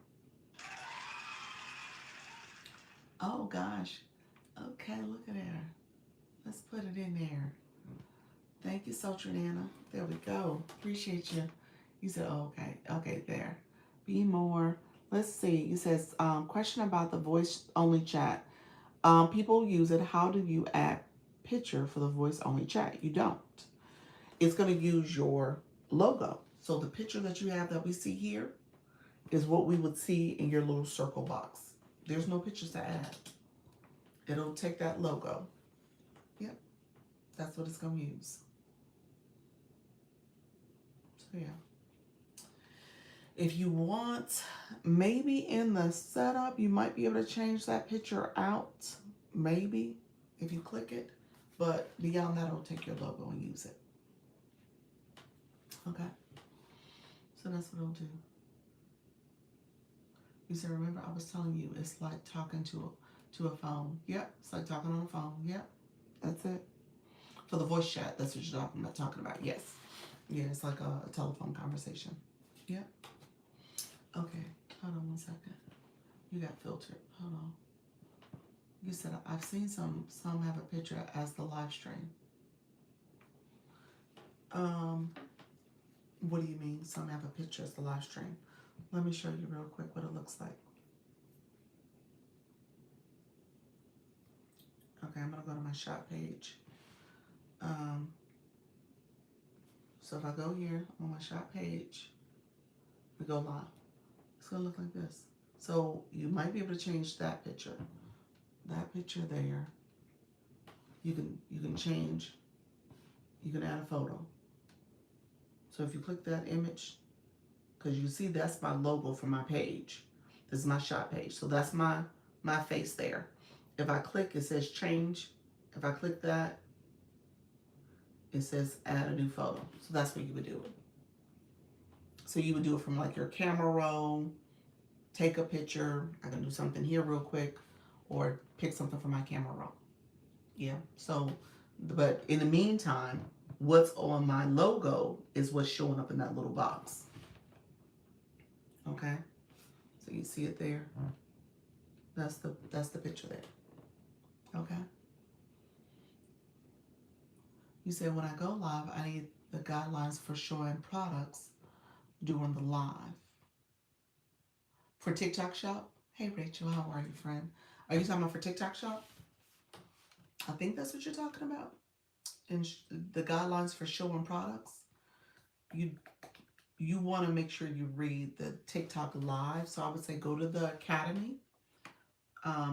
Oh gosh. Okay, look at her. Let's put it in there. Thank you, Sultry Nana. There we go. Appreciate you. You said, oh, okay. Okay, there. Be more. Let's see. You says, question about the voice only chat. People use it. How do you add picture for the voice only chat? You don't. It's going to use your logo. So the picture that you have that we see here is what we would see in your little circle box. There's no pictures to add. It'll take that logo. Yep. That's what it's going to use. So yeah. If you want, maybe in the setup, you might be able to change that picture out. Maybe, if you click it. But beyond that, it'll take your logo and use it. Okay. So that's what it'll do. You said, remember, I was telling you, it's like talking to a phone. Yep, it's like talking on a phone. Yep, that's it. For the voice chat, that's what you're talking about. Yes. Yeah, it's like a telephone conversation. Yep. Okay, hold on one second. You got filtered. Hold on. You said I've seen some have a picture as the live stream. What do you mean? Some have a picture as the live stream. Let me show you real quick what it looks like. Okay, I'm gonna go to my shop page. So if I go here on my shop page, we go live. It's gonna look like this. So you might be able to change that picture. That picture there. You can change. You can add a photo. So if you click that image, because you see that's my logo for my page. This is my shop page. So that's my face there. If I click, it says change. If I click that, it says add a new photo. So that's what you would do it. So you would do it from like your camera roll, take a picture. I can do something here real quick, or pick something from my camera roll. Yeah. So, but in the meantime, what's on my logo is what's showing up in that little box. Okay. So you see it there. That's the picture there. Okay. You said when I go live, I need the guidelines for showing products during the live. For TikTok Shop? Hey Rachel, how are you, friend? Are you talking about for TikTok Shop? I think that's what you're talking about. And the guidelines for showing products. You you want to make sure you read the TikTok live. So I would say go to the Academy.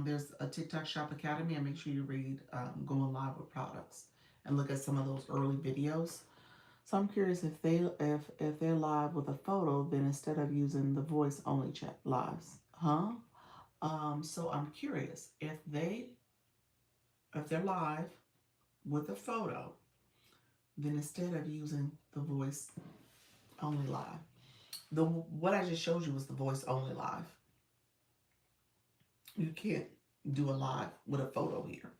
There's a TikTok Shop Academy, and make sure you read Going Live with Products and look at some of those early videos. So I'm curious if if they're live with a photo, then instead of using the voice only chat lives, huh? So I'm curious if they're live with a photo, then instead of using the voice only live, the what I just showed you was the voice only live. You can't do a live with a photo here.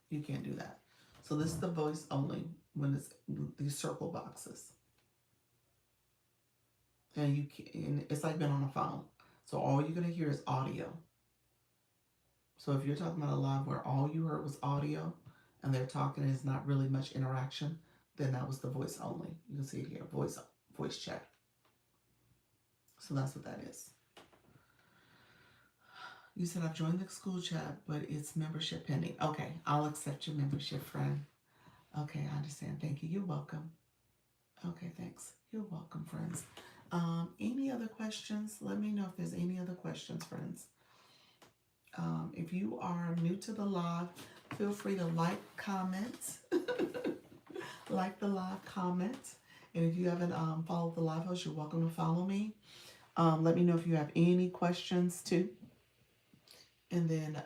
You can't do that. So this is the voice only when it's these circle boxes, and and it's like being on a phone. So all you're gonna hear is audio. So if you're talking about a live where all you heard was audio, and they're talking and it's not really much interaction, then that was the voice only. You can see it here, voice chat. So that's what that is. You said I've joined the school chat, but it's membership pending. Okay, I'll accept your membership, friend. Okay, I understand. Thank you. You're welcome. Okay, thanks. You're welcome, friends. Any other questions? Let me know if there's any other questions, friends. If you are new to the live, feel free to like, comment, like the live, comment. And if you haven't followed the live host, you're welcome to follow me. Let me know if you have any questions too. And then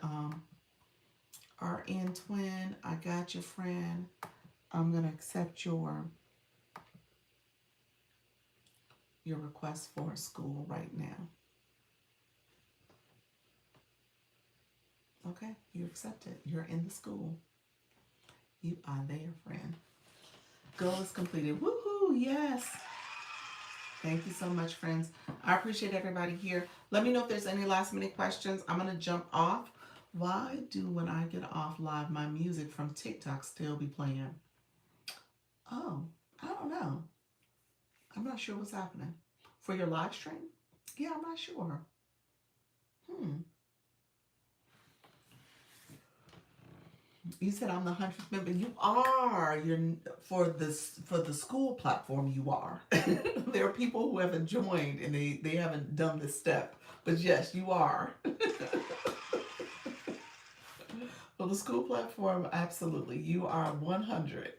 RN Twin, I got your friend. I'm gonna accept your request for school right now. Okay, you accepted. You're in the school. You are there, friend. Goal is completed. Woohoo! Yes. Thank you so much, friends. I appreciate everybody here. Let me know if there's any last minute questions. I'm gonna jump off. Why do when I get off live, my music from TikTok still be playing? Oh, I don't know. I'm not sure what's happening. For your live stream? Yeah, I'm not sure. You said I'm the 100th member. You are. You're for the school platform. You are. There are people who haven't joined and they haven't done this step. But yes, you are. For the school platform, absolutely, you are 100.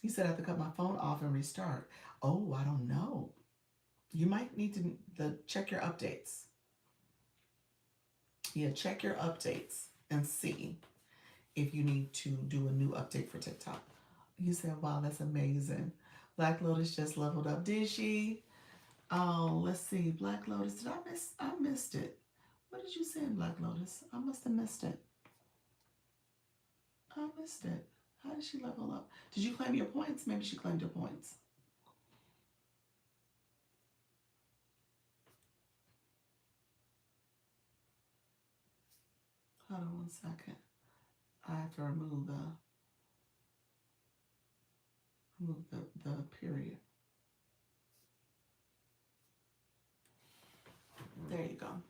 You said I have to cut my phone off and restart. Oh, I don't know. You might need to check your updates. Yeah, check your updates and see if you need to do a new update for TikTok. You said, wow, that's amazing. Black Lotus just leveled up. Did she? Oh, let's see. Black Lotus, did I miss? I missed it. What did you say in Black Lotus? I must have missed it. I missed it. How did she level up? Did you claim your points? Maybe she claimed your points. Hold on 1 second. I have to remove the period. There you go.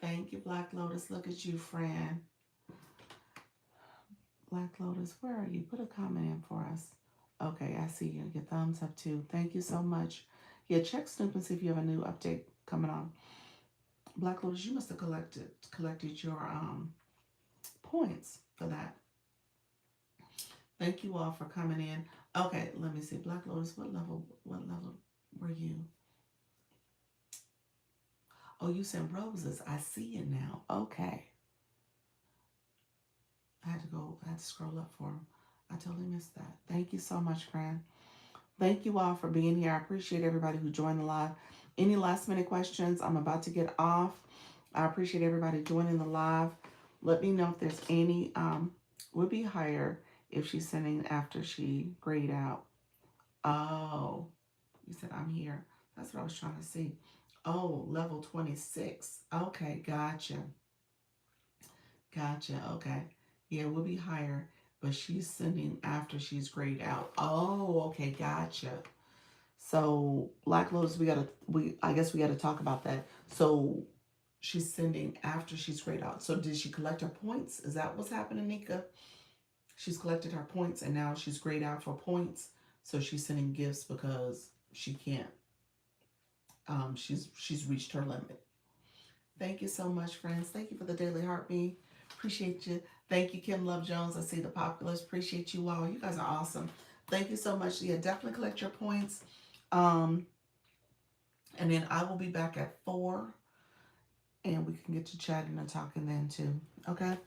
Thank you, Black Lotus. Look at you, friend. Black Lotus, where are you? Put a comment in for us. Okay, I see you. Your thumbs up too. Thank you so much. Yeah, check Snoop and see if you have a new update coming on. Black Lotus, you must have collected your points for that. Thank you all for coming in. Okay, let me see. Black Lotus, what level were you? Oh, you said roses. I see it now. Okay. I had to scroll up for them. I totally missed that. Thank you so much, friend. Thank you all for being here. I appreciate everybody who joined the live. Any last minute questions? I'm about to get off. I appreciate everybody joining the live. Let me know if there's any. Would be higher if she's sending after she grayed out. Oh, you said I'm here. That's what I was trying to see. Oh, level 26. Okay, gotcha. Gotcha. Okay. Yeah, we'll be higher, but she's sending after she's grayed out. Oh, okay, gotcha. So Black Lotus, I guess we gotta talk about that. So she's sending after she's grayed out. So did she collect her points? Is that what's happening, Nika? She's collected her points and now she's grayed out for points. So she's sending gifts because she can't. She's reached her limit. Thank you so much, friends. Thank you for the daily heartbeat. Appreciate you. Thank you, Kim Love Jones. I see the populace. Appreciate you all. You guys are awesome. Thank you so much. Yeah, definitely collect your points. Um, and then I will be back at 4, and we can get to chatting and talking then too. Okay.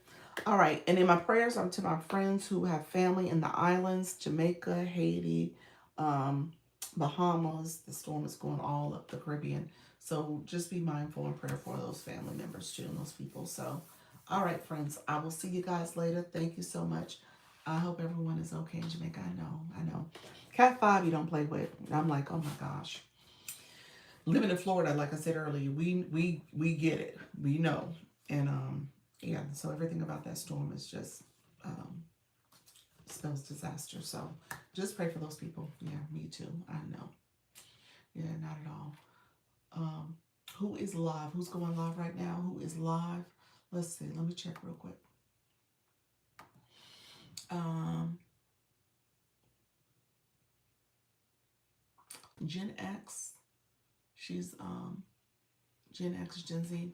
All right. And then my prayers are to my friends who have family in the islands, Jamaica, Haiti, um, Bahamas. The storm is going all up the Caribbean. So just be mindful and prayer for those family members too and those people. So, all right, friends, I will see you guys later. Thank you so much. I hope everyone is okay in Jamaica. I know. Cat 5 you don't play with. I'm like, oh my gosh. Living in Florida, like I said earlier, we get it. We know. And yeah, so everything about that storm is just um spells disaster. So just pray for those people. Yeah, me too. I know. Yeah, not at all. Um who is live? Who's going live right now? Who is live? Let's see. Let me check real quick. Um Gen X. She's Gen X, Gen Z.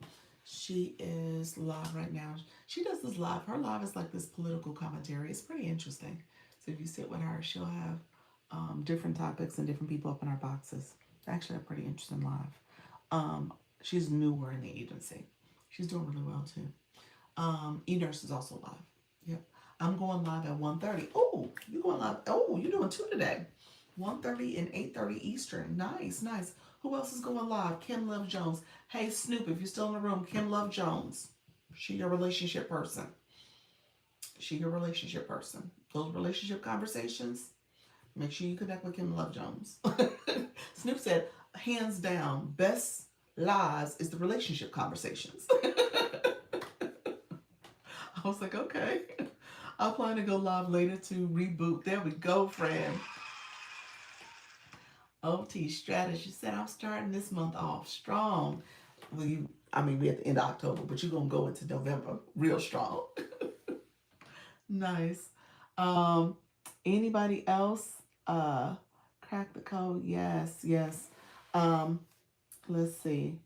She is live right now. She does this live. Her live is like this political commentary. It's pretty interesting. So if you sit with her, she'll have different topics and different people up in her boxes. It's actually a pretty interesting live. She's newer in the agency. She's doing really well too. E-Nurse is also live. Yep. I'm going live at 1:30. Oh, you going live. Oh, you're doing 2 today. 1:30 and 8:30 Eastern. Nice, nice. Who else is going live? Kim Love Jones. Hey, Snoop, if you're still in the room, Kim Love Jones. She your relationship person. She your relationship person. Those relationship conversations, make sure you connect with Kim Love Jones. Snoop said, hands down, best lies is the relationship conversations. I was like, okay. I plan to go live later to reboot. There we go, friend. OT strategy said I'm starting this month off strong. Well, we at the end of October, but you're gonna go into November real strong. Nice. Um, Anybody else? Crack the code. Yes, yes. Um, let's see.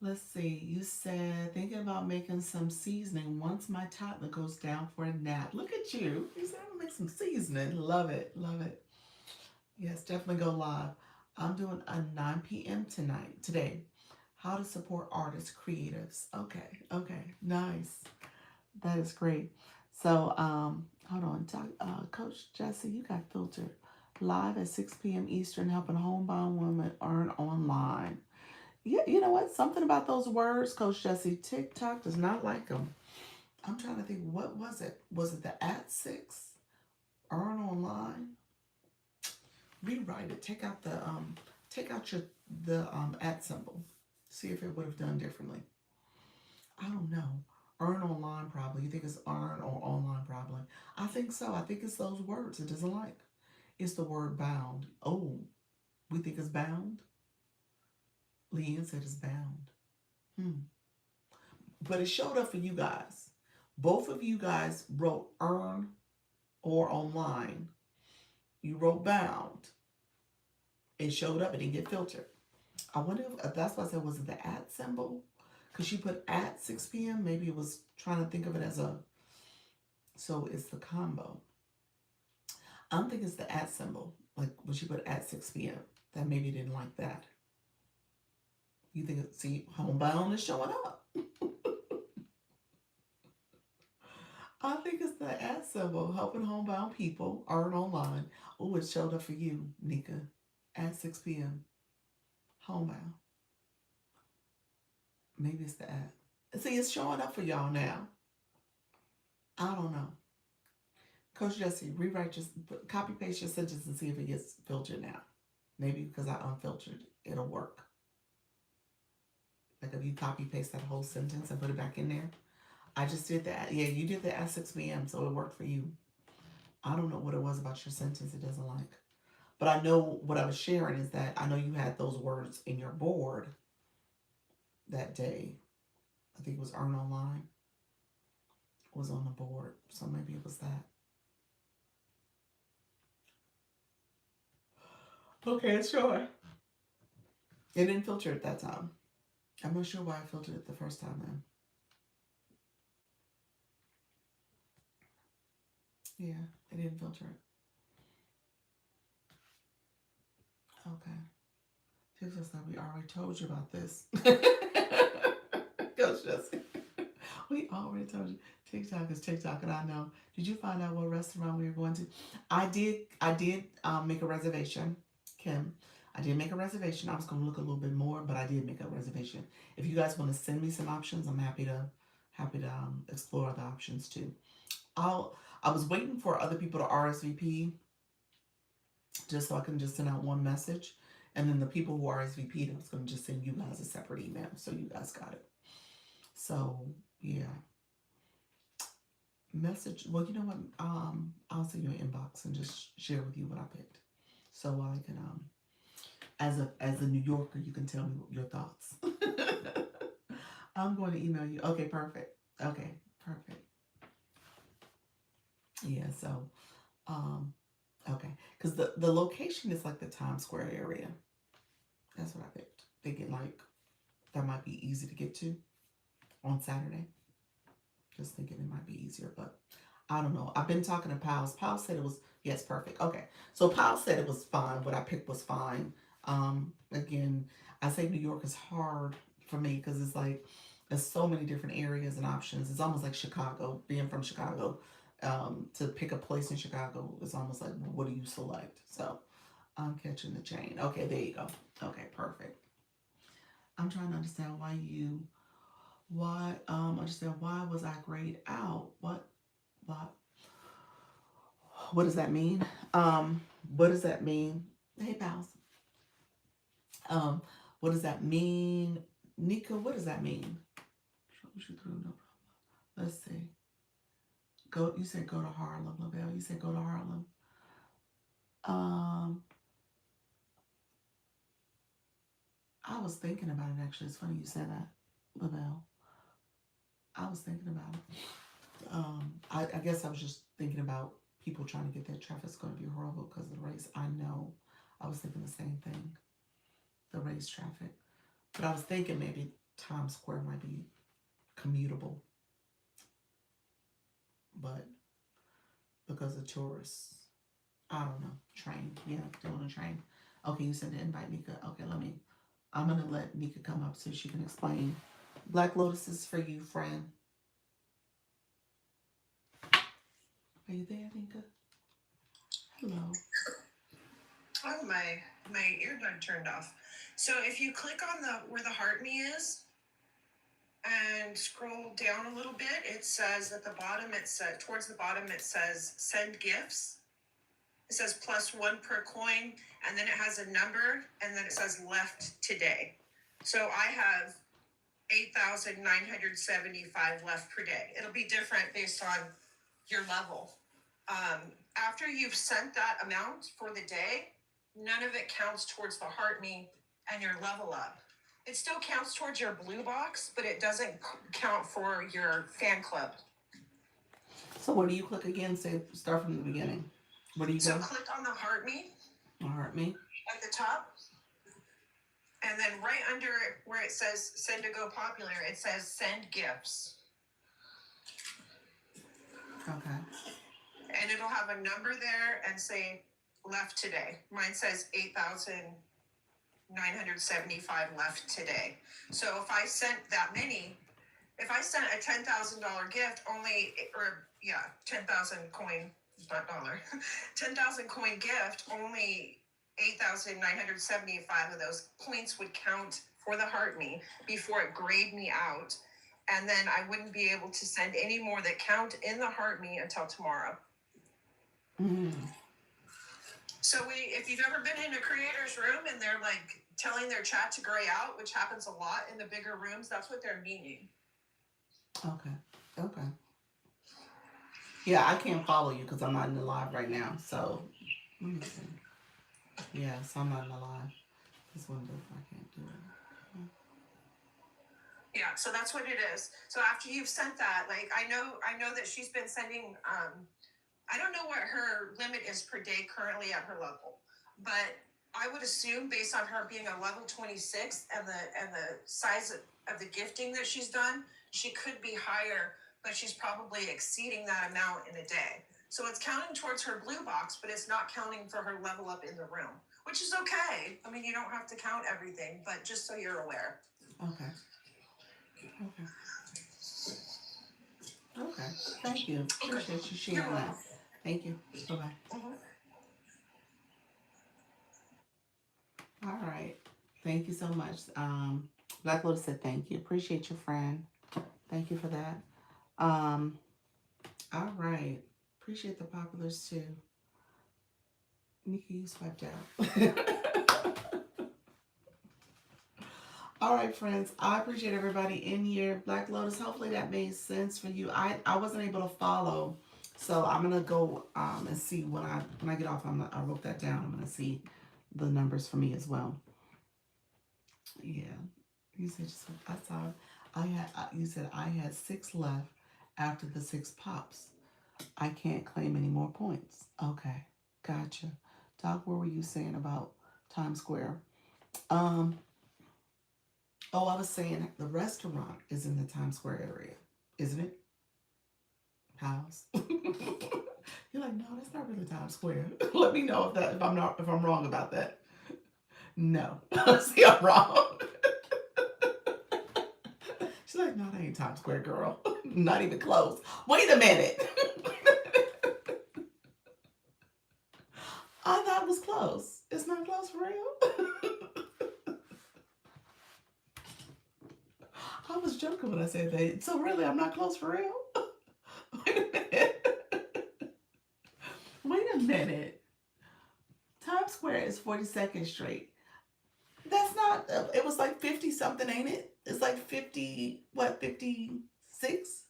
Let's see. You said thinking about making some seasoning once my toddler goes down for a nap. Look at you. You said I'm gonna make some seasoning. Love it. Love it. Yes, definitely go live. I'm doing a 9 p.m. today. How to support artists, creatives. Okay, okay, nice. That is great. So, hold on. Coach Jesse, you got filtered. Live at 6 p.m. Eastern, helping homebound women earn online. Yeah, you know what? Something about those words, Coach Jesse. TikTok does not like them. I'm trying to think. What was it? Was it the at 6? Earn online? Rewrite it. Take out the at symbol. See if it would have done differently. I don't know. Earn online probably. You think it's earn or online probably? I think so. I think it's those words it doesn't like. It's the word bound. Oh, we think it's bound. Leanne said it's bound. Hmm. But it showed up for you guys. Both of you guys wrote earn or online. You wrote bound. It showed up. It didn't get filtered. I wonder if that's why I said, was it the at symbol? Because she put at 6 p.m. Maybe it was trying to think of it as a, so it's the combo. I'm thinking it's the at symbol. Like when she put at 6 p.m. That maybe didn't like that. You think, see, homebound is showing up. I think it's the at symbol, helping homebound people earn online. Oh, it showed up for you, Nika. At 6 p.m. Homebound. Maybe it's the at. See, it's showing up for y'all now. I don't know. Coach Jesse, rewrite your, copy paste your sentence and see if it gets filtered now. Maybe because I unfiltered, it'll work. Like if you copy paste that whole sentence and put it back in there. I just did that. Yeah, you did that at 6 p.m. So it worked for you. I don't know what it was about your sentence it doesn't like. But I know what I was sharing is that I know you had those words in your board that day. I think it was Earn Online was on the board. So maybe it was that. Okay, sure. It didn't filter it that time. I'm not sure why I filtered it the first time then. Yeah, it didn't filter it. Okay. She's just like, we already told you about this. Coach Jesse. We already told you. TikTok is TikTok, and I know. Did you find out what restaurant we were going to? I did make a reservation, Kim. I did make a reservation. I was going to look a little bit more, but I did make a reservation. If you guys want to send me some options, I'm happy to explore other options too. I was waiting for other people to RSVP just so I can just send out one message. And then the people who RSVP'd, I was going to just send you guys a separate email so you guys got it. So, yeah. Message, well, you know what? I'll send you an inbox and just share with you what I picked. So I can, as a New Yorker, you can tell me your thoughts. I'm going to email you. Okay, perfect. Okay, perfect. Yeah, so, um, okay. Because the location is like the Times Square area. That's what I picked. Thinking like that might be easy to get to on Saturday. Just thinking it might be easier, but I don't know. I've been talking to Pals. Pals said it was, yes, perfect. Okay. So Pals said it was fine. What I picked was fine. Again, I say New York is hard for me because it's like there's so many different areas and options. It's almost like Chicago, being from Chicago. To pick a place in Chicago is almost like, what do you select? So I'm catching the chain. Okay, there you go. Okay, perfect. I'm trying to understand why was I grayed out? What what does that mean? What does that mean? Hey pals. Um, what does that mean? Nika, what does that mean? Troubleshoot you through, no problem. Let's see. Go you said go to Harlem, LaBelle. You said go to Harlem. Um, I was thinking about it actually. It's funny you said that, LaBelle. I was thinking about it. I guess I was just thinking about people trying to get their traffic's going to be horrible because of the race. I know. I was thinking the same thing, the race traffic. But I was thinking maybe Times Square might be commutable, but because of tourists, I don't know. Train, yeah, doing a train. Okay, you said to invite Nika. Okay, I'm gonna let Nika come up so she can explain. Black Lotus is for you, friend. Are you there, Nika? Hello.
Oh, my earbud turned off. So if you click on the where the heart me is and scroll down a little bit, it says at the bottom, it says towards the bottom, it says send gifts. It says +1 per coin, and then it has a number, and then it says left today. So I have 8,975 left per day. It'll be different based on your level. After you've sent that amount for the day, none of it counts towards the heart me and your level up. It still counts towards your blue box, but it doesn't count for your fan club.
So where do you click again? Say start from the beginning. Where do you
So
go?
click on the heart me
Heart me.
at the top, and then right under it where it says send to go popular, it says send gifts.
Okay.
And it'll have a number there and say left today. Mine says 8,975 left today. So if I sent that many, if I sent a $10,000 gift, or 10,000 coin, not dollar, 10,000 coin gift, only 8,975 of those points would count for the heart me before it grayed me out. And then I wouldn't be able to send any more that count in the heart me until tomorrow.
Mm.
So if you've ever been in a creator's room and they're like telling their chat to gray out, which happens a lot in the bigger rooms, that's what they're meaning.
Okay. Okay. Yeah, I can't follow you because I'm not in the live right now. So let me see. Yeah, so I'm not in the live. This window, I can't do it. Okay.
Yeah, so that's what it is. So after you've sent that, like I know that she's been sending I don't know what her limit is per day currently at her level, but I would assume, based on her being a level 26 and the size of the gifting that she's done, she could be higher, but she's probably exceeding that amount in a day. So it's counting towards her blue box, but it's not counting for her level up in the room, which is okay. I mean, you don't have to count everything, but just so you're aware.
Okay. Okay. Okay. Thank you.
Okay.
Appreciate you
You're
sharing
welcome.
that. Thank you. Bye-bye. All right. Thank you so much. Black Lotus said thank you. Appreciate your friend. Thank you for that. Um, all right. Appreciate the populars too. Nikki, you swiped out. All right, friends. I appreciate everybody in here. Black Lotus, hopefully that made sense for you. I wasn't able to follow. So I'm gonna go and see when I get off. I wrote that down. I'm gonna see the numbers for me as well. Yeah. You said just I saw. You said I had 6 left after the 6 pops. I can't claim any more points. Okay, gotcha. Doc, what were you saying about Times Square? Um. Oh, I was saying the restaurant is in the Times Square area, isn't it? House. You're like, no, that's not really Times Square. Let me know if I'm wrong about that. No. See, I'm wrong. She's like, no, that ain't Times Square, girl. Not even close. Wait a minute. I thought it was close. It's not close for real. I was joking when I said that. So really, I'm not close for real. Wait a minute. Wait a minute. Times Square is 42nd Street. That's not. It was like 50 something, ain't it? It's like 50. What 56?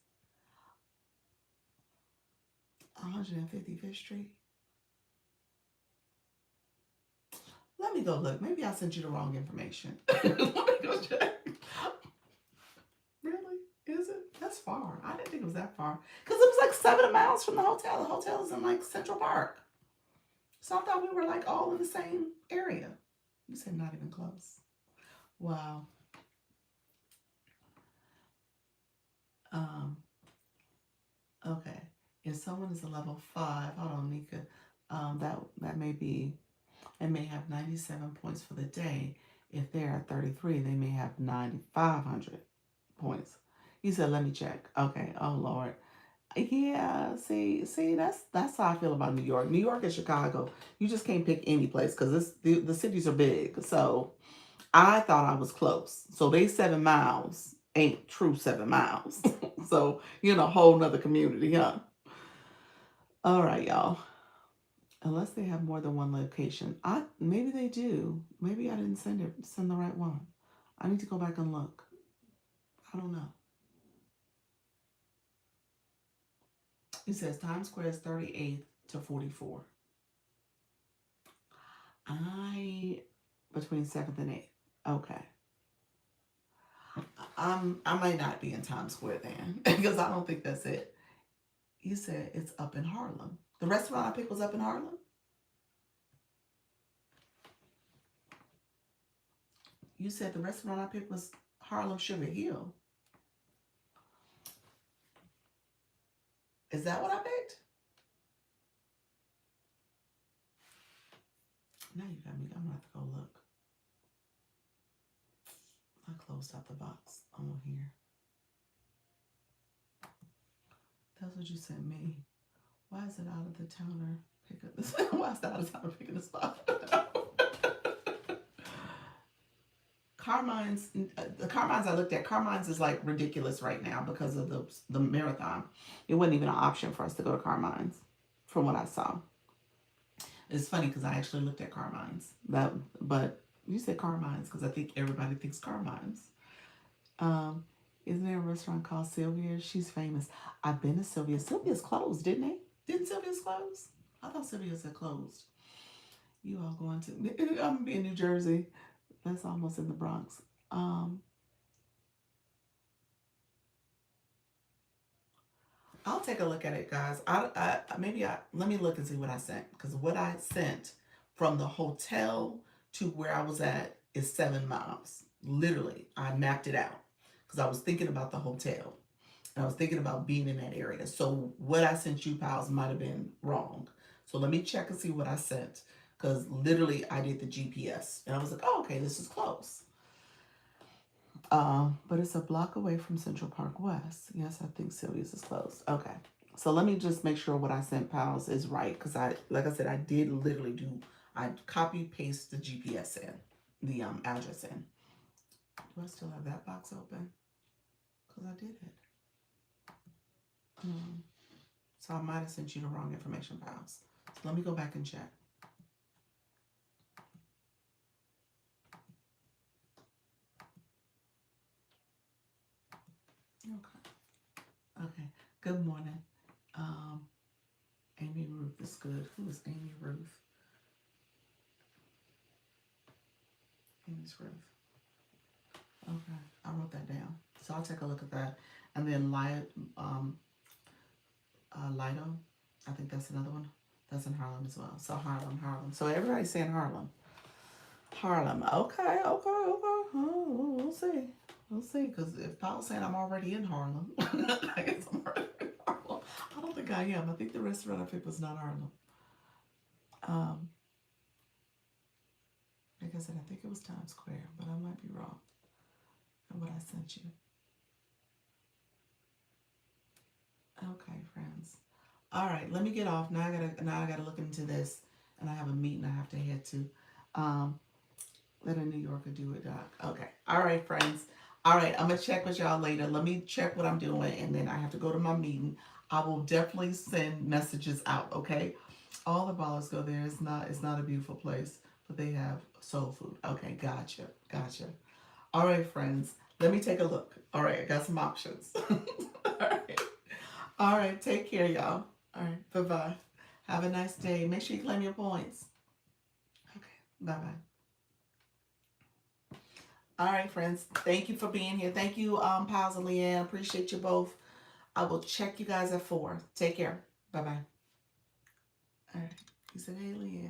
155th Street. Let me go look. Maybe I sent you the wrong information. Let me go check. Really? Is it? That's far. I didn't think it was that far. Because it was like 7 miles from the hotel. The hotel is in like Central Park. So I thought we were like all in the same area. You said not even close. Wow. Um, okay. If someone is a level 5, hold on, Nika. That may be, and may have 97 points for the day. If they're at 33, they may have 9,500 points. You said, let me check. Okay. Oh Lord. Yeah. See, that's how I feel about New York. New York and Chicago. You just can't pick any place because the cities are big. So I thought I was close. So they 7 miles ain't true 7 miles. So you're in a whole nother community, huh? All right, y'all. Unless they have more than one location. Maybe they do. Maybe I didn't send the right one. I need to go back and look. I don't know. It says Times Square is 38th to 44. I between 7th and 8th. Okay. I might not be in Times Square then because I don't think that's it. You said it's up in Harlem. The restaurant I picked was up in Harlem. You said the restaurant I picked was Harlem Sugar Hill. Is that what I picked? Now you got me. I'm gonna have to go look. I closed out the box on here. That's what you sent me. Why is it out of the counter? Why is it out of the counter picking the spot? Carmine's, the Carmine's I looked at, Carmine's is like ridiculous right now because of the marathon. It wasn't even an option for us to go to Carmine's, from what I saw. It's funny because I actually looked at Carmine's, but you said Carmine's because I think everybody thinks Carmine's. Um, isn't there a restaurant called Sylvia's? She's famous. I've been to Sylvia's. Sylvia's closed, didn't they? Didn't Sylvia's close? I thought Sylvia's had closed. You all going to? I'm gonna be in New Jersey. That's almost in the Bronx. I'll take a look at it, guys. Let me look and see what I sent because what I sent from the hotel to where I was at is 7 miles. Literally, I mapped it out because I was thinking about the hotel and I was thinking about being in that area. So what I sent you, pals, might have been wrong. So let me check and see what I sent because literally I did the GPS and I was like, oh, okay, this is close. But it's a block away from Central Park West. Yes, I think Sylvia's is close. Okay. So let me just make sure what I sent, pals, is right. Because like I said, I did literally I copy paste the GPS in, the address in. Do I still have that box open? Because I did it. So I might have sent you the wrong information, pals. So let me go back and check. Okay. Okay. Good morning. Amy Ruth is good. Who is Amy Ruth? Amy's Ruth. Okay, I wrote that down. So I'll take a look at that. And then Lido, I think that's another one. That's in Harlem as well. So Harlem. So everybody's saying Harlem. Okay. Oh, we'll see. We'll see. Because if Paul's saying I'm already in Harlem, I guess I'm already in Harlem. I don't think I am. I think the restaurant I picked was not Harlem. Like I said, I think it was Times Square, but I might be wrong. And what I sent you. Okay, friends. All right, let me get off. Now I gotta look into this, and I have a meeting I have to head to. Let a New Yorker do it, Doc. Okay. All right, friends. All right, I'm gonna check with y'all later. Let me check what I'm doing, and then I have to go to my meeting. I will definitely send messages out. Okay. All the ballers go there. It's not a beautiful place, but they have soul food. Okay, gotcha. All right, friends. Let me take a look. All right, I got some options. All right. All right, take care, y'all. All right, bye-bye. Have a nice day. Make sure you claim your points. Okay, bye-bye. All right, friends. Thank you for being here. Thank you, Pals and Leanne. Appreciate you both. I will check you guys at 4. Take care. Bye-bye. All right. He said, hey, Leanne.